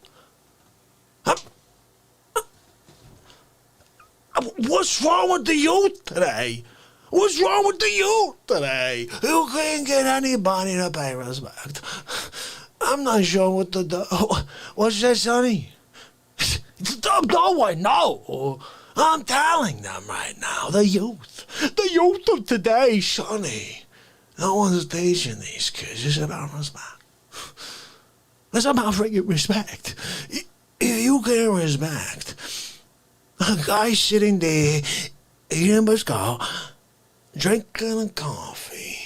What's wrong with the youth today? What's wrong with the youth today? You can't get anybody to pay respect. I'm not sure what to do. What's that, Sonny? No one, no. I'm telling them right now, the youth of today, Sonny. No one's teaching these kids. It's about respect. It's about freaking respect. If you can't respect a guy sitting there eating a biscuit, drinking a coffee.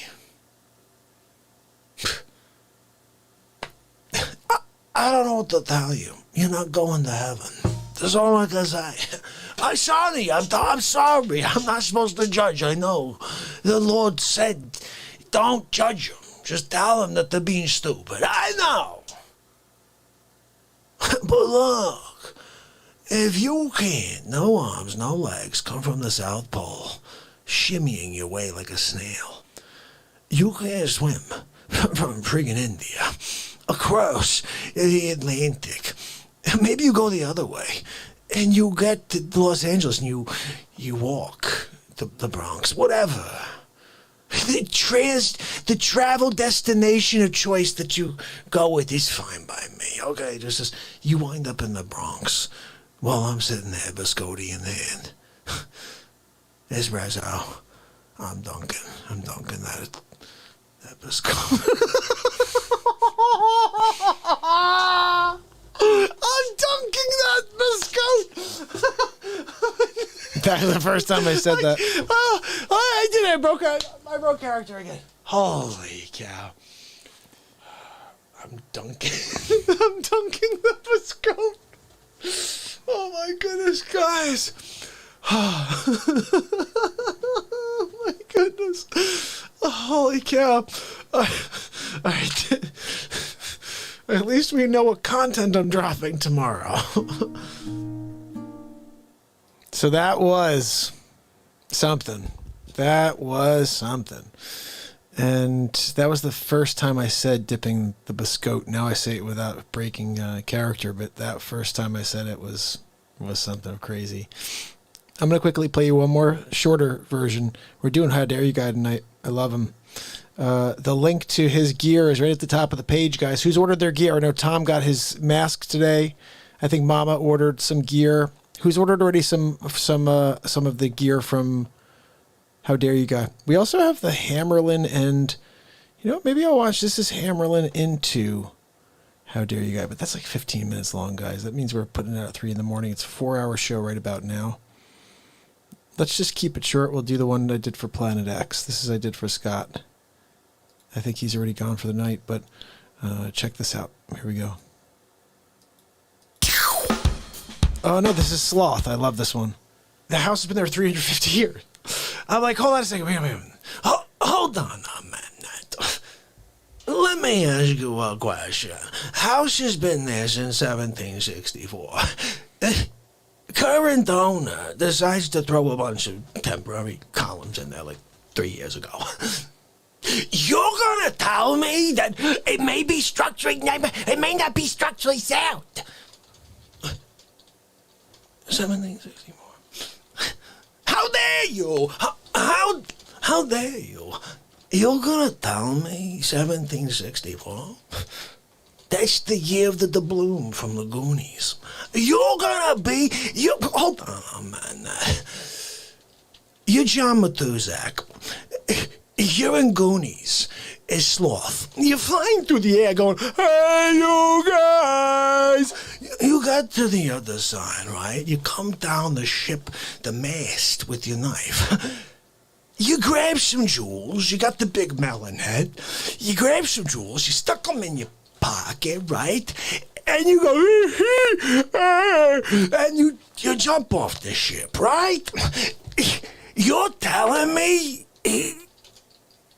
I don't know what to tell you. You're not going to heaven. That's all I can say. I'm sorry. I'm sorry. I'm not supposed to judge. I know. The Lord said, don't judge them. Just tell them that they're being stupid. I know. But look, if you can't, no arms, no legs, come from the South Pole, shimmying your way like a snail, you can't swim from friggin' India across the Atlantic. Maybe you go the other way, and you get to Los Angeles, and you walk to the Bronx, whatever. The travel destination of choice that you go with is fine by me. Okay, just as you wind up in the Bronx while I'm sitting there, biscotti in hand. Espresso. I'm dunking that biscuit. I'm dunking that biscuit. That was the first time I said that. Oh, I did it. I broke character again. Holy cow. I'm dunking the biscuit. Oh my goodness, guys. Oh my goodness. Holy cow. At least we know what content I'm dropping tomorrow. So that was something. That was something. And that was the first time I said dipping the biscotte. Now I say it without breaking character, but that first time I said it was something crazy. I'm going to quickly play you one more shorter version. We're doing How Dare You Guy tonight. I love him. The link to his gear is right at the top of the page, guys. Who's ordered their gear? I know Tom got his mask today. I think Mama ordered some gear. Who's ordered already some of the gear from How Dare You Guy? We also have the Hammerlin, and you know, maybe I'll watch. This is Hammerlin into How Dare You Guy, but that's like 15 minutes long, guys. That means we're putting it out at 3 a.m. It's a 4-hour show right about now. Let's just keep it short. We'll do the one I did for Planet X. This is I did for Scott. I think he's already gone for the night, but check this out. Here we go. Oh, no, this is Sloth. I love this one. The house has been there 350 years. I'm like, hold on a second. Wait a minute. Hold on a minute. Let me ask you a question. House has been there since 1764. Current owner decides to throw a bunch of temporary columns in there like 3 years ago. You're gonna tell me that it may be it may not be structurally sound. 1764. How dare you? How dare you? You're gonna tell me 1764? That's the year of the doubloon from the Goonies. You're gonna be... Hold on a minute. You're John Matuzak. You're in Goonies. Is Sloth. You're flying through the air going, hey, you guys! You got to the other side, right? You come down the ship, the mast, with your knife. You grab some jewels. You got the big melon head. You grab some jewels. You stuck them in your pocket, right? And you go, and you jump off the ship, right? You're telling me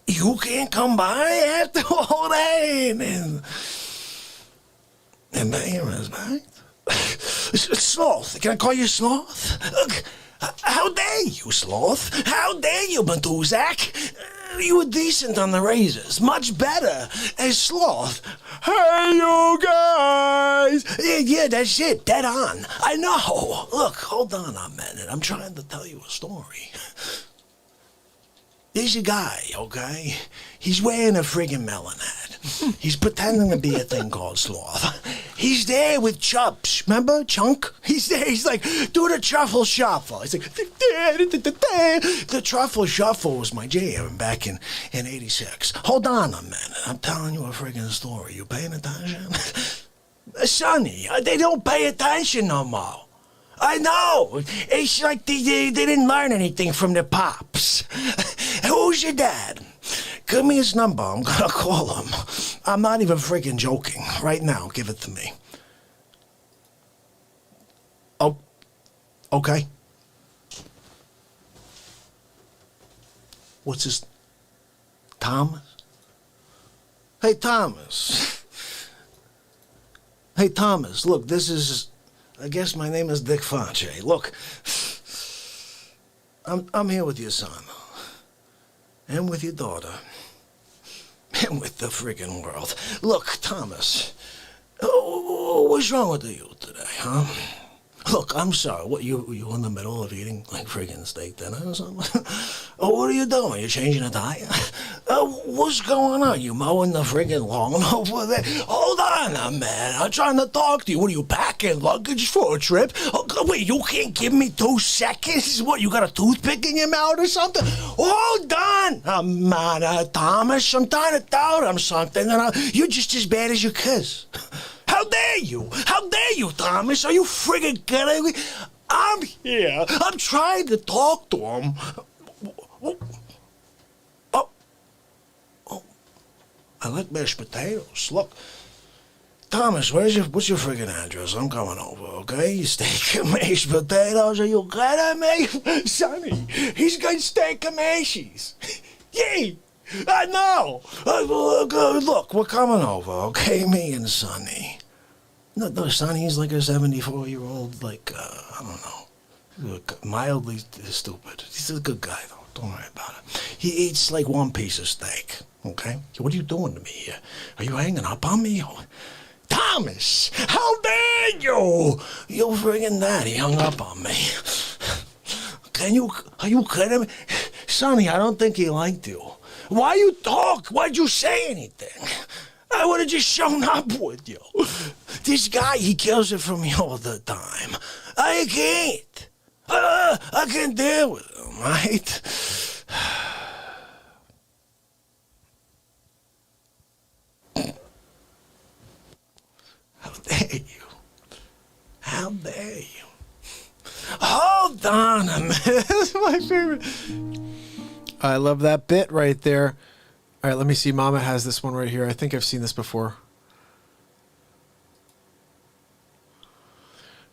you can't come by after all that and pay your respect? Sloth, can I call you Sloth? Look, how dare you, Sloth? How dare you, Matuzak? You were decent on the razors, much better as Sloth. Hey, you guys! Yeah, that's it, dead on. I know. Look, hold on a minute. I'm trying to tell you a story. There's a guy, okay? He's wearing a friggin' melon hat. He's pretending to be a thing called Sloth. He's there with Chubbs. Remember Chunk? He's there. He's like, do the truffle shuffle. He's like, the truffle shuffle was my jam back in 86. Hold on a minute. I'm telling you a friggin' story. You paying attention? Sonny, they don't pay attention no more. I know. It's like they didn't learn anything from their pops. Who's your dad? Give me his number. I'm gonna call him. I'm not even freaking joking. Right now, give it to me. Oh, okay. What's his... Thomas? Hey, Thomas. Hey, Thomas, look, this is... I guess my name is Dick Fonche. Look, I'm here with your son. And with your daughter. And with the friggin' world. Look, Thomas, what's wrong with the youth today, huh? Look, I'm sorry. What, you in the middle of eating, like, friggin' steak dinner or something? Oh, what are you doing? You changing a tire? What's going on? You mowing the friggin' lawn over there? Hold on a minute. I'm trying to talk to you. What, are you packing luggage for a trip? Oh, wait, you can't give me 2 seconds? What, you got a toothpick in your mouth or something? Hold on a minute, Thomas. I'm trying to tell them something, and you're just as bad as your kids. How dare you? How dare you, Thomas? Are you friggin' kidding me? I'm here. I'm trying to talk to him. Oh, I like mashed potatoes. Look, Thomas, what's your friggin' address? I'm coming over, okay? Steak and mashed potatoes. Are you kidding me? Sonny, he's got steak and mashies. Yay! I know. Look, we're coming over, okay? Me and Sonny. No, Sonny's like a 74-year-old, like, I don't know, mildly stupid. He's a good guy, though. Don't worry about it. He eats like 1 piece of steak, okay? What are you doing to me here? Are you hanging up on me? Thomas, how dare you? You friggin' daddy hung up on me. Are you kidding me? Sonny, I don't think he liked you. Why you talk? Why'd you say anything? I would have just shown up with you. This guy, he kills it for me all the time. I can't. I can't deal with him, right? How dare you? How dare you? Hold on a minute. That's my favorite. I love that bit right there. All right, let me see. Mama has this one right here. I think I've seen this before.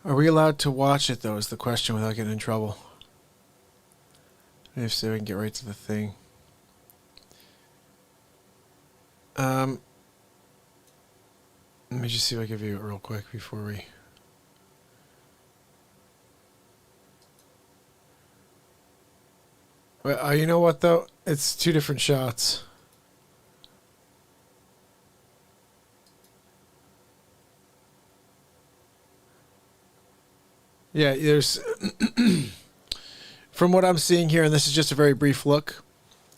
Are we allowed to watch it, though, is the question without getting in trouble. If so, we can get right to the thing. Let me just see if I can view it real quick before we... Well, you know what, though? It's 2 different shots. Yeah, there's... From what I'm seeing here, and this is just a very brief look,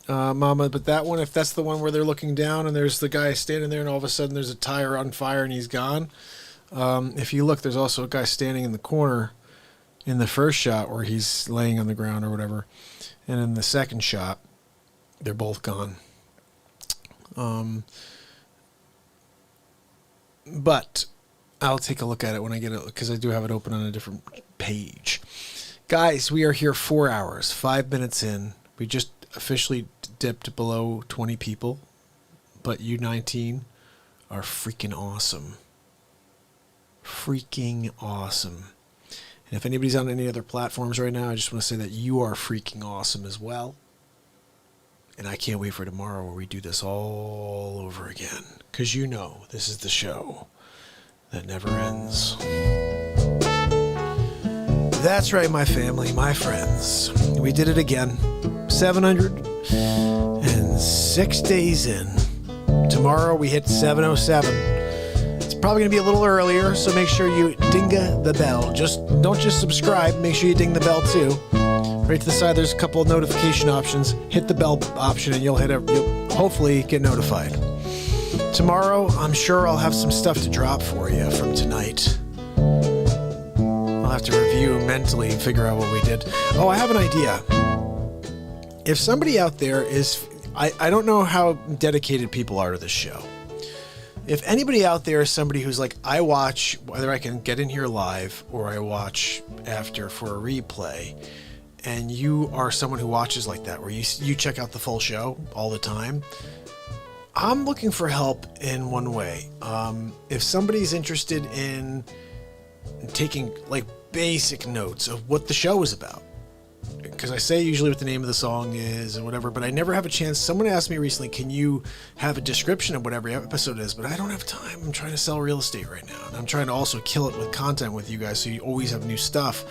Mama, but that one, if that's the one where they're looking down and there's the guy standing there and all of a sudden there's a tire on fire and he's gone. If you look, there's also a guy standing in the corner in the first shot where he's laying on the ground or whatever. And in the second shot, they're both gone. But I'll take a look at it when I get it, because I do have it open on a different page. Guys, we are here 4 hours, 5 minutes in. We just officially dipped below 20 people, but you 19 are freaking awesome. Freaking awesome. And if anybody's on any other platforms right now, I just want to say that you are freaking awesome as well. And I can't wait for tomorrow where we do this all over again. Because you know this is the show that never ends. That's right, my family, my friends. We did it again. 706 days in. Tomorrow we hit 707. It's probably going to be a little earlier, so make sure you ding the bell. Don't just subscribe, make sure you ding the bell too. Right to the side, there's a couple of notification options. Hit the bell option and you'll hopefully get notified. Tomorrow, I'm sure I'll have some stuff to drop for you from tonight. I'll have to review mentally and figure out what we did. Oh, I have an idea. If somebody out there is... I don't know how dedicated people are to this show. If anybody out there is somebody who's like, I watch, whether I can get in here live or I watch after for a replay, and you are someone who watches like that, where you check out the full show all the time, I'm looking for help in one way. If somebody's interested in taking like basic notes of what the show is about, because I say usually what the name of the song is and whatever, but I never have a chance. Someone asked me recently, can you have a description of what every episode is? But I don't have time. I'm trying to sell real estate right now, and I'm trying to also kill it with content with you guys, so you always have new stuff.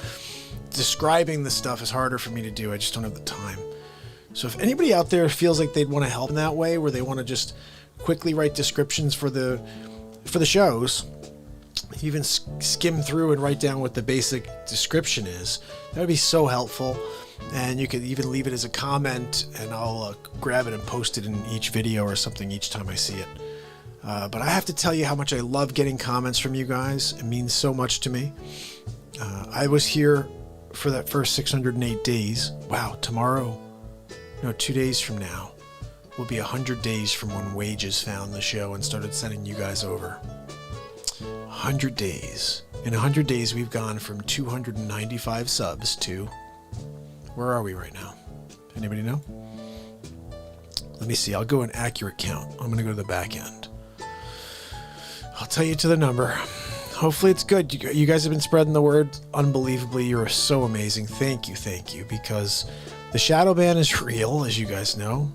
Describing the stuff is harder for me to do. I just don't have the time. So if anybody out there feels like they'd want to help in that way, where they want to just quickly write descriptions for the shows, even skim through and write down what the basic description is. That would be so helpful. And you could even leave it as a comment, and I'll grab it and post it in each video or something each time I see it. But I have to tell you how much I love getting comments from you guys. It means so much to me. I was here for that first 608 days. Wow, tomorrow, no, 2 days from now, will be 100 days from when Wages found the show and started sending you guys over. 100 days. In 100 days, we've gone from 295 subs to... Where are we right now? Anybody know? Let me see. I'll go an accurate count. I'm going to go to the back end. I'll tell you to the number. Hopefully it's good. You guys have been spreading the word unbelievably. You're so amazing. Thank you, because the shadow ban is real, as you guys know.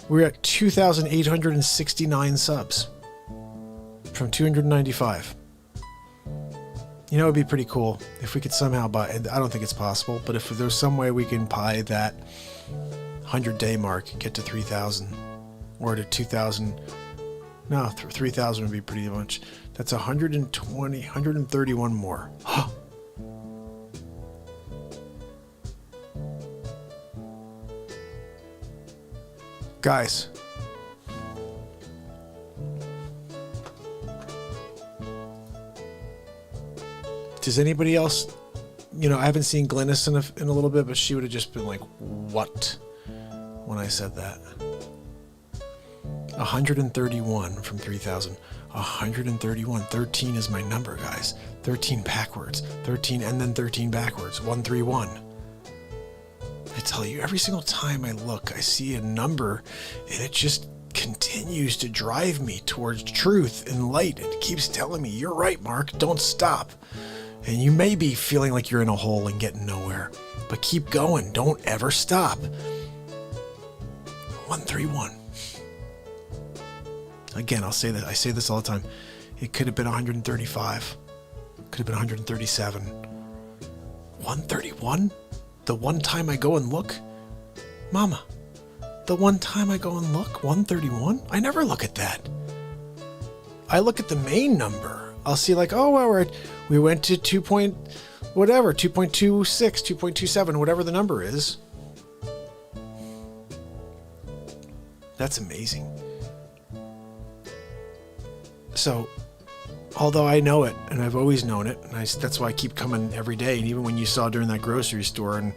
We're at 2,869 subs from 295. You know, it'd be pretty cool if we could somehow buy, I don't think it's possible, but if there's some way we can buy that 100-day mark, get to 3,000 or to 2,000. No, 3,000 would be pretty much. That's 131 more. Guys. Does anybody else, I haven't seen Glynis in a little bit, but she would have just been like, what? When I said that. 131 from 3,000. 131. 13 is my number, guys. 13 backwards. 13 and then 13 backwards. 131. I tell you, every single time I look, I see a number, and it just continues to drive me towards truth and light. It keeps telling me, you're right, Mark, don't stop. And you may be feeling like you're in a hole and getting nowhere, but keep going. Don't ever stop. 131. Again, I'll say that. I say this all the time. It could have been 135. Could have been 137. 131? The one time I go and look? Mama, the one time I go and look? 131? I never look at that. I look at the main number. I'll see like, oh, well, we went to 2.26, 2.27, whatever the number is. That's amazing. So, although I know it, and I've always known it, and that's why I keep coming every day, and even when you saw during that grocery store, and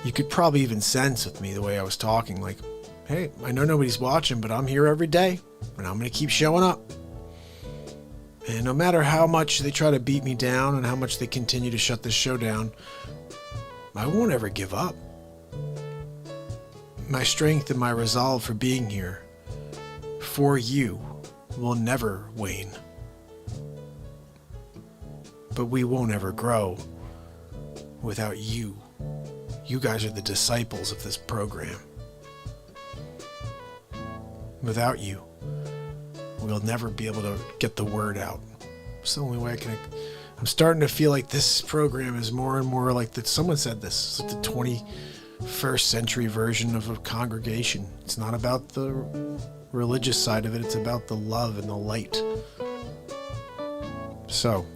you could probably even sense with me the way I was talking, like, hey, I know nobody's watching, but I'm here every day, and I'm going to keep showing up. And no matter how much they try to beat me down and how much they continue to shut this show down, I won't ever give up. My strength and my resolve for being here for you will never wane. But we won't ever grow without you. You guys are the disciples of this program. Without you, we'll never be able to get the word out. It's the only way I can. I'm starting to feel like this program is more and more like that. Someone said this. It's like the 21st century version of a congregation. It's not about the religious side of it. It's about the love and the light. So,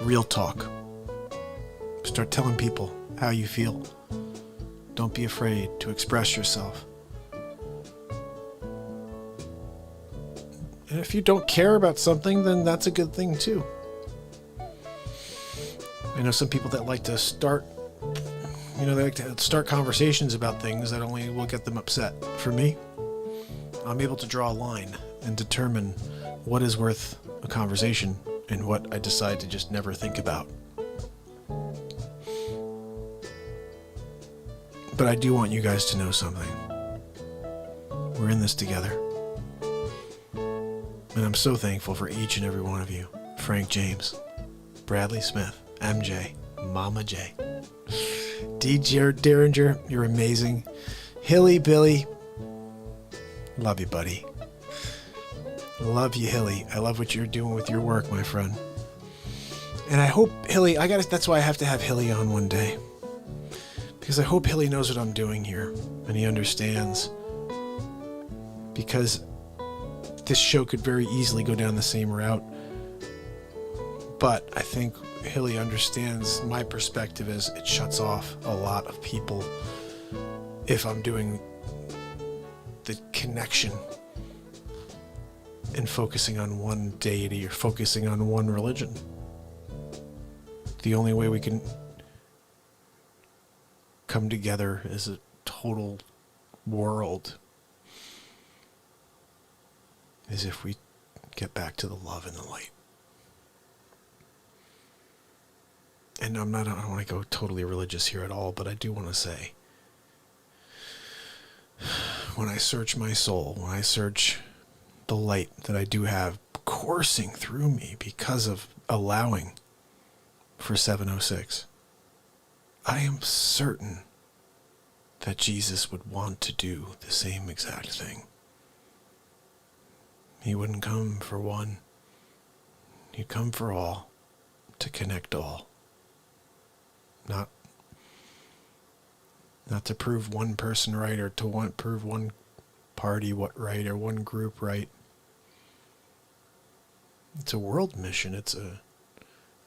real talk. Start telling people how you feel. Don't be afraid to express yourself. And if you don't care about something, then that's a good thing too. I know some people that like to start, they like to start conversations about things that only will get them upset. For me, I'm able to draw a line and determine what is worth a conversation and what I decide to just never think about. But I do want you guys to know something. We're in this together. And I'm so thankful for each and every one of you. Frank James, Bradley Smith, MJ, Mama J, DJ Derringer, you're amazing. Hilly Billy, love you, buddy. Love you, Hilly. I love what you're doing with your work, my friend. And I hope Hilly, that's why I have to have Hilly on one day. Because I hope Hilly knows what I'm doing here and he understands. Because this show could very easily go down the same route. But I think Hilly understands my perspective is it shuts off a lot of people if I'm doing the connection and focusing on one deity or focusing on one religion. The only way we can come together as a total world is if we get back to the love and the light. And I don't want to go totally religious here at all, but I do want to say, when I search my soul, when I search the light that I do have coursing through me because of allowing for 706, I am certain that Jesus would want to do the same exact thing. He wouldn't come for one. He'd come for all, to connect all. Not to prove one person right or to prove one party what right or one group right. It's a world mission. It's a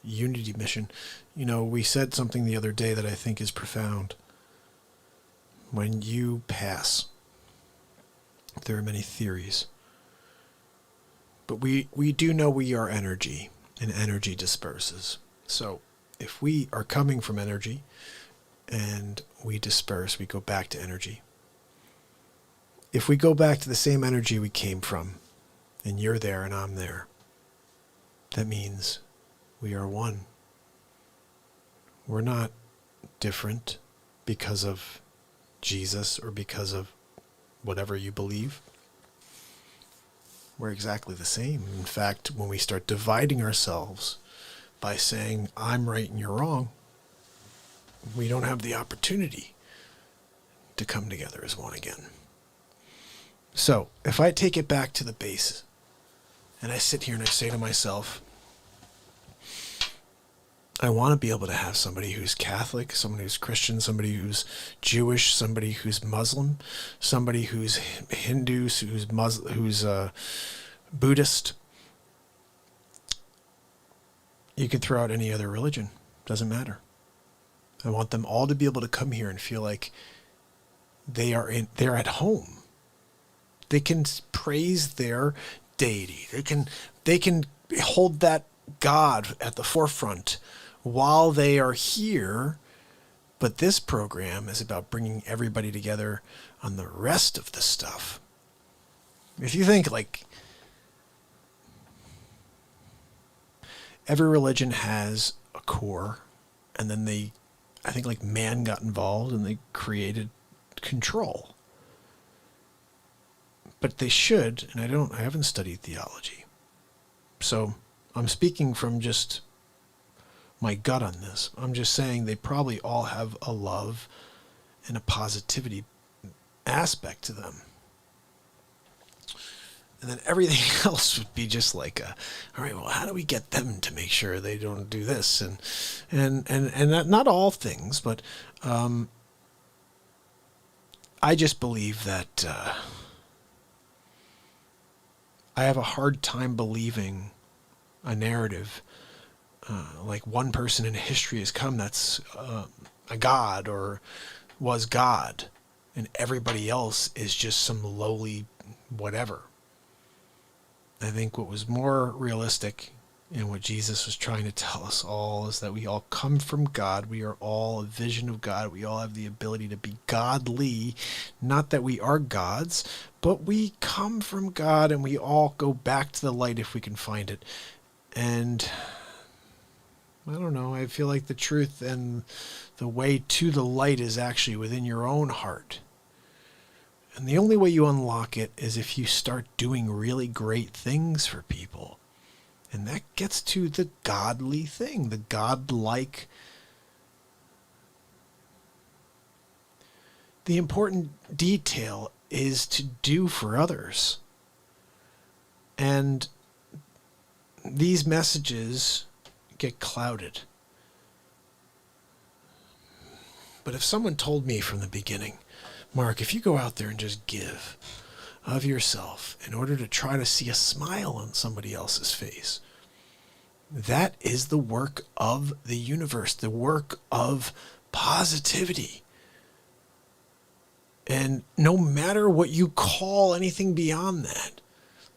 unity mission. You know, we said something the other day that I think is profound. When you pass, there are many theories. But we do know we are energy, and energy disperses. So if we are coming from energy and we disperse, we go back to energy. If we go back to the same energy we came from, and you're there and I'm there, that means we are one. We're not different because of Jesus or because of whatever you believe. We're exactly the same. In fact, when we start dividing ourselves by saying, I'm right and you're wrong, we don't have the opportunity to come together as one again. So, if I take it back to the base, and I sit here and I say to myself, I want to be able to have somebody who's Catholic, somebody who's Christian, somebody who's Jewish, somebody who's Muslim, somebody who's Hindu, who's Buddhist. You can throw out any other religion. Doesn't matter. I want them all to be able to come here and feel like they're at home. They can praise their deity. They can hold that God at the forefront while they are here. But this program is about bringing everybody together on the rest of the stuff. If you think like every religion has a core, and then I think like man got involved and they created control. But they should, and I haven't studied theology. So I'm speaking from just my gut on this. I'm just saying they probably all have a love and a positivity aspect to them. And then everything else would be just like all right, well, how do we get them to make sure they don't do this? And not all things, but I just believe that I have a hard time believing a narrative like one person in history has come that's a god or was God, and everybody else is just some lowly whatever. I think what was more realistic and what Jesus was trying to tell us all is that we all come from God. We are all a vision of God. We all have the ability to be godly. Not that we are gods, but we come from God and we all go back to the light if we can find it. And I don't know, I feel like the truth and the way to the light is actually within your own heart. And the only way you unlock it is if you start doing really great things for people. And that gets to the godly thing, the godlike. The important detail is to do for others. And these messages get clouded. But if someone told me from the beginning, Mark, if you go out there and just give of yourself in order to try to see a smile on somebody else's face. That is the work of the universe, the work of positivity. And no matter what you call anything beyond that,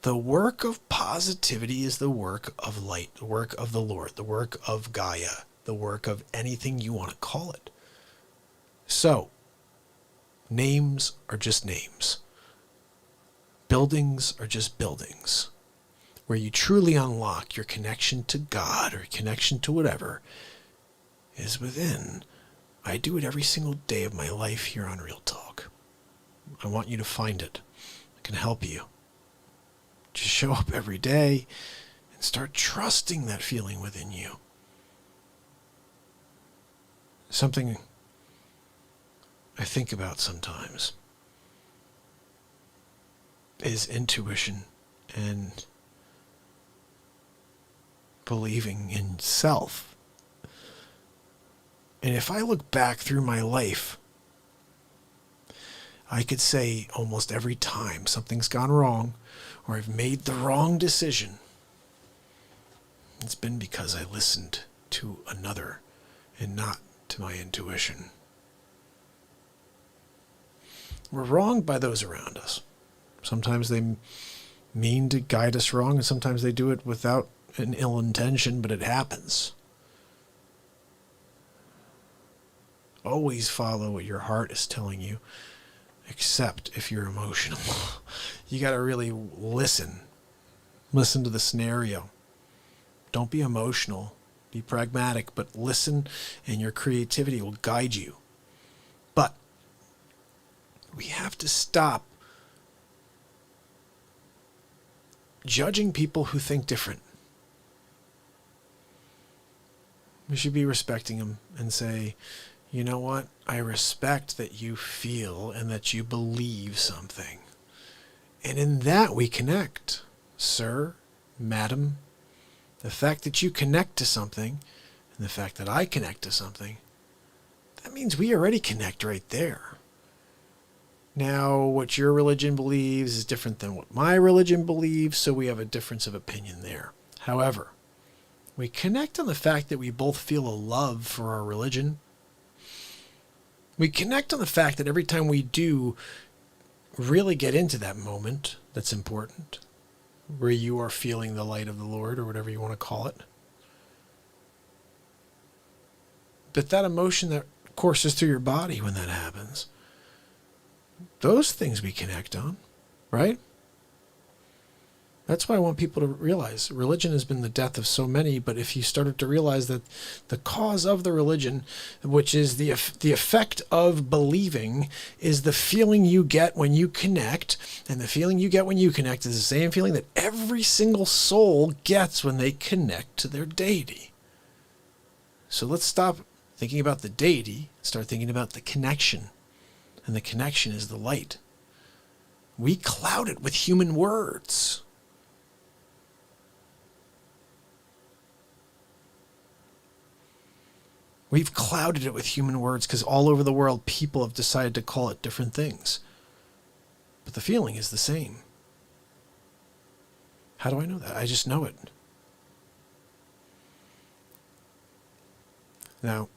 the work of positivity is the work of light, the work of the Lord, the work of Gaia, the work of anything you want to call it. So, names are just names. Buildings are just buildings. Where you truly unlock your connection to God or connection to whatever is within. I do it every single day of my life here on Real Talk. I want you to find it. I can help you. Just show up every day and start trusting that feeling within you. Something I think about sometimes is intuition and believing in self. And if I look back through my life, I could say almost every time something's gone wrong or I've made the wrong decision, it's been because I listened to another and not to my intuition. We're wronged by those around us. Sometimes they mean to guide us wrong, and sometimes they do it without an ill intention, but it happens. Always follow what your heart is telling you, except if you're emotional. You got to really listen. Listen to the scenario. Don't be emotional. Be pragmatic, but listen, and your creativity will guide you. But we have to stop judging people who think different. We should be respecting them and say, you know what? I respect that you feel and that you believe something. And in that we connect. Sir, madam, the fact that you connect to something and the fact that I connect to something, that means we already connect right there. Now, what your religion believes is different than what my religion believes, so we have a difference of opinion there. However, we connect on the fact that we both feel a love for our religion. We connect on the fact that every time we do really get into that moment that's important, where you are feeling the light of the Lord or whatever you want to call it, that emotion that courses through your body when that happens, those things we connect on, right? That's why I want people to realize religion has been the death of so many, but if you started to realize that the cause of the religion, which is the effect of believing, is the feeling you get when you connect, and the feeling you get when you connect is the same feeling that every single soul gets when they connect to their deity. So let's stop thinking about the deity, start thinking about the connection, and the connection is the light. We cloud it with human words. We've clouded it with human words because all over the world people have decided to call it different things. But the feeling is the same. How do I know that? I just know it. Now,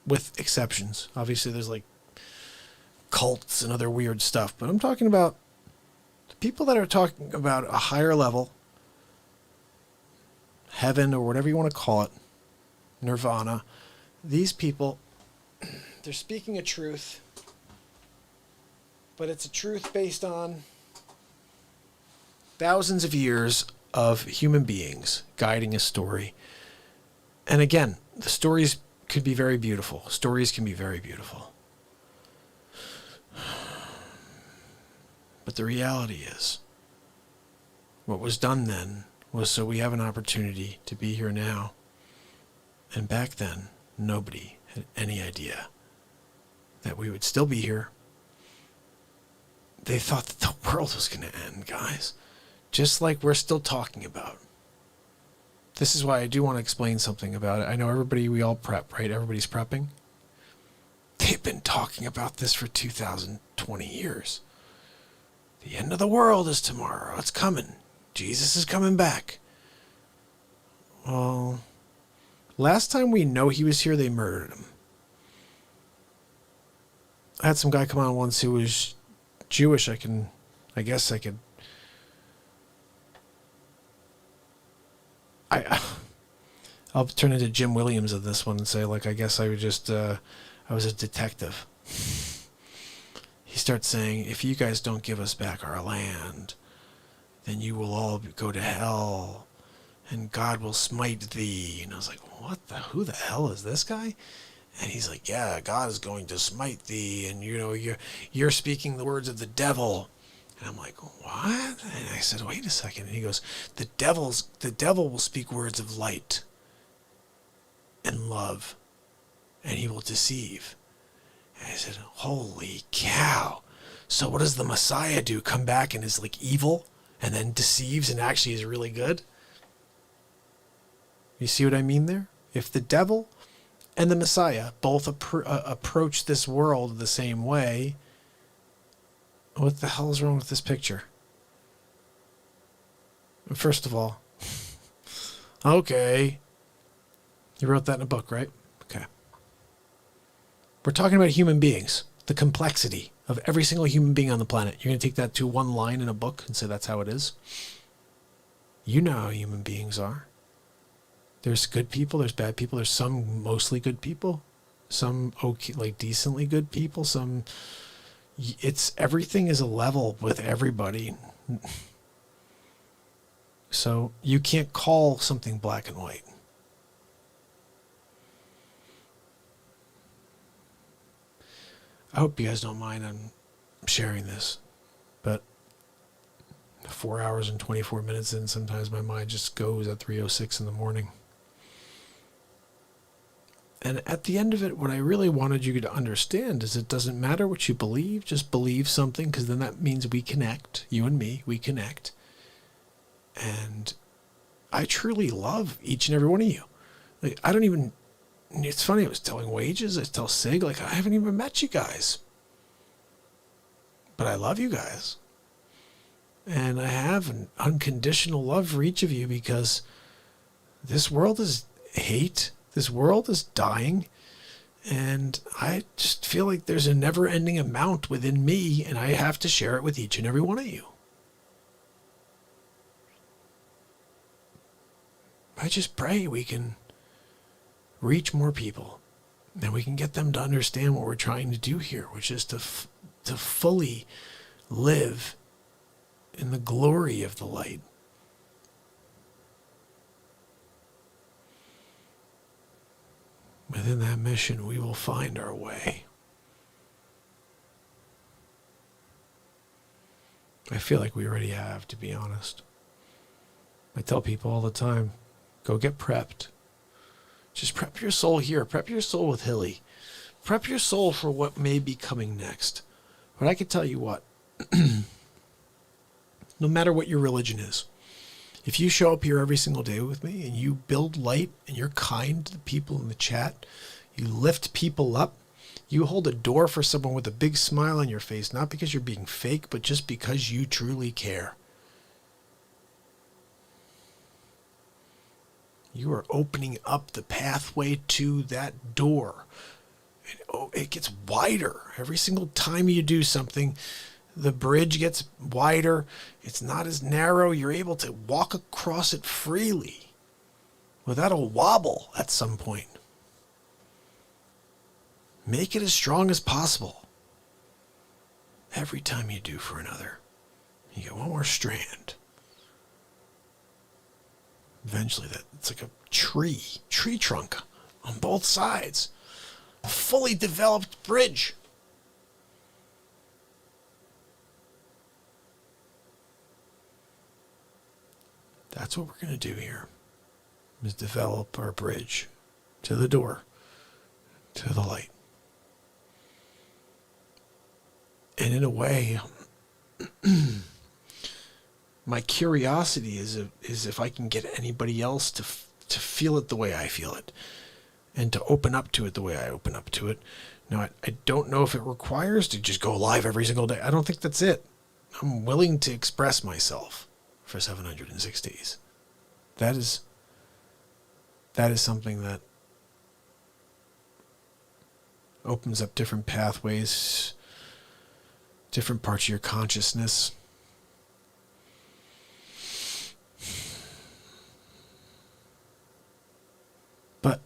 with exceptions, obviously there's like cults and other weird stuff, but I'm talking about the people that are talking about a higher level, heaven or whatever you want to call it, nirvana. These people, they're speaking a truth, but it's a truth based on thousands of years of human beings guiding a story. And again, the stories could be very beautiful. Stories can be very beautiful. But the reality is, what was done then was so we have an opportunity to be here now. And back then, nobody had any idea that we would still be here. They thought that the world was going to end, guys. Just like we're still talking about. This is why I do want to explain something about it. I know everybody, we all prep, right? Everybody's prepping. They've been talking about this for 2020 years. The end of the world is tomorrow. It's coming. Jesus is coming back. Well, last time we know he was here, they murdered him. I had some guy come on once who was Jewish. I guess I could. I'll turn into Jim Williams of this one and say, like, I guess I would just, I was a detective. He starts saying, if you guys don't give us back our land, then you will all go to hell, and God will smite thee. And I was like, who the hell is this guy? And he's like, yeah, God is going to smite thee, and you're speaking the words of the devil. And I'm like, what? And I said, wait a second. And he goes, the devil will speak words of light and love, and he will deceive. And I said, holy cow. So what does the Messiah do? Come back and is like evil and then deceives and actually is really good? You see what I mean there? If the devil and the Messiah both approach this world the same way, what the hell is wrong with this picture? First of all, okay. You wrote that in a book, right? Okay. We're talking about human beings, the complexity of every single human being on the planet. You're going to take that to one line in a book and say that's how it is? You know how human beings are. There's good people, there's bad people, there's some mostly good people, some okay, like decently good people, some... everything is a level with everybody. So you can't call something black and white. I hope you guys don't mind I'm sharing this, but 4 hours and 24 minutes in, sometimes my mind just goes at 3:06 in the morning. And at the end of it, what I really wanted you to understand is it doesn't matter what you believe, just believe something, because then that means we connect, you and me, we connect. And I truly love each and every one of you. Like, I don't even, it's funny, I was telling Wages, I tell Sig, like, I haven't even met you guys. But I love you guys. And I have an unconditional love for each of you because this world is hate. This world is dying, and I just feel like there's a never-ending amount within me, and I have to share it with each and every one of you. I just pray we can reach more people, and we can get them to understand what we're trying to do here, which is to fully live in the glory of the light. Within that mission, we will find our way. I feel like we already have, to be honest. I tell people all the time, go get prepped. Just prep your soul here. Prep your soul with Hilly. Prep your soul for what may be coming next. But I can tell you what, no matter what your religion is, if you show up here every single day with me and you build light and you're kind to the people in the chat, you lift people up, you hold a door for someone with a big smile on your face, not because you're being fake, but just because you truly care. You are opening up the pathway to that door. It gets wider every single time you do something. The bridge gets wider. It's not as narrow. You're able to walk across it freely without a wobble at some point. Make it as strong as possible. Every time you do for another, you get one more strand. Eventually, it's like a tree trunk on both sides. A fully developed bridge. That's what we're going to do here, is develop our bridge to the door, to the light. And in a way, my curiosity is if I can get anybody else to feel it the way I feel it, and to open up to it the way I open up to it. Now, I don't know if it requires to just go live every single day. I don't think that's it. I'm willing to express myself for 760s. That is something that opens up different pathways, different parts of your consciousness. But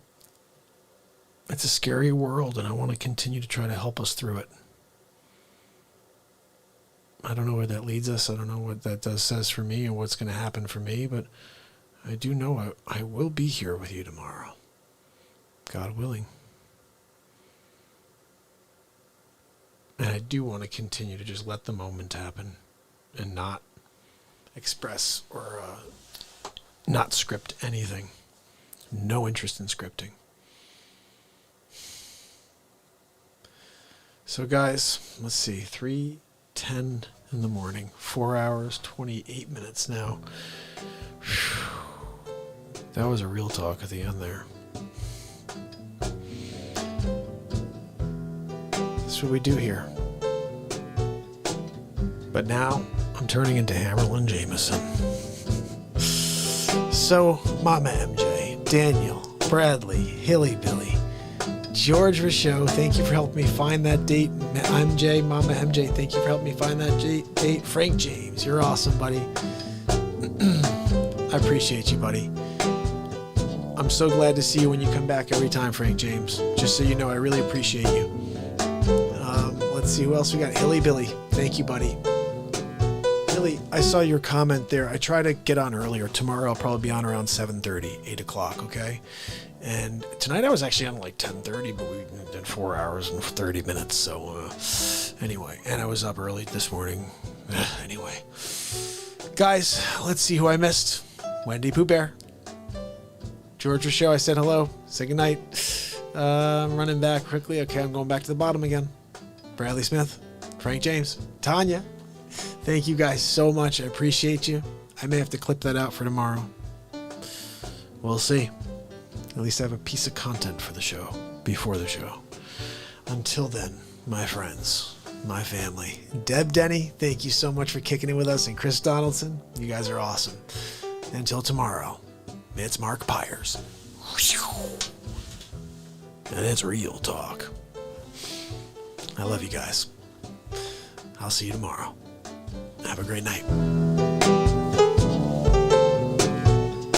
it's a scary world, and I want to continue to try to help us through it. I don't know where that leads us. I don't know what that says for me and what's going to happen for me, but I do know I will be here with you tomorrow, God willing. And I do want to continue to just let the moment happen and not express or not script anything. No interest in scripting. So guys, let's see, 3:10 in the morning, 4 hours, 28 minutes now. That was a real talk at the end there. That's what we do here. But now I'm turning into Hammerlin Jameson. So, Mama MJ, Daniel, Bradley, Hilly Billy, George Rochelle, thank you for helping me find that date. MJ, Mama MJ, thank you for helping me find that date. Frank James, you're awesome, buddy. I appreciate you, buddy. I'm so glad to see you when you come back every time, Frank James. Just so you know, I really appreciate you. Let's see, who else we got? Hilly Billy, thank you, buddy. Hilly, I saw your comment there. I try to get on earlier. Tomorrow I'll probably be on around 7:30, 8 o'clock, okay? And tonight I was actually on like 10:30, but we did 4 hours and 30 minutes. So anyway, and I was up early this morning. Anyway, guys, let's see who I missed. Wendy Pooh Bear. George Rochelle, I said hello. Say goodnight. I'm running back quickly. Okay, I'm going back to the bottom again. Bradley Smith. Frank James. Tanya. Thank you guys so much. I appreciate you. I may have to clip that out for tomorrow. We'll see. At least I have a piece of content for the show, before the show. Until then, my friends, my family. Deb Denny, thank you so much for kicking it with us. And Chris Donaldson, you guys are awesome. Until tomorrow, it's MARKPIRES. And it's real talk. I love you guys. I'll see you tomorrow. Have a great night.